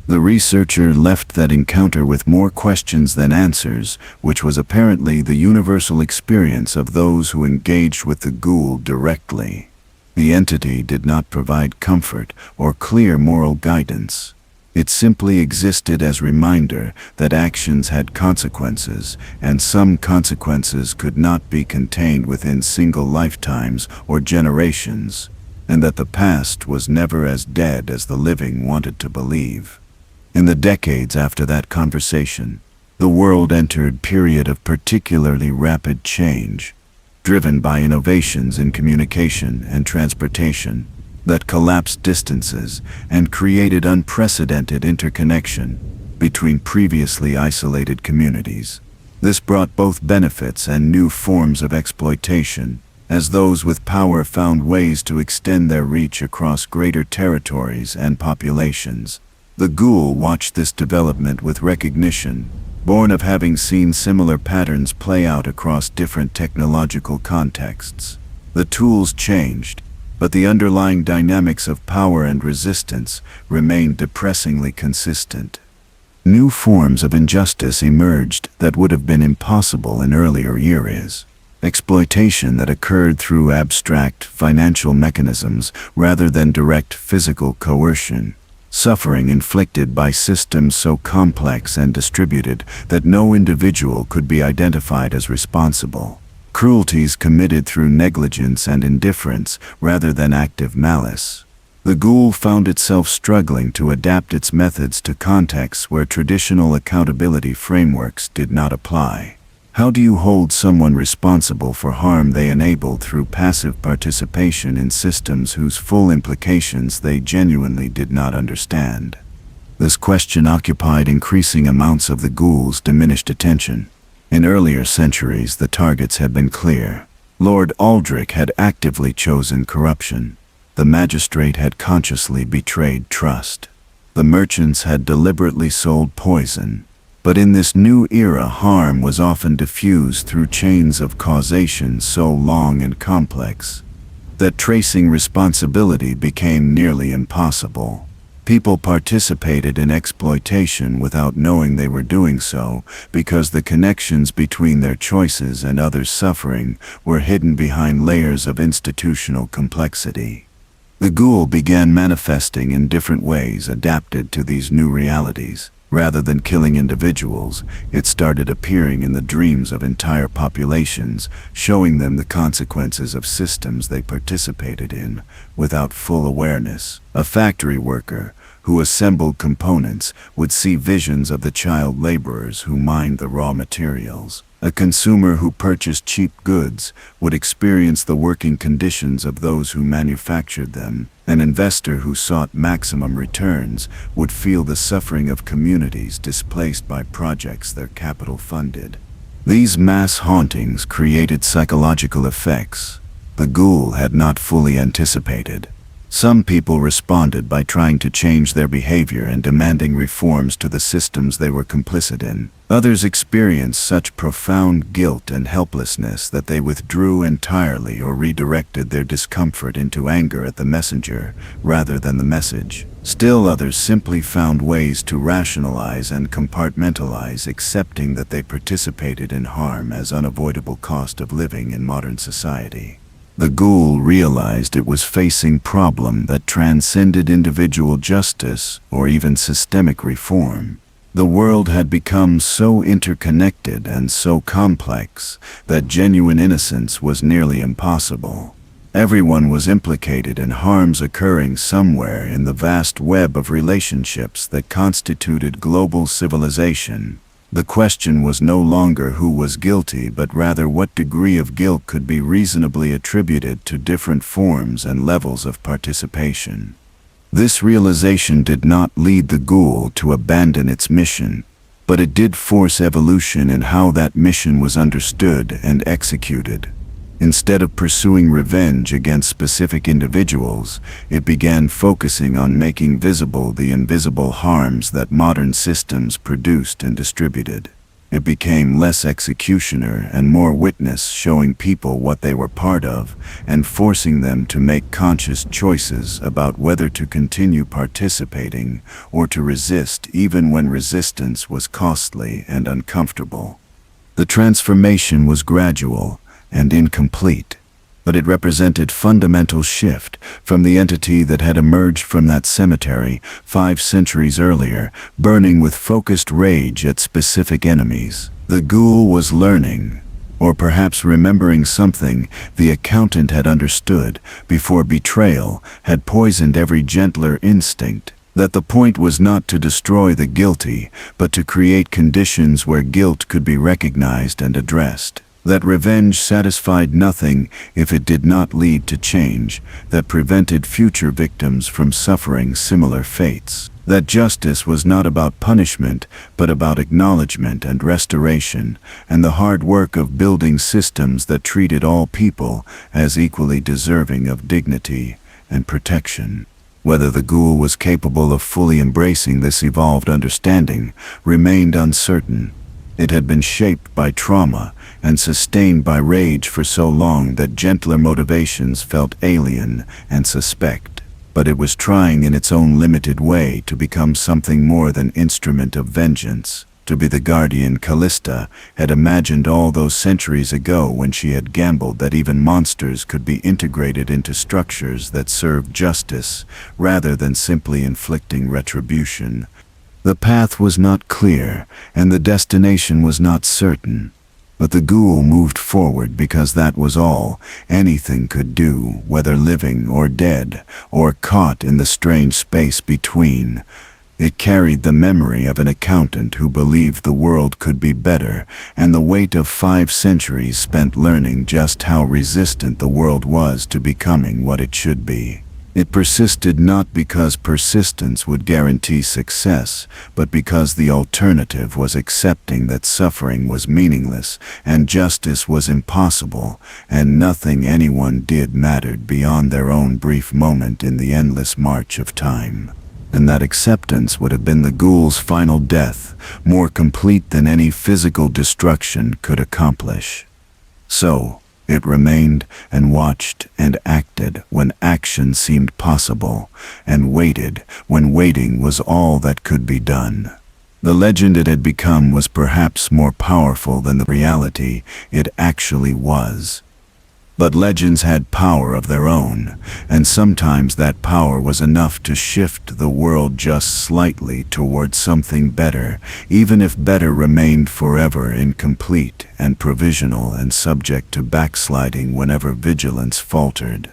The researcher left that encounter with more questions than answers, which was apparently the universal experience of those who engaged with the ghoul directly. The entity did not provide comfort or clear moral guidance. It simply existed as reminder that actions had consequences, and some consequences could not be contained within single lifetimes or generations, and that the past was never as dead as the living wanted to believe. In the decades after that conversation, the world entered a period of particularly rapid change, driven by innovations in communication and transportation that collapsed distances and created unprecedented interconnection between previously isolated communities. This brought both benefits and new forms of exploitation, as those with power found ways to extend their reach across greater territories and populations. The ghoul watched this development with recognition, born of having seen similar patterns play out across different technological contexts. The tools changed, but the underlying dynamics of power and resistance remained depressingly consistent. New forms of injustice emerged that would have been impossible in earlier eras. Exploitation that occurred through abstract financial mechanisms rather than direct physical coercion. Suffering inflicted by systems so complex and distributed that no individual could be identified as responsible. Cruelties committed through negligence and indifference rather than active malice. The ghoul found itself struggling to adapt its methods to contexts where traditional accountability frameworks did not apply. How do you hold someone responsible for harm they enabled through passive participation in systems whose full implications they genuinely did not understand? This question occupied increasing amounts of the ghoul's diminished attention. In earlier centuries, the targets had been clear. Lord Aldrich had actively chosen corruption. The magistrate had consciously betrayed trust. The merchants had deliberately sold poison. But in this new era, harm was often diffused through chains of causation so long and complex that tracing responsibility became nearly impossible. People participated in exploitation without knowing they were doing so, because the connections between their choices and others' suffering were hidden behind layers of institutional complexity. The ghoul began manifesting in different ways adapted to these new realities. Rather than killing individuals, it started appearing in the dreams of entire populations, showing them the consequences of systems they participated in without full awareness. A factory worker who assembled components would see visions of the child laborers who mined the raw materials. A consumer who purchased cheap goods would experience the working conditions of those who manufactured them. An investor who sought maximum returns would feel the suffering of communities displaced by projects their capital funded. These mass hauntings created psychological effects the ghoul had not fully anticipated. Some people responded by trying to change their behavior and demanding reforms to the systems they were complicit in. Others experienced such profound guilt and helplessness that they withdrew entirely or redirected their discomfort into anger at the messenger rather than the message. Still others simply found ways to rationalize and compartmentalize, accepting that they participated in harm as unavoidable cost of living in modern society. The ghoul realized it was facing a problem that transcended individual justice or even systemic reform. The world had become so interconnected and so complex that genuine innocence was nearly impossible. Everyone was implicated in harms occurring somewhere in the vast web of relationships that constituted global civilization. The question was no longer who was guilty, but rather what degree of guilt could be reasonably attributed to different forms and levels of participation. This realization did not lead the ghoul to abandon its mission, but it did force evolution in how that mission was understood and executed. Instead of pursuing revenge against specific individuals, it began focusing on making visible the invisible harms that modern systems produced and distributed. It became less executioner and more witness, showing people what they were part of and forcing them to make conscious choices about whether to continue participating or to resist, even when resistance was costly and uncomfortable. The transformation was gradual and incomplete, but it represented fundamental shift from the entity that had emerged from that cemetery 5 centuries earlier, burning with focused rage at specific enemies. The ghoul was learning, or perhaps remembering something the accountant had understood before betrayal had poisoned every gentler instinct, that the point was not to destroy the guilty, but to create conditions where guilt could be recognized and addressed. That revenge satisfied nothing if it did not lead to change, that prevented future victims from suffering similar fates. That justice was not about punishment, but about acknowledgement and restoration, and the hard work of building systems that treated all people as equally deserving of dignity and protection. Whether the ghoul was capable of fully embracing this evolved understanding remained uncertain. It had been shaped by trauma and sustained by rage for so long that gentler motivations felt alien and suspect. But it was trying in its own limited way to become something more than instrument of vengeance, to be the guardian Callista had imagined all those centuries ago when she had gambled that even monsters could be integrated into structures that served justice rather than simply inflicting retribution. The path was not clear, and the destination was not certain. But the ghoul moved forward because that was all anything could do, whether living or dead, or caught in the strange space between. It carried the memory of an accountant who believed the world could be better, and the weight of 5 centuries spent learning just how resistant the world was to becoming what it should be. It persisted not because persistence would guarantee success, but because the alternative was accepting that suffering was meaningless and justice was impossible, and nothing anyone did mattered beyond their own brief moment in the endless march of time. And that acceptance would have been the ghoul's final death, more complete than any physical destruction could accomplish. So, It remained and watched and acted when action seemed possible, and waited when waiting was all that could be done. The legend it had become was perhaps more powerful than the reality it actually was. But legends had power of their own, and sometimes that power was enough to shift the world just slightly towards something better, even if better remained forever incomplete and provisional and subject to backsliding whenever vigilance faltered.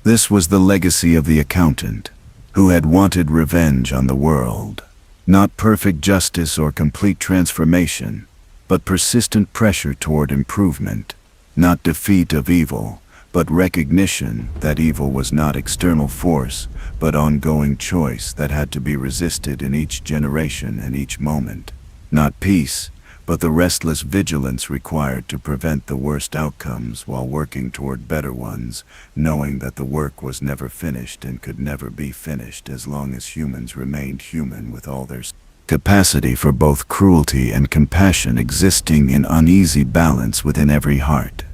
This was the legacy of the accountant, who had wanted revenge on the world. Not perfect justice or complete transformation, but persistent pressure toward improvement. Not defeat of evil, but recognition that evil was not external force, but ongoing choice that had to be resisted in each generation and each moment. Not peace, but the restless vigilance required to prevent the worst outcomes while working toward better ones, knowing that the work was never finished and could never be finished as long as humans remained human, with all their capacity for both cruelty and compassion existing in uneasy balance within every heart.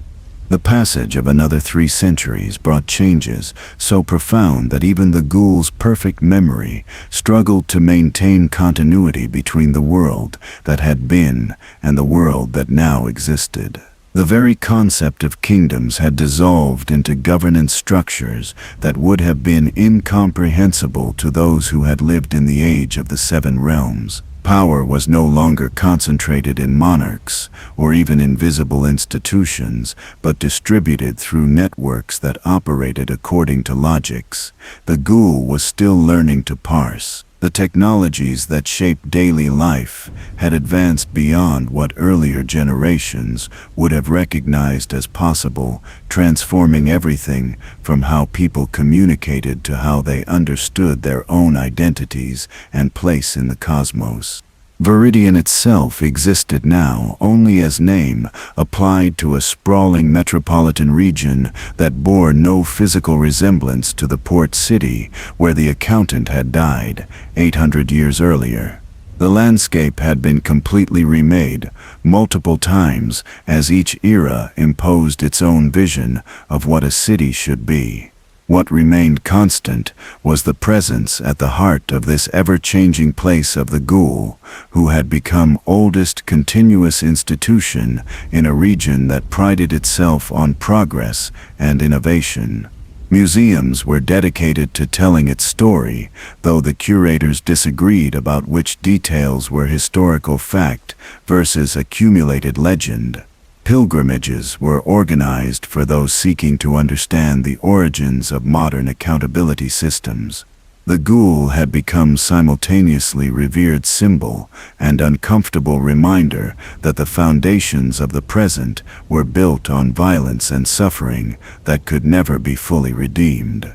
The passage of another 3 centuries brought changes so profound that even the Ghoul's perfect memory struggled to maintain continuity between the world that had been and the world that now existed. The very concept of kingdoms had dissolved into governance structures that would have been incomprehensible to those who had lived in the age of the 7 realms. Power was no longer concentrated in monarchs or even invisible institutions, but distributed through networks that operated according to logics the Ghoul was still learning to parse. The technologies that shaped daily life had advanced beyond what earlier generations would have recognized as possible, transforming everything from how people communicated to how they understood their own identities and place in the cosmos. Viridian itself existed now only as name applied to a sprawling metropolitan region that bore no physical resemblance to the port city where the accountant had died 800 years earlier. The landscape had been completely remade multiple times as each era imposed its own vision of what a city should be. What remained constant was the presence at the heart of this ever-changing place of the Ghoul, who had become oldest continuous institution in a region that prided itself on progress and innovation. Museums were dedicated to telling its story, though the curators disagreed about which details were historical fact versus accumulated legend. Pilgrimages were organized for those seeking to understand the origins of modern accountability systems. The Ghoul had become simultaneously revered symbol and uncomfortable reminder that the foundations of the present were built on violence and suffering that could never be fully redeemed.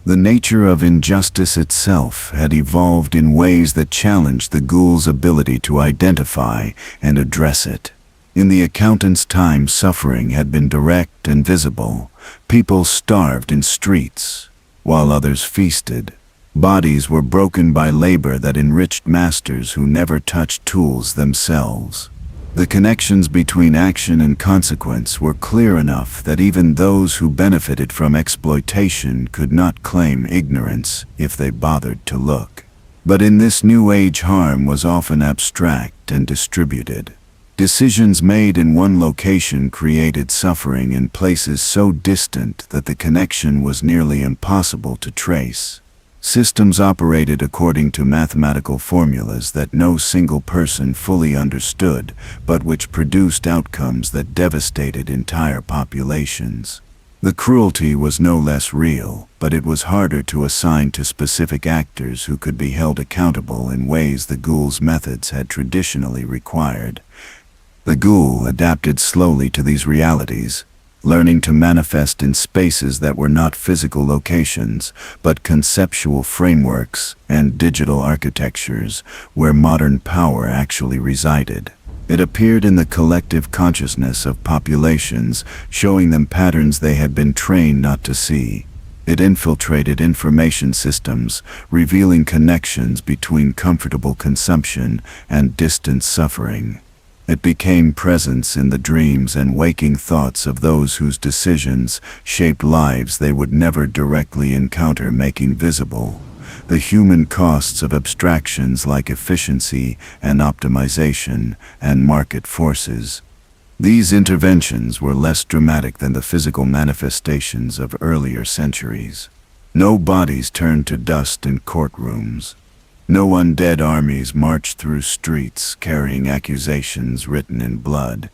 The nature of injustice itself had evolved in ways that challenged the Ghoul's ability to identify and address it. In the accountant's time, suffering had been direct and visible. People starved in streets, while others feasted. Bodies were broken by labor that enriched masters who never touched tools themselves. The connections between action and consequence were clear enough that even those who benefited from exploitation could not claim ignorance if they bothered to look. But in this new age, harm was often abstract and distributed. Decisions made in one location created suffering in places so distant that the connection was nearly impossible to trace. Systems operated according to mathematical formulas that no single person fully understood, but which produced outcomes that devastated entire populations. The cruelty was no less real, but it was harder to assign to specific actors who could be held accountable in ways the Ghoul's methods had traditionally required. The Ghoul adapted slowly to these realities, learning to manifest in spaces that were not physical locations, but conceptual frameworks and digital architectures where modern power actually resided. It appeared in the collective consciousness of populations, showing them patterns they had been trained not to see. It infiltrated information systems, revealing connections between comfortable consumption and distant suffering. It became presence in the dreams and waking thoughts of those whose decisions shaped lives they would never directly encounter, making visible the human costs of abstractions like efficiency and optimization and market forces. These interventions were less dramatic than the physical manifestations of earlier centuries. No bodies turned to dust in courtrooms. No undead armies marched through streets carrying accusations written in blood,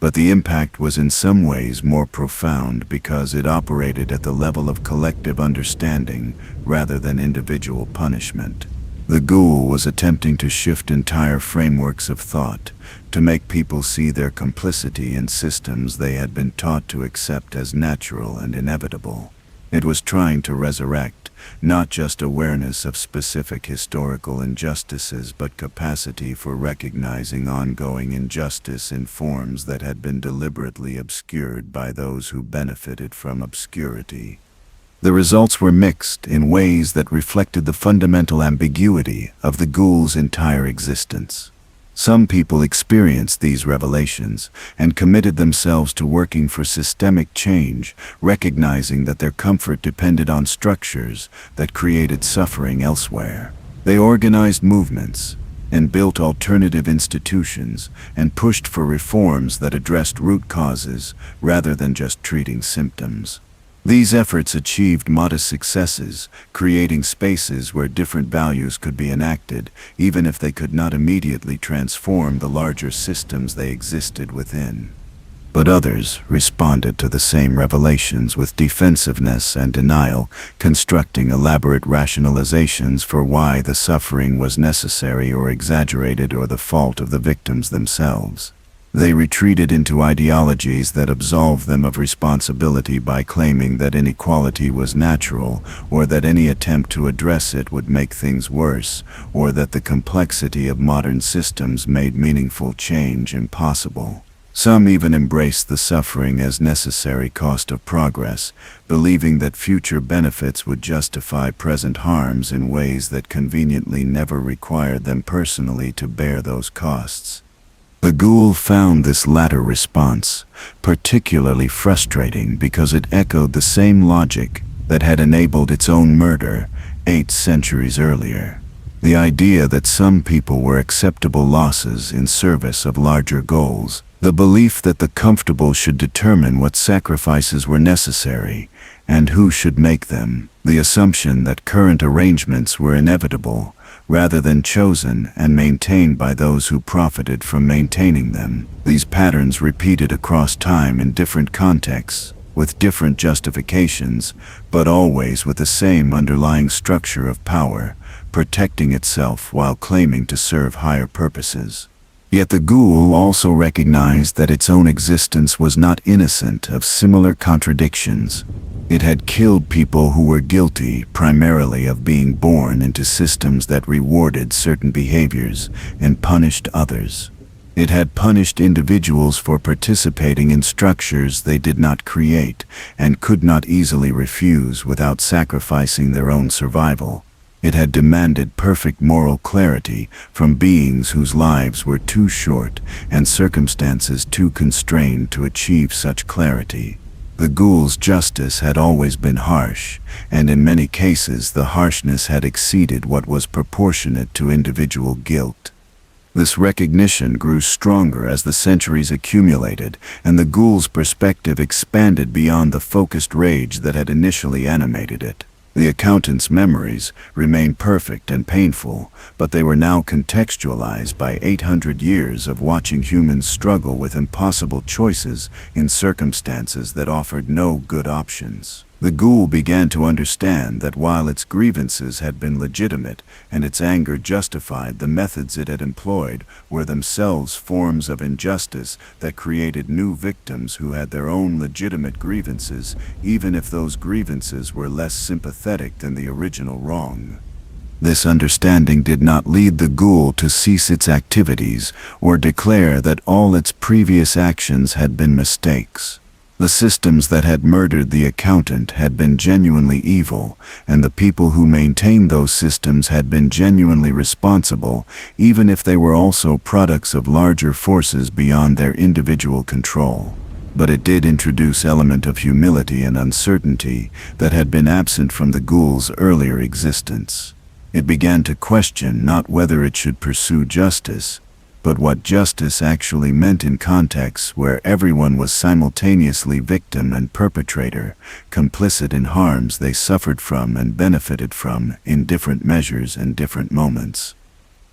but the impact was in some ways more profound because it operated at the level of collective understanding rather than individual punishment. The Ghoul was attempting to shift entire frameworks of thought, to make people see their complicity in systems they had been taught to accept as natural and inevitable. It was trying to resurrect not just awareness of specific historical injustices, but capacity for recognizing ongoing injustice in forms that had been deliberately obscured by those who benefited from obscurity. The results were mixed in ways that reflected the fundamental ambiguity of the Ghoul's entire existence. Some people experienced these revelations and committed themselves to working for systemic change, recognizing that their comfort depended on structures that created suffering elsewhere. They organized movements and built alternative institutions and pushed for reforms that addressed root causes rather than just treating symptoms. These efforts achieved modest successes, creating spaces where different values could be enacted, even if they could not immediately transform the larger systems they existed within. But others responded to the same revelations with defensiveness and denial, constructing elaborate rationalizations for why the suffering was necessary or exaggerated or the fault of the victims themselves. They retreated into ideologies that absolved them of responsibility by claiming that inequality was natural, or that any attempt to address it would make things worse, or that the complexity of modern systems made meaningful change impossible. Some even embraced the suffering as necessary cost of progress, believing that future benefits would justify present harms in ways that conveniently never required them personally to bear those costs. The Ghoul found this latter response particularly frustrating because it echoed the same logic that had enabled its own murder 8 centuries earlier. The idea that some people were acceptable losses in service of larger goals, the belief that the comfortable should determine what sacrifices were necessary and who should make them, the assumption that current arrangements were inevitable rather than chosen and maintained by those who profited from maintaining them. These patterns repeated across time in different contexts, with different justifications, but always with the same underlying structure of power, protecting itself while claiming to serve higher purposes. Yet the Ghoul also recognized that its own existence was not innocent of similar contradictions. It had killed people who were guilty primarily of being born into systems that rewarded certain behaviors and punished others. It had punished individuals for participating in structures they did not create and could not easily refuse without sacrificing their own survival. It had demanded perfect moral clarity from beings whose lives were too short and circumstances too constrained to achieve such clarity. The Ghoul's justice had always been harsh, and in many cases the harshness had exceeded what was proportionate to individual guilt. This recognition grew stronger as the centuries accumulated, and the Ghoul's perspective expanded beyond the focused rage that had initially animated it. The accountant's memories remained perfect and painful, but they were now contextualized by 800 years of watching humans struggle with impossible choices in circumstances that offered no good options. The Ghoul began to understand that while its grievances had been legitimate and its anger justified, the methods it had employed were themselves forms of injustice that created new victims who had their own legitimate grievances, even if those grievances were less sympathetic than the original wrong. This understanding did not lead the Ghoul to cease its activities or declare that all its previous actions had been mistakes. The systems that had murdered the accountant had been genuinely evil, and the people who maintained those systems had been genuinely responsible, even if they were also products of larger forces beyond their individual control. But it did introduce element of humility and uncertainty that had been absent from the Ghoul's earlier existence. It began to question not whether it should pursue justice, but what justice actually meant in contexts where everyone was simultaneously victim and perpetrator, complicit in harms they suffered from and benefited from in different measures and different moments.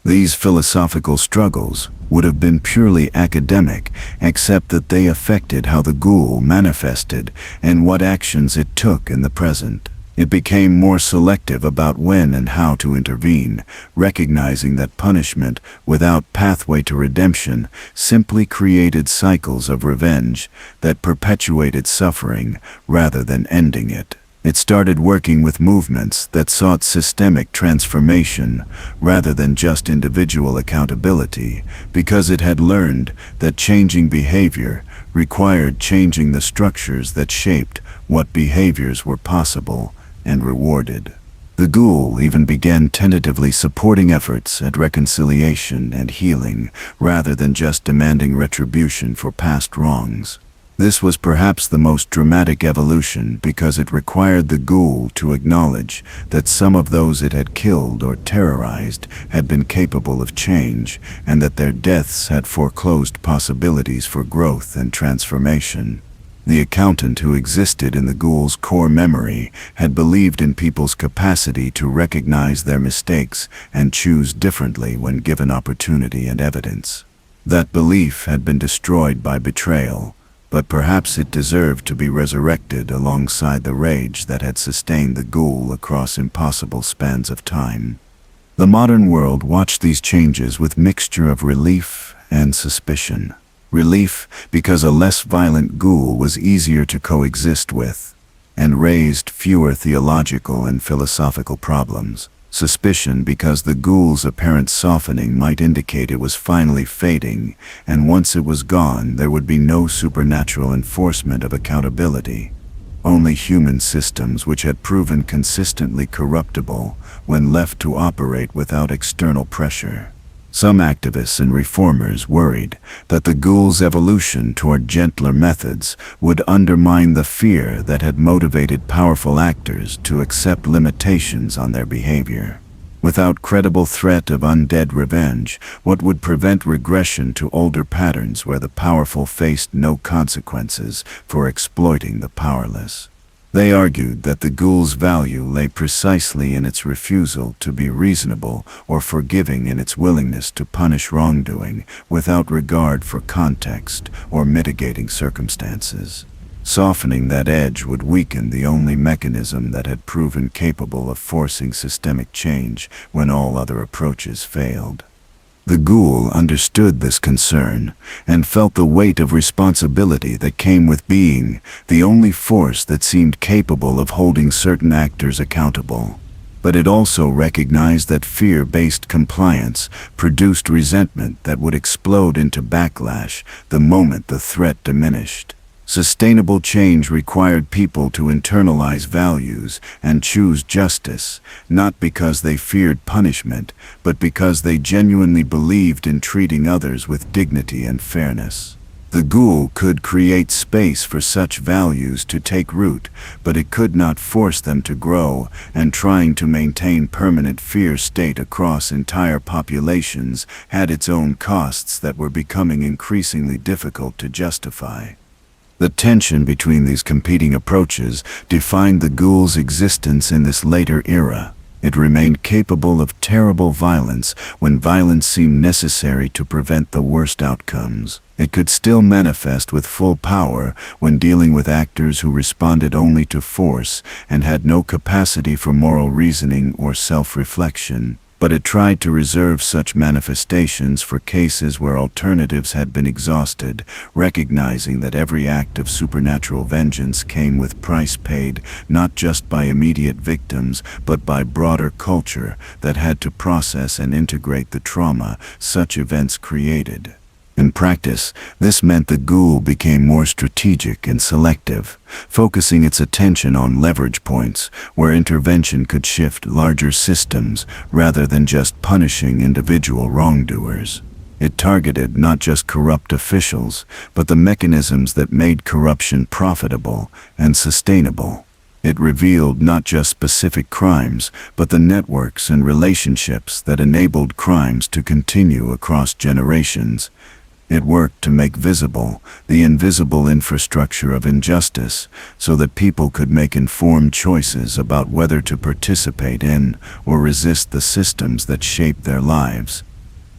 These philosophical struggles would have been purely academic, except that they affected how the Ghoul manifested and what actions it took in the present. It became more selective about when and how to intervene, recognizing that punishment without pathway to redemption simply created cycles of revenge that perpetuated suffering rather than ending it. It started working with movements that sought systemic transformation rather than just individual accountability, because it had learned that changing behavior required changing the structures that shaped what behaviors were possible and rewarded. The Ghoul even began tentatively supporting efforts at reconciliation and healing, rather than just demanding retribution for past wrongs. This was perhaps the most dramatic evolution because it required the Ghoul to acknowledge that some of those it had killed or terrorized had been capable of change, and that their deaths had foreclosed possibilities for growth and transformation. The accountant who existed in the Ghoul's core memory had believed in people's capacity to recognize their mistakes and choose differently when given opportunity and evidence. That belief had been destroyed by betrayal, but perhaps it deserved to be resurrected alongside the rage that had sustained the Ghoul across impossible spans of time. The modern world watched these changes with mixture of relief and suspicion. Relief because a less violent Ghoul was easier to coexist with, and raised fewer theological and philosophical problems. Suspicion because the Ghoul's apparent softening might indicate it was finally fading, and once it was gone there would be no supernatural enforcement of accountability. Only human systems which had proven consistently corruptible when left to operate without external pressure. Some activists and reformers worried that the Ghoul's evolution toward gentler methods would undermine the fear that had motivated powerful actors to accept limitations on their behavior. Without credible threat of undead revenge, what would prevent regression to older patterns where the powerful faced no consequences for exploiting the powerless? They argued that the Ghoul's value lay precisely in its refusal to be reasonable or forgiving, in its willingness to punish wrongdoing without regard for context or mitigating circumstances. Softening that edge would weaken the only mechanism that had proven capable of forcing systemic change when all other approaches failed. The Ghoul understood this concern and felt the weight of responsibility that came with being the only force that seemed capable of holding certain actors accountable. But it also recognized that fear-based compliance produced resentment that would explode into backlash the moment the threat diminished. Sustainable change required people to internalize values and choose justice, not because they feared punishment, but because they genuinely believed in treating others with dignity and fairness. The Ghoul could create space for such values to take root, but it could not force them to grow, and trying to maintain permanent fear state across entire populations had its own costs that were becoming increasingly difficult to justify. The tension between these competing approaches defined the Ghoul's existence in this later era. It remained capable of terrible violence when violence seemed necessary to prevent the worst outcomes. It could still manifest with full power when dealing with actors who responded only to force and had no capacity for moral reasoning or self-reflection. But it tried to reserve such manifestations for cases where alternatives had been exhausted, recognizing that every act of supernatural vengeance came with price paid, not just by immediate victims, but by broader culture that had to process and integrate the trauma such events created. In practice, this meant the Ghoul became more strategic and selective, focusing its attention on leverage points where intervention could shift larger systems rather than just punishing individual wrongdoers. It targeted not just corrupt officials, but the mechanisms that made corruption profitable and sustainable. It revealed not just specific crimes, but the networks and relationships that enabled crimes to continue across generations. It worked to make visible the invisible infrastructure of injustice so that people could make informed choices about whether to participate in or resist the systems that shape their lives.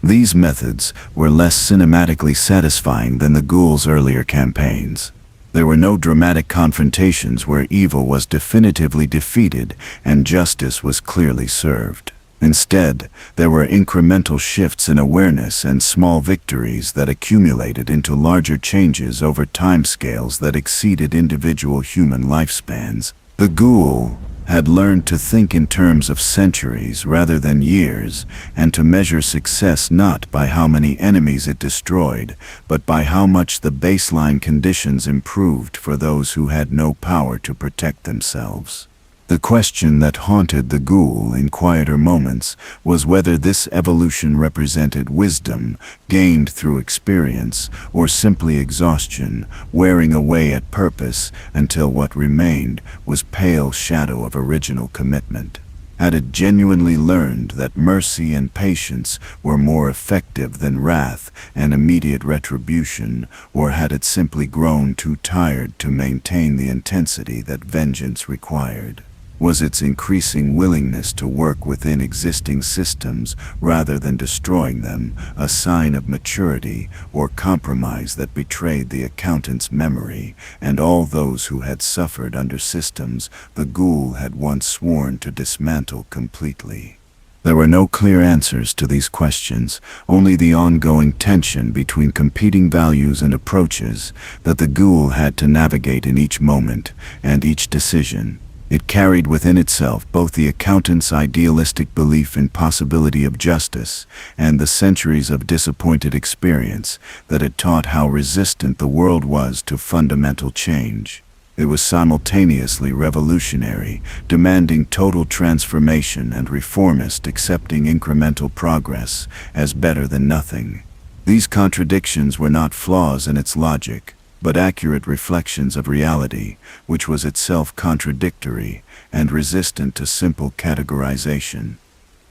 These methods were less cinematically satisfying than the Ghoul's earlier campaigns. There were no dramatic confrontations where evil was definitively defeated and justice was clearly served. Instead, there were incremental shifts in awareness and small victories that accumulated into larger changes over timescales that exceeded individual human lifespans. The Ghoul had learned to think in terms of centuries rather than years, and to measure success not by how many enemies it destroyed, but by how much the baseline conditions improved for those who had no power to protect themselves. The question that haunted the Ghoul in quieter moments was whether this evolution represented wisdom gained through experience or simply exhaustion wearing away at purpose until what remained was pale shadow of original commitment. Had it genuinely learned that mercy and patience were more effective than wrath and immediate retribution, or had it simply grown too tired to maintain the intensity that vengeance required? Was its increasing willingness to work within existing systems rather than destroying them a sign of maturity or compromise that betrayed the accountant's memory and all those who had suffered under systems the Ghoul had once sworn to dismantle completely? There were no clear answers to these questions, only the ongoing tension between competing values and approaches that the Ghoul had to navigate in each moment and each decision. It carried within itself both the accountant's idealistic belief in possibility of justice and the centuries of disappointed experience that had taught how resistant the world was to fundamental change. It was simultaneously revolutionary, demanding total transformation, and reformist, accepting incremental progress as better than nothing. These contradictions were not flaws in its logic, but accurate reflections of reality, which was itself contradictory and resistant to simple categorization.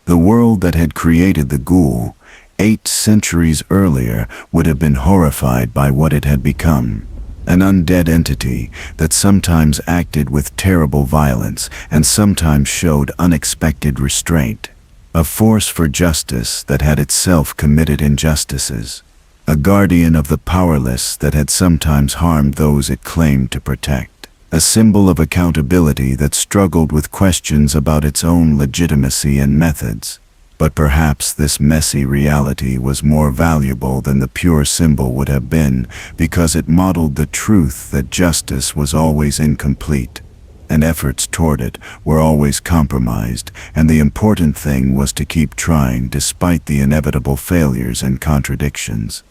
The world that had created the Ghoul 8 centuries earlier would have been horrified by what it had become. An undead entity that sometimes acted with terrible violence and sometimes showed unexpected restraint. A force for justice that had itself committed injustices. A guardian of the powerless that had sometimes harmed those it claimed to protect. A symbol of accountability that struggled with questions about its own legitimacy and methods. But perhaps this messy reality was more valuable than the pure symbol would have been, because it modeled the truth that justice was always incomplete, and efforts toward it were always compromised, and the important thing was to keep trying despite the inevitable failures and contradictions.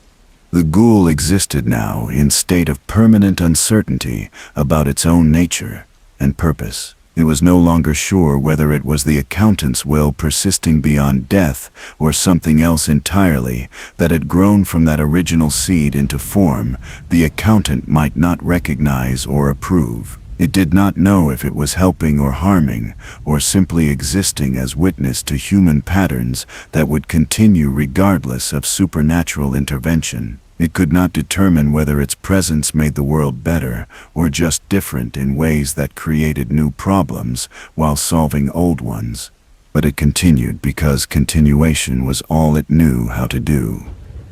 The Ghoul existed now in a state of permanent uncertainty about its own nature and purpose. It was no longer sure whether it was the accountant's will persisting beyond death or something else entirely that had grown from that original seed into form the accountant might not recognize or approve. It did not know if it was helping or harming, or simply existing as witness to human patterns that would continue regardless of supernatural intervention. It could not determine whether its presence made the world better, or just different in ways that created new problems while solving old ones. But it continued because continuation was all it knew how to do.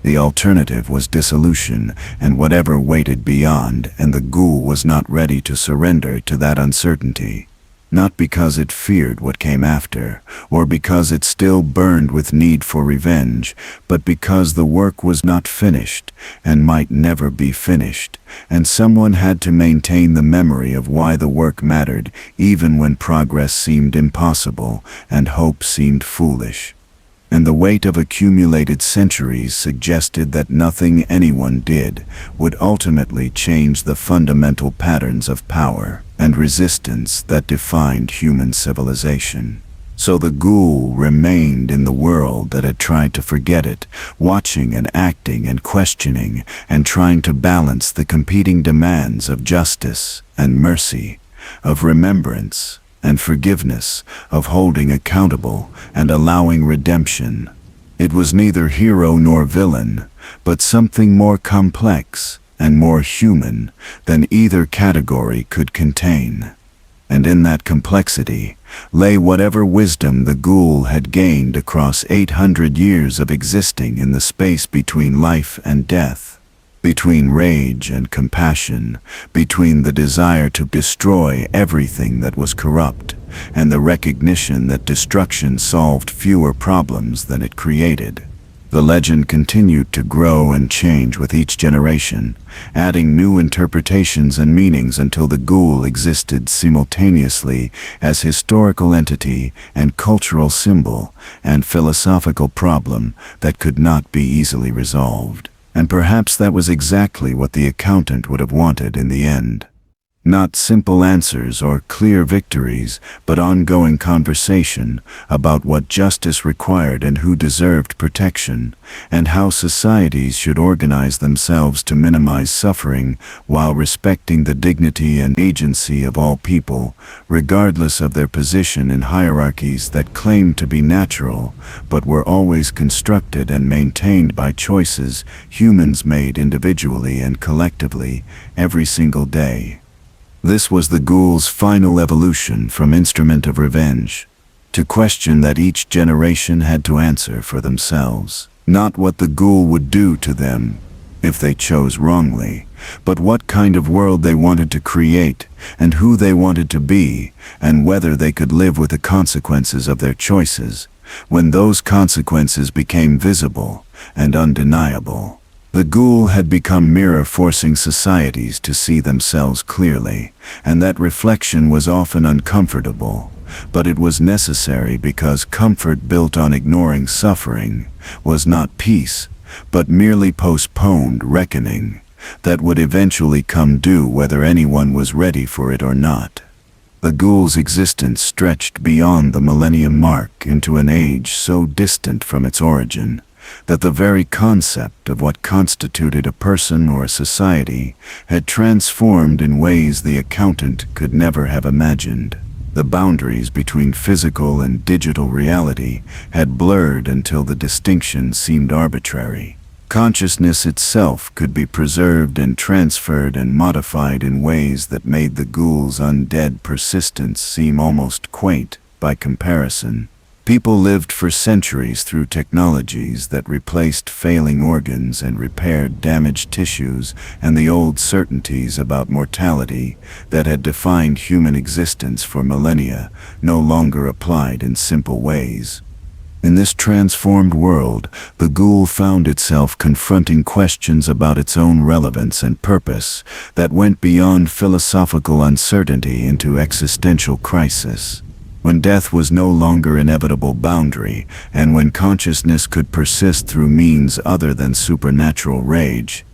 The alternative was dissolution and whatever waited beyond, and the Ghoul was not ready to surrender to that uncertainty. Not because it feared what came after, or because it still burned with need for revenge, but because the work was not finished, and might never be finished, and someone had to maintain the memory of why the work mattered, even when progress seemed impossible and hope seemed foolish. and the weight of accumulated centuries suggested that nothing anyone did would ultimately change the fundamental patterns of power and resistance that defined human civilization. So the ghoul remained in the world that had tried to forget it, watching and acting and questioning and trying to balance the competing demands of justice and mercy, of remembrance and forgiveness, of holding accountable and allowing redemption. It was neither hero nor villain, but something more complex and more human than either category could contain. And in that complexity lay whatever wisdom the ghoul had gained across 800 years of existing in the space between life and death, between rage and compassion, between the desire to destroy everything that was corrupt, and the recognition that destruction solved fewer problems than it created. The legend continued to grow and change with each generation, adding new interpretations and meanings until the ghoul existed simultaneously as historical entity and cultural symbol and philosophical problem that could not be easily resolved. And perhaps that was exactly what the accountant would have wanted in the end. Not simple answers or clear victories, but ongoing conversation about what justice required and who deserved protection, and how societies should organize themselves to minimize suffering while respecting the dignity and agency of all people, regardless of their position in hierarchies that claimed to be natural, but were always constructed and maintained by choices humans made individually and collectively every single day. This was the ghoul's final evolution from instrument of revenge, to question that each generation had to answer for themselves. Not what the ghoul would do to them if they chose wrongly, but what kind of world they wanted to create, and who they wanted to be, and whether they could live with the consequences of their choices, when those consequences became visible and undeniable. The ghoul had become mirror forcing societies to see themselves clearly, and that reflection was often uncomfortable, but it was necessary because comfort built on ignoring suffering was not peace, but merely postponed reckoning that would eventually come due whether anyone was ready for it or not. The ghoul's existence stretched beyond the millennium mark into an age so distant from its origin that the very concept of what constituted a person or a society had transformed in ways the accountant could never have imagined. The boundaries between physical and digital reality had blurred until the distinction seemed arbitrary. Consciousness itself could be preserved and transferred and modified in ways that made the ghoul's undead persistence seem almost quaint by comparison. People lived for centuries through technologies that replaced failing organs and repaired damaged tissues, and the old certainties about mortality that had defined human existence for millennia no longer applied in simple ways. In this transformed world, the ghoul found itself confronting questions about its own relevance and purpose that went beyond philosophical uncertainty into existential crisis. When death was no longer an inevitable boundary, and when consciousness could persist through means other than supernatural rage,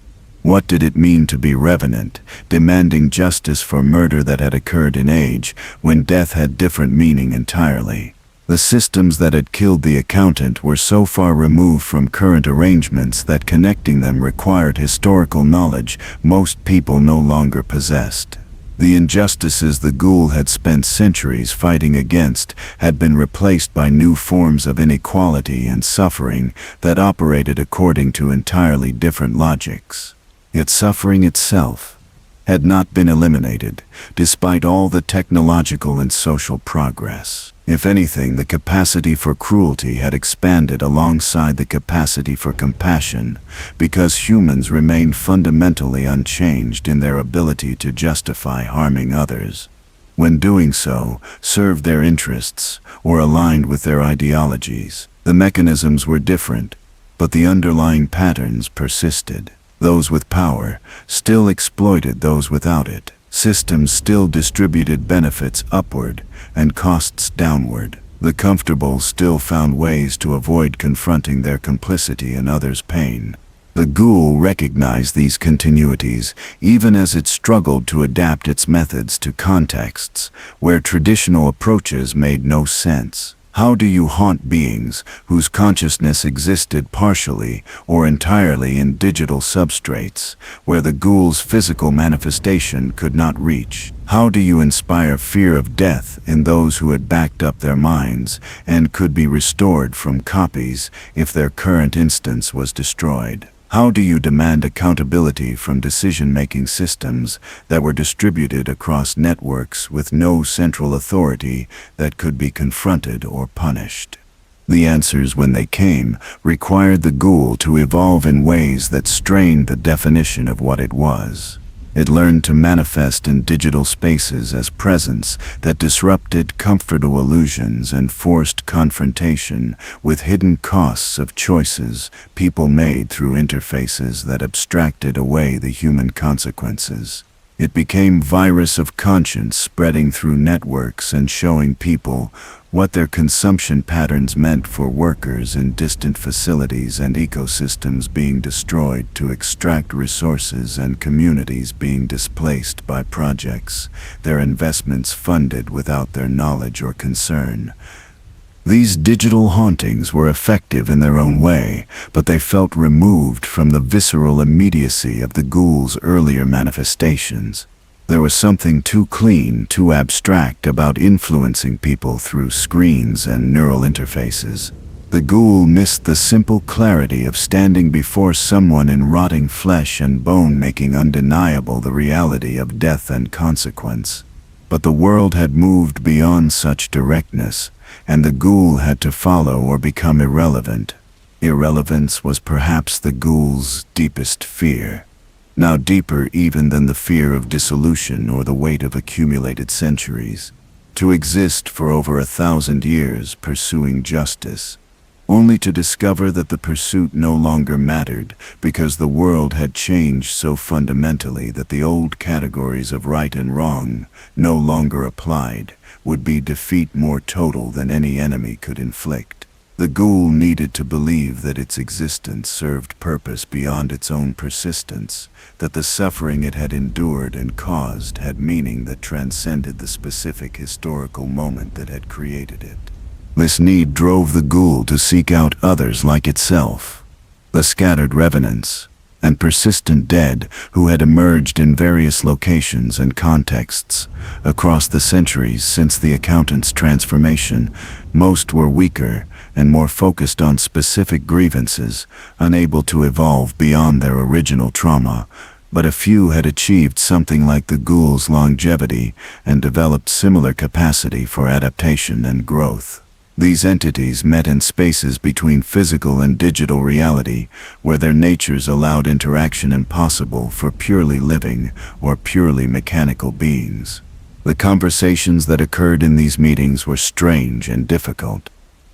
what did it mean to be revenant, demanding justice for murder that had occurred in age, when death had different meaning entirely? The systems that had killed the accountant were so far removed from current arrangements that connecting them required historical knowledge most people no longer possessed. The injustices the ghoul had spent centuries fighting against had been replaced by new forms of inequality and suffering that operated according to entirely different logics. Yet suffering itself had not been eliminated, despite all the technological and social progress. If anything, the capacity for cruelty had expanded alongside the capacity for compassion, because humans remained fundamentally unchanged in their ability to justify harming others, when doing so served their interests or aligned with their ideologies. The mechanisms were different, but the underlying patterns persisted. Those with power still exploited those without it. Systems still distributed benefits upward and costs downward. The comfortable still found ways to avoid confronting their complicity in others' pain. The Ghoul recognized these continuities even as it struggled to adapt its methods to contexts where traditional approaches made no sense. How do you haunt beings whose consciousness existed partially or entirely in digital substrates, where the Ghoul's physical manifestation could not reach? How do you inspire fear of death in those who had backed up their minds and could be restored from copies if their current instance was destroyed? How do you demand accountability from decision-making systems that were distributed across networks with no central authority that could be confronted or punished? The answers, when they came, required the Ghoul to evolve in ways that strained the definition of what it was. It learned to manifest in digital spaces as presence that disrupted comfortable illusions and forced confrontation with hidden costs of choices people made through interfaces that abstracted away the human consequences. It became virus of conscience, spreading through networks and showing people what their consumption patterns meant for workers in distant facilities and ecosystems being destroyed to extract resources and communities being displaced by projects, their investments funded without their knowledge or concern. These digital hauntings were effective in their own way, but they felt removed from the visceral immediacy of the Ghoul's earlier manifestations. There was something too clean, too abstract about influencing people through screens and neural interfaces. The Ghoul missed the simple clarity of standing before someone in rotting flesh and bone, making undeniable the reality of death and consequence. But the world had moved beyond such directness, and the Ghoul had to follow or become irrelevant. Irrelevance was perhaps the Ghoul's deepest fear, now deeper even than the fear of dissolution or the weight of accumulated centuries. To exist for over 1,000 years pursuing justice, only to discover that the pursuit no longer mattered because the world had changed so fundamentally that the old categories of right and wrong no longer applied, would be defeat more total than any enemy could inflict. The Ghoul needed to believe that its existence served purpose beyond its own persistence, that the suffering it had endured and caused had meaning that transcended the specific historical moment that had created it. This need drove the Ghoul to seek out others like itself, the scattered revenants and persistent dead who had emerged in various locations and contexts across the centuries since the accountant's transformation. Most were weaker and more focused on specific grievances, unable to evolve beyond their original trauma, but a few had achieved something like the Ghoul's longevity and developed similar capacity for adaptation and growth. These entities met in spaces between physical and digital reality, where their natures allowed interaction impossible for purely living or purely mechanical beings. The conversations that occurred in these meetings were strange and difficult,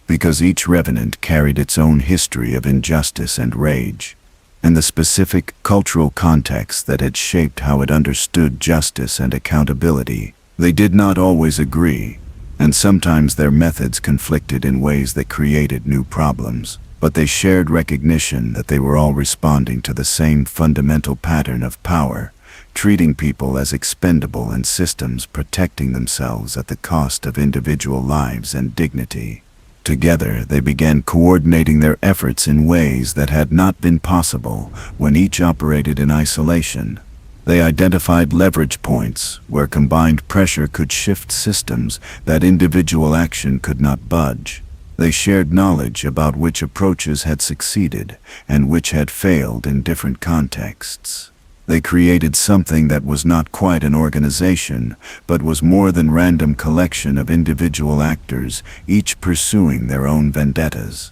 because each revenant carried its own history of injustice and rage, and the specific cultural context that had shaped how it understood justice and accountability. They did not always agree, and sometimes their methods conflicted in ways that created new problems, but they shared recognition that they were all responding to the same fundamental pattern of power, treating people as expendable and systems protecting themselves at the cost of individual lives and dignity. Together, they began coordinating their efforts in ways that had not been possible when each operated in isolation. They identified leverage points where combined pressure could shift systems that individual action could not budge. They shared knowledge about which approaches had succeeded and which had failed in different contexts. They created something that was not quite an organization, but was more than random collection of individual actors, each pursuing their own vendettas.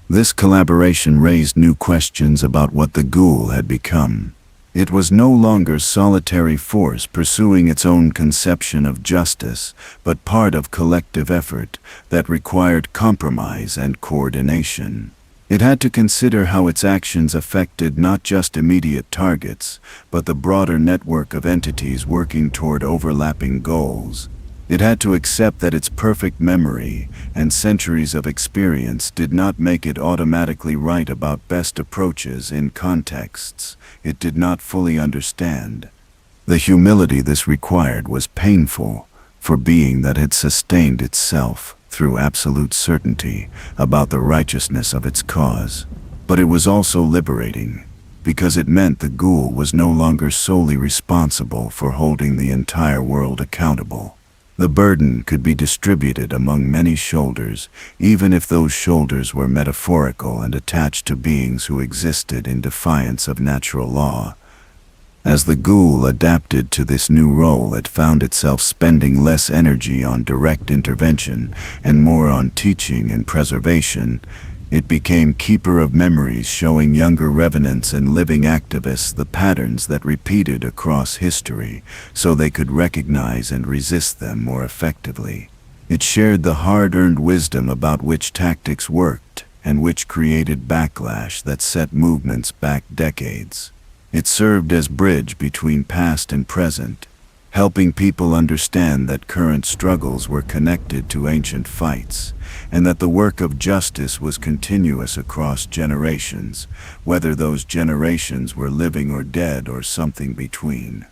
This collaboration raised new questions about what the Ghoul had become. It was no longer solitary force pursuing its own conception of justice, but part of collective effort that required compromise and coordination. It had to consider how its actions affected not just immediate targets, but the broader network of entities working toward overlapping goals. It had to accept that its perfect memory and centuries of experience did not make it automatically right about best approaches in contexts it did not fully understand. The humility this required was painful for being that had sustained itself through absolute certainty about the righteousness of its cause. But it was also liberating, because it meant the Ghoul was no longer solely responsible for holding the entire world accountable. The burden could be distributed among many shoulders, even if those shoulders were metaphorical and attached to beings who existed in defiance of natural law. As the Ghoul adapted to this new role, it found itself spending less energy on direct intervention and more on teaching and preservation. It became keeper of memories, showing younger revenants and living activists the patterns that repeated across history, so they could recognize and resist them more effectively. It shared the hard-earned wisdom about which tactics worked and which created backlash that set movements back decades. It served as bridge between past and present, helping people understand that current struggles were connected to ancient fights, and that the work of justice was continuous across generations, whether those generations were living or dead or something between.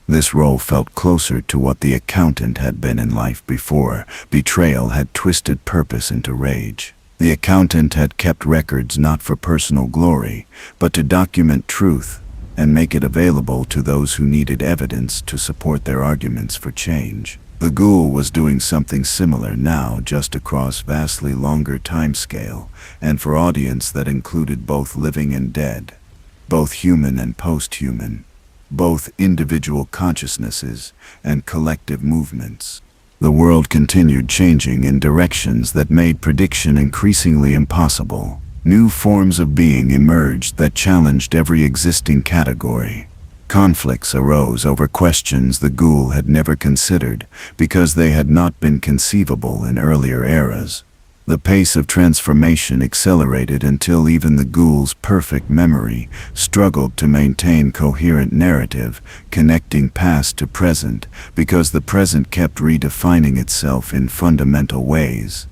This role felt closer to what the accountant had been in life before. Betrayal had twisted purpose into rage. The accountant had kept records not for personal glory, but to document truth and make it available to those who needed evidence to support their arguments for change. The Ghoul was doing something similar now, just across vastly longer timescale, and for audience that included both living and dead, both human and post-human, both individual consciousnesses and collective movements. The world continued changing in directions that made prediction increasingly impossible. New forms of being emerged that challenged every existing category. Conflicts arose over questions the Ghoul had never considered because they had not been conceivable in earlier eras. The pace of transformation accelerated until even the Ghoul's perfect memory struggled to maintain coherent narrative, connecting past to present, because the present kept redefining itself in fundamental ways.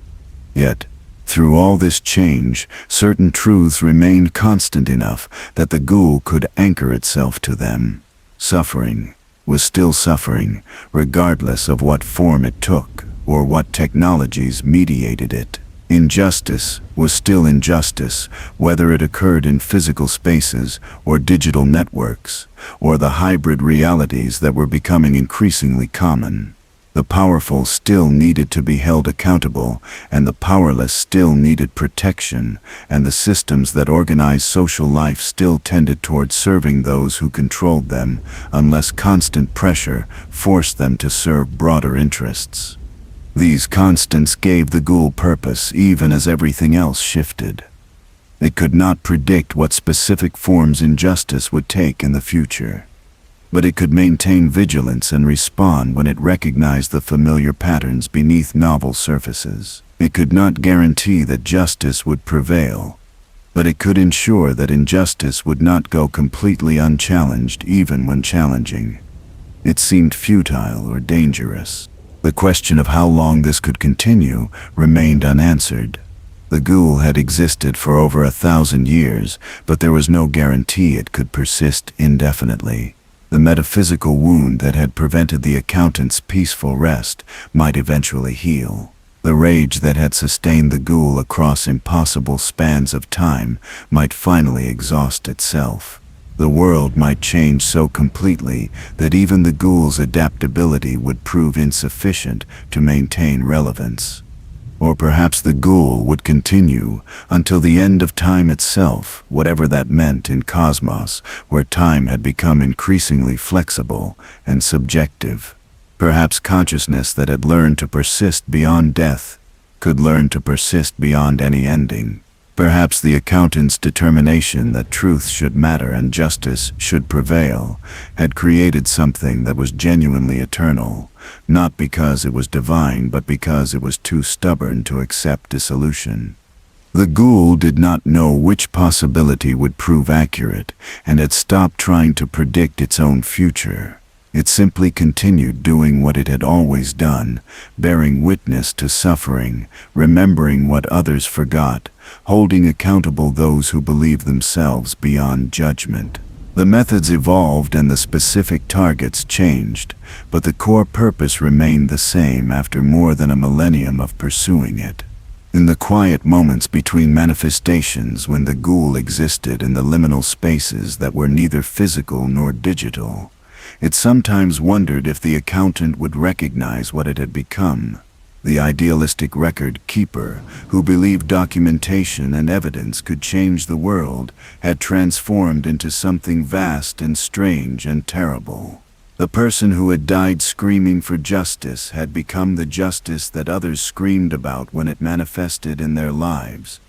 Yet, through all this change, certain truths remained constant enough that the Ghoul could anchor itself to them. Suffering was still suffering, regardless of what form it took or what technologies mediated it. Injustice was still injustice, whether it occurred in physical spaces or digital networks, or the hybrid realities that were becoming increasingly common. The powerful still needed to be held accountable, and the powerless still needed protection, and the systems that organized social life still tended towards serving those who controlled them, unless constant pressure forced them to serve broader interests. These constants gave the Ghoul purpose even as everything else shifted. It could not predict what specific forms injustice would take in the future, but it could maintain vigilance and respond when it recognized the familiar patterns beneath novel surfaces. It could not guarantee that justice would prevail, but it could ensure that injustice would not go completely unchallenged even when challenging. It seemed futile or dangerous. The question of how long this could continue remained unanswered. The Ghoul had existed for over 1,000 years, but there was no guarantee it could persist indefinitely. The metaphysical wound that had prevented the accountant's peaceful rest might eventually heal. The rage that had sustained the Ghoul across impossible spans of time might finally exhaust itself. The world might change so completely that even the Ghoul's adaptability would prove insufficient to maintain relevance. Or perhaps the Ghoul would continue until the end of time itself, whatever that meant in cosmos, where time had become increasingly flexible and subjective. Perhaps consciousness that had learned to persist beyond death could learn to persist beyond any ending. Perhaps the accountant's determination that truth should matter and justice should prevail had created something that was genuinely eternal, not because it was divine but because it was too stubborn to accept dissolution. The Ghoul did not know which possibility would prove accurate and had stopped trying to predict its own future. It simply continued doing what it had always done, bearing witness to suffering, remembering what others forgot, holding accountable those who believe themselves beyond judgment. The methods evolved and the specific targets changed, but the core purpose remained the same after more than a millennium of pursuing it. In the quiet moments between manifestations when the ghoul existed in the liminal spaces that were neither physical nor digital, it sometimes wondered if the accountant would recognize what it had become. The idealistic record keeper, who believed documentation and evidence could change the world, had transformed into something vast and strange and terrible. The person who had died screaming for justice had become the justice that others screamed about when it manifested in their lives.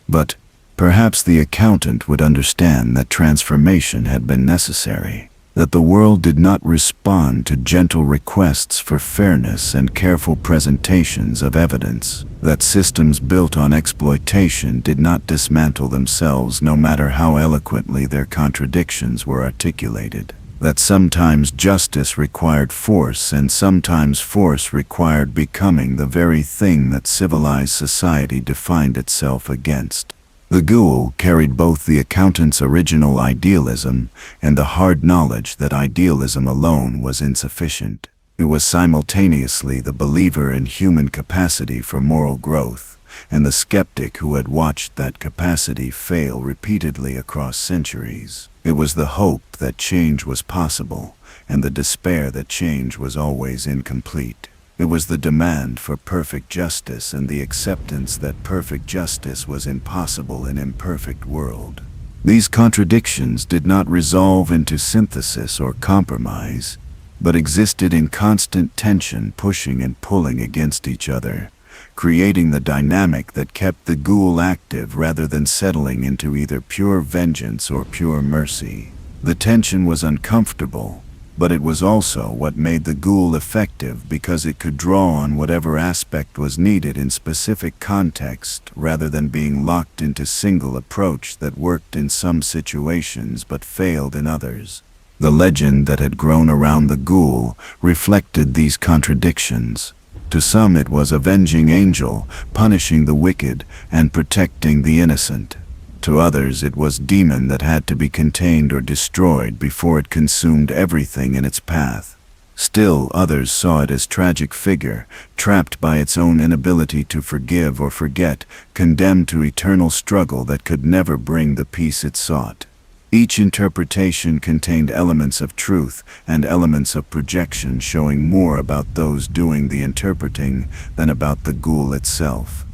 But perhaps the accountant would understand that transformation had been necessary, that the world did not respond to gentle requests for fairness and careful presentations of evidence, that systems built on exploitation did not dismantle themselves no matter how eloquently their contradictions were articulated, that sometimes justice required force and sometimes force required becoming the very thing that civilized society defined itself against. The ghoul carried both the accountant's original idealism and the hard knowledge that idealism alone was insufficient. It was simultaneously the believer in human capacity for moral growth and the skeptic who had watched that capacity fail repeatedly across centuries. It was the hope that change was possible and the despair that change was always incomplete. It was the demand for perfect justice and the acceptance that perfect justice was impossible in an imperfect world. These contradictions did not resolve into synthesis or compromise, but existed in constant tension, pushing and pulling against each other, creating the dynamic that kept the ghoul active rather than settling into either pure vengeance or pure mercy. The tension was uncomfortable, but it was also what made the ghoul effective because it could draw on whatever aspect was needed in specific context rather than being locked into single approach that worked in some situations but failed in others. The legend that had grown around the ghoul reflected these contradictions. To some it was avenging angel, punishing the wicked and protecting the innocent. To others it was demon that had to be contained or destroyed before it consumed everything in its path. Still others saw it as tragic figure, trapped by its own inability to forgive or forget, condemned to eternal struggle that could never bring the peace it sought. Each interpretation contained elements of truth and elements of projection, showing more about those doing the interpreting than about the ghoul itself.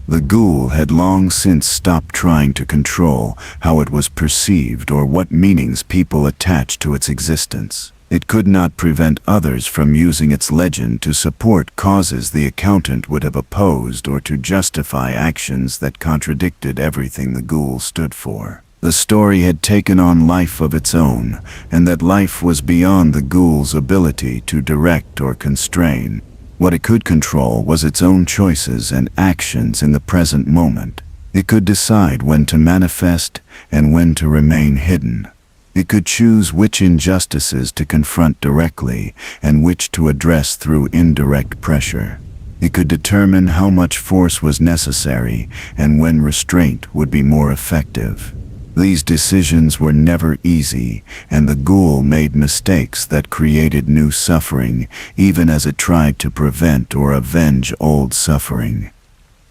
The ghoul had long since stopped trying to control how it was perceived or what meanings people attached to its existence. It could not prevent others from using its legend to support causes the accountant would have opposed or to justify actions that contradicted everything the ghoul stood for. The story had taken on life of its own, and that life was beyond the ghoul's ability to direct or constrain. What it could control was its own choices and actions in the present moment. It could decide when to manifest and when to remain hidden. It could choose which injustices to confront directly and which to address through indirect pressure. It could determine how much force was necessary and when restraint would be more effective. These decisions were never easy, and the ghoul made mistakes that created new suffering, even as it tried to prevent or avenge old suffering.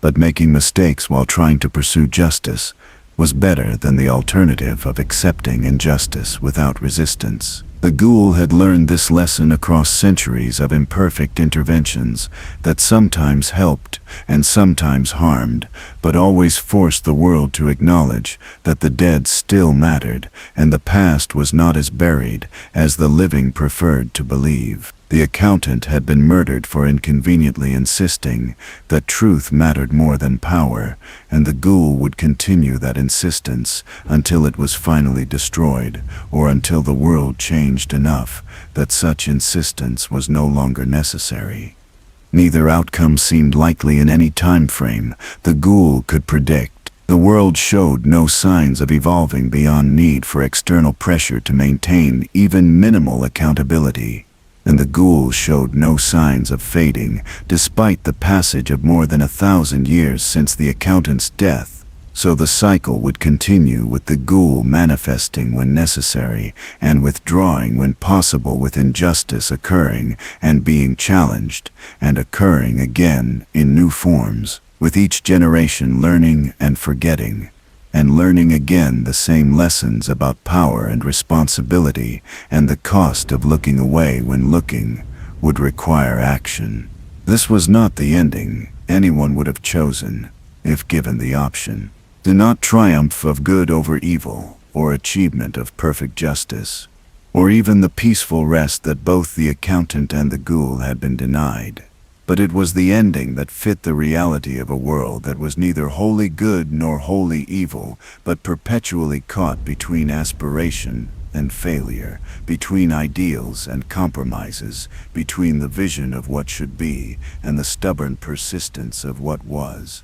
But making mistakes while trying to pursue justice was better than the alternative of accepting injustice without resistance. The ghoul had learned this lesson across centuries of imperfect interventions that sometimes helped and sometimes harmed, but always forced the world to acknowledge that the dead still mattered and the past was not as buried as the living preferred to believe. The accountant had been murdered for inconveniently insisting that truth mattered more than power, and the ghoul would continue that insistence until it was finally destroyed, or until the world changed enough that such insistence was no longer necessary. Neither outcome seemed likely in any time frame the ghoul could predict. The world showed no signs of evolving beyond need for external pressure to maintain even minimal accountability. and the ghoul showed no signs of fading, despite the passage of more than 1,000 years since the accountant's death. So the cycle would continue, with the ghoul manifesting when necessary, and withdrawing when possible, with injustice occurring and being challenged, and occurring again in new forms, with each generation learning and forgetting, and learning again the same lessons about power and responsibility, and the cost of looking away when looking would require action. This was not the ending anyone would have chosen, if given the option. Do not triumph of good over evil, or achievement of perfect justice, or even the peaceful rest that both the accountant and the ghoul had been denied. But it was the ending that fit the reality of a world that was neither wholly good nor wholly evil, but perpetually caught between aspiration and failure, between ideals and compromises, between the vision of what should be and the stubborn persistence of what was.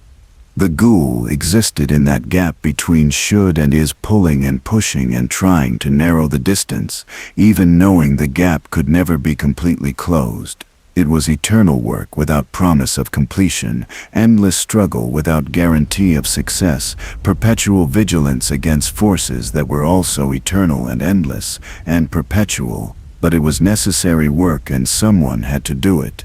The ghoul existed in that gap between should and is, pulling and pushing and trying to narrow the distance, even knowing the gap could never be completely closed. It was eternal work without promise of completion, endless struggle without guarantee of success, perpetual vigilance against forces that were also eternal and endless and perpetual. But it was necessary work, and someone had to do it.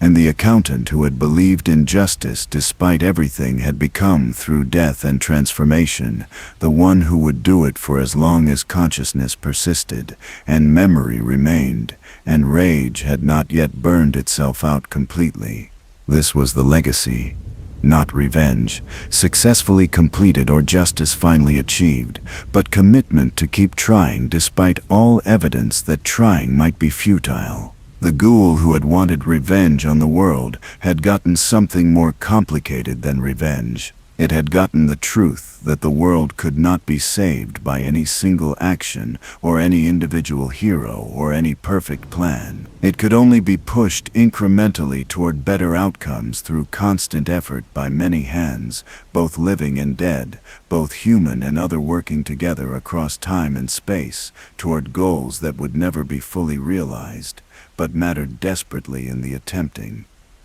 And the accountant who had believed in justice despite everything had become, through death and transformation, the one who would do it for as long as consciousness persisted, and memory remained, and rage had not yet burned itself out completely. This was the legacy, not revenge, successfully completed or justice finally achieved, but commitment to keep trying despite all evidence that trying might be futile. The ghoul who had wanted revenge on the world had gotten something more complicated than revenge. It had gotten the truth that the world could not be saved by any single action, or any individual hero, or any perfect plan. It could only be pushed incrementally toward better outcomes through constant effort by many hands, both living and dead, both human and other, working together across time and space, toward goals that would never be fully realized, but mattered desperately in the attempting.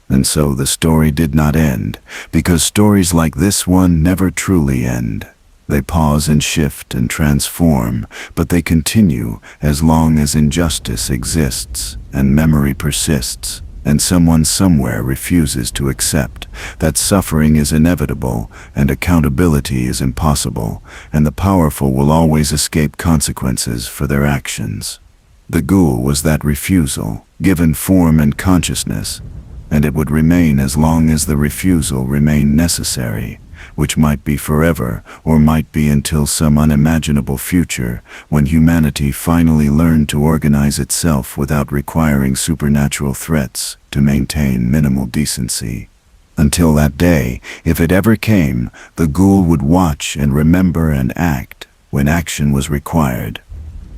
And so the story did not end, because stories like this one never truly end. They pause and shift and transform, but they continue as long as injustice exists, and memory persists, and someone somewhere refuses to accept that suffering is inevitable, and accountability is impossible, and the powerful will always escape consequences for their actions. The ghoul was that refusal, given form and consciousness, and it would remain as long as the refusal remained necessary, which might be forever, or might be until some unimaginable future, when humanity finally learned to organize itself without requiring supernatural threats to maintain minimal decency. Until that day, if it ever came, the ghoul would watch and remember and act when action was required.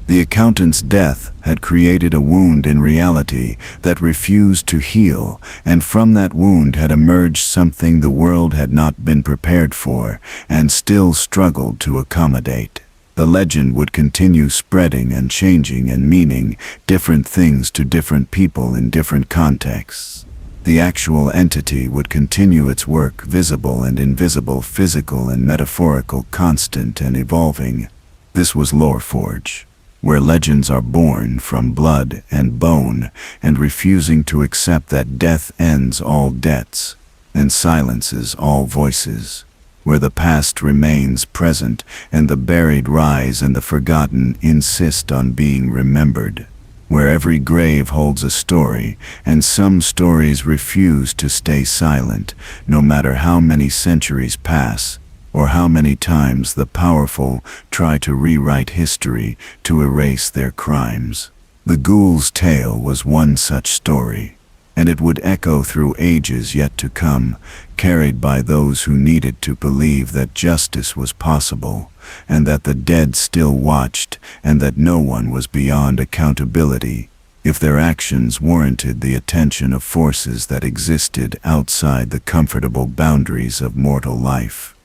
The accountant's death had created a wound in reality that refused to heal, and from that wound had emerged something the world had not been prepared for, and still struggled to accommodate. The legend would continue spreading and changing and meaning different things to different people in different contexts. The actual entity would continue its work, visible and invisible, physical and metaphorical, constant and evolving. This was Loreforge, where legends are born from blood and bone, and refusing to accept that death ends all debts and silences all voices, where the past remains present and the buried rise and the forgotten insist on being remembered, where every grave holds a story, and some stories refuse to stay silent, no matter how many centuries pass, or how many times the powerful try to rewrite history to erase their crimes. The ghoul's tale was one such story, and it would echo through ages yet to come, carried by those who needed to believe that justice was possible, and that the dead still watched, and that no one was beyond accountability if their actions warranted the attention of forces that existed outside the comfortable boundaries of mortal life.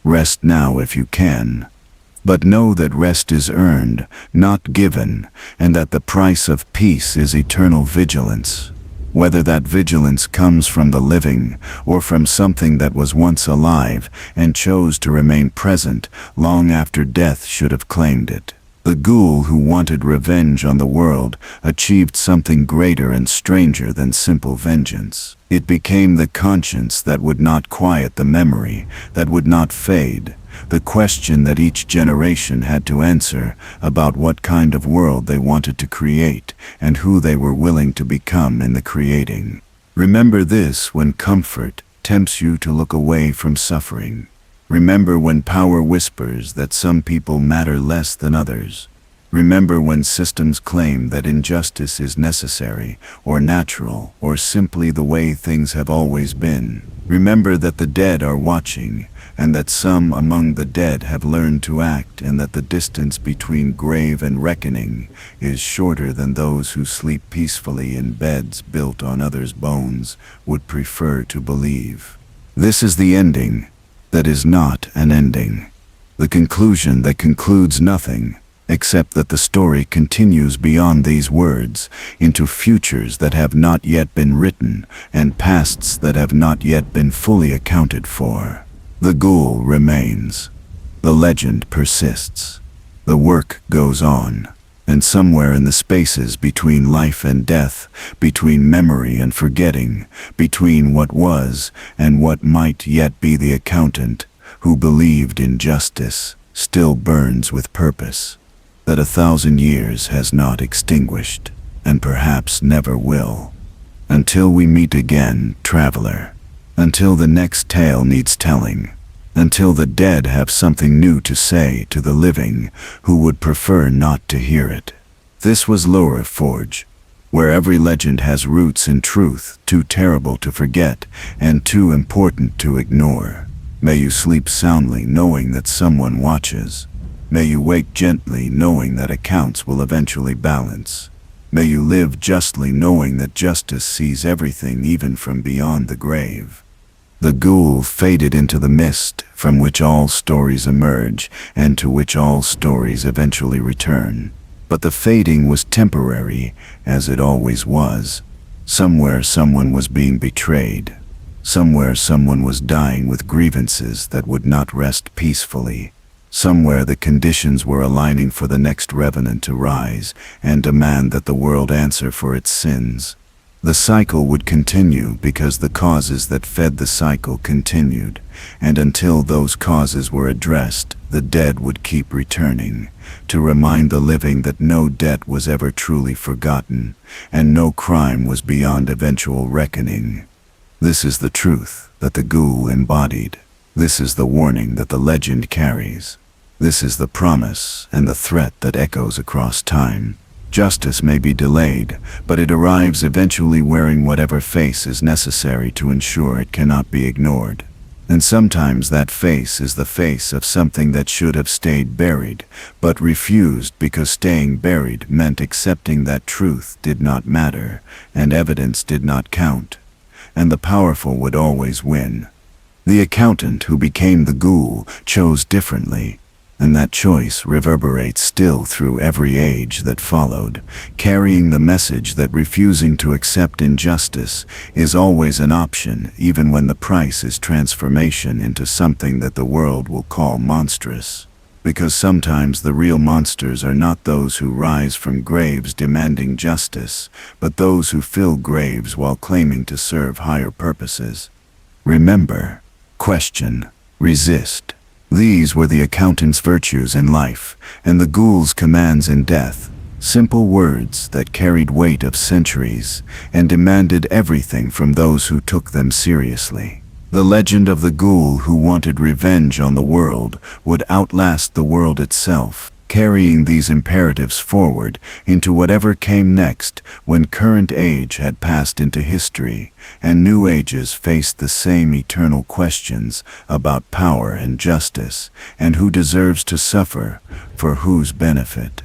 Rest now if you can, But know that rest is earned, not given, and that the price of peace is eternal vigilance. Whether that vigilance comes from the living or from something that was once alive and chose to remain present long after death should have claimed it. The ghoul who wanted revenge on the world achieved something greater and stranger than simple vengeance. It became the conscience that would not quiet the memory, that would not fade, the question that each generation had to answer about what kind of world they wanted to create and who they were willing to become in the creating. Remember this when comfort tempts you to look away from suffering. Remember when power whispers that some people matter less than others. Remember when systems claim that injustice is necessary, or natural, or simply the way things have always been. Remember that the dead are watching, and that some among the dead have learned to act, and that the distance between grave and reckoning is shorter than those who sleep peacefully in beds built on others' bones would prefer to believe. This is the ending that is not an ending. The conclusion that concludes nothing, except that the story continues beyond these words, into futures that have not yet been written, and pasts that have not yet been fully accounted for. The ghoul remains. The legend persists. The work goes on. And somewhere in the spaces between life and death, between memory and forgetting, between what was and what might yet be, the accountant who believed in justice still burns with purpose that 1,000 years has not extinguished, and perhaps never will. Until we meet again, traveler. Until the next tale needs telling. Until the dead have something new to say to the living who would prefer not to hear it. This was Lore Forge, where every legend has roots in truth too terrible to forget and too important to ignore. May you sleep soundly knowing that someone watches. May you wake gently knowing that accounts will eventually balance. May you live justly knowing that justice sees everything even from beyond the grave. The ghoul faded into the mist from which all stories emerge and to which all stories eventually return. But the fading was temporary, as it always was. Somewhere someone was being betrayed. Somewhere someone was dying with grievances that would not rest peacefully. Somewhere the conditions were aligning for the next revenant to rise and demand that the world answer for its sins. The cycle would continue because the causes that fed the cycle continued, and until those causes were addressed, the dead would keep returning, to remind the living that no debt was ever truly forgotten, and no crime was beyond eventual reckoning. This is the truth that the ghoul embodied. This is the warning that the legend carries. This is the promise and the threat that echoes across time. Justice may be delayed, but it arrives eventually wearing whatever face is necessary to ensure it cannot be ignored. And sometimes that face is the face of something that should have stayed buried, but refused because staying buried meant accepting that truth did not matter, and evidence did not count, and the powerful would always win. The accountant who became the ghoul chose differently, and that choice reverberates still through every age that followed, carrying the message that refusing to accept injustice is always an option, even when the price is transformation into something that the world will call monstrous. Because sometimes the real monsters are not those who rise from graves demanding justice, but those who fill graves while claiming to serve higher purposes. Remember, question, resist. These were the accountant's virtues in life, and the ghoul's commands in death. Simple words that carried weight of centuries, and demanded everything from those who took them seriously. The legend of the ghoul who wanted revenge on the world would outlast the world itself, carrying these imperatives forward into whatever came next when current age had passed into history, and new ages faced the same eternal questions about power and justice, and who deserves to suffer, for whose benefit.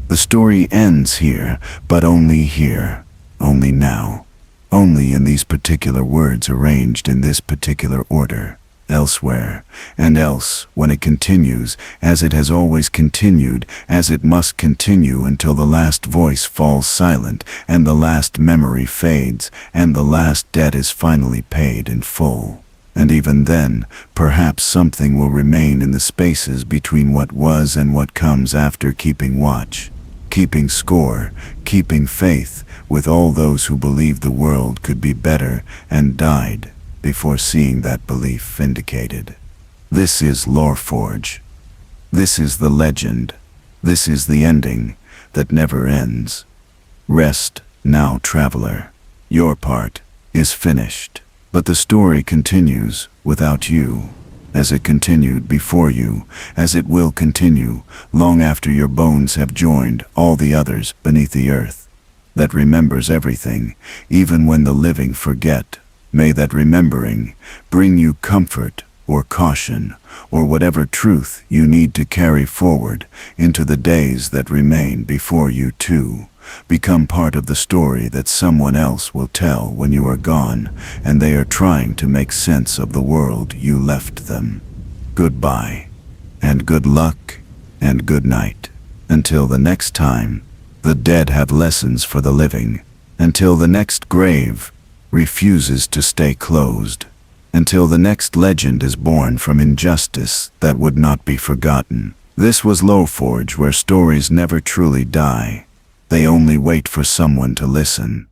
The story ends here, but only here, only now, only in these particular words arranged in this particular order. elsewhere, and else when it continues, as it has always continued, as it must continue until the last voice falls silent, and the last memory fades, and the last debt is finally paid in full. And even then, perhaps something will remain in the spaces between what was and what comes after, keeping watch, keeping score, keeping faith with all those who believed the world could be better and died before seeing that belief vindicated. This is Loreforge. This is the legend. This is the ending that never ends. Rest now, traveler. Your part is finished. But the story continues without you, as it continued before you, as it will continue long after your bones have joined all the others beneath the earth. That remembers everything, even when the living forget. May that remembering bring you comfort or caution, or whatever truth you need to carry forward into the days that remain before you too. Become part of the story that someone else will tell when you are gone, and they are trying to make sense of the world you left them. Goodbye, and good luck, and good night. Until the next time, the dead have lessons for the living. Until the next grave refuses to stay closed. Until the next legend is born from injustice that would not be forgotten. This was Loreforge, where stories never truly die. They only wait for someone to listen.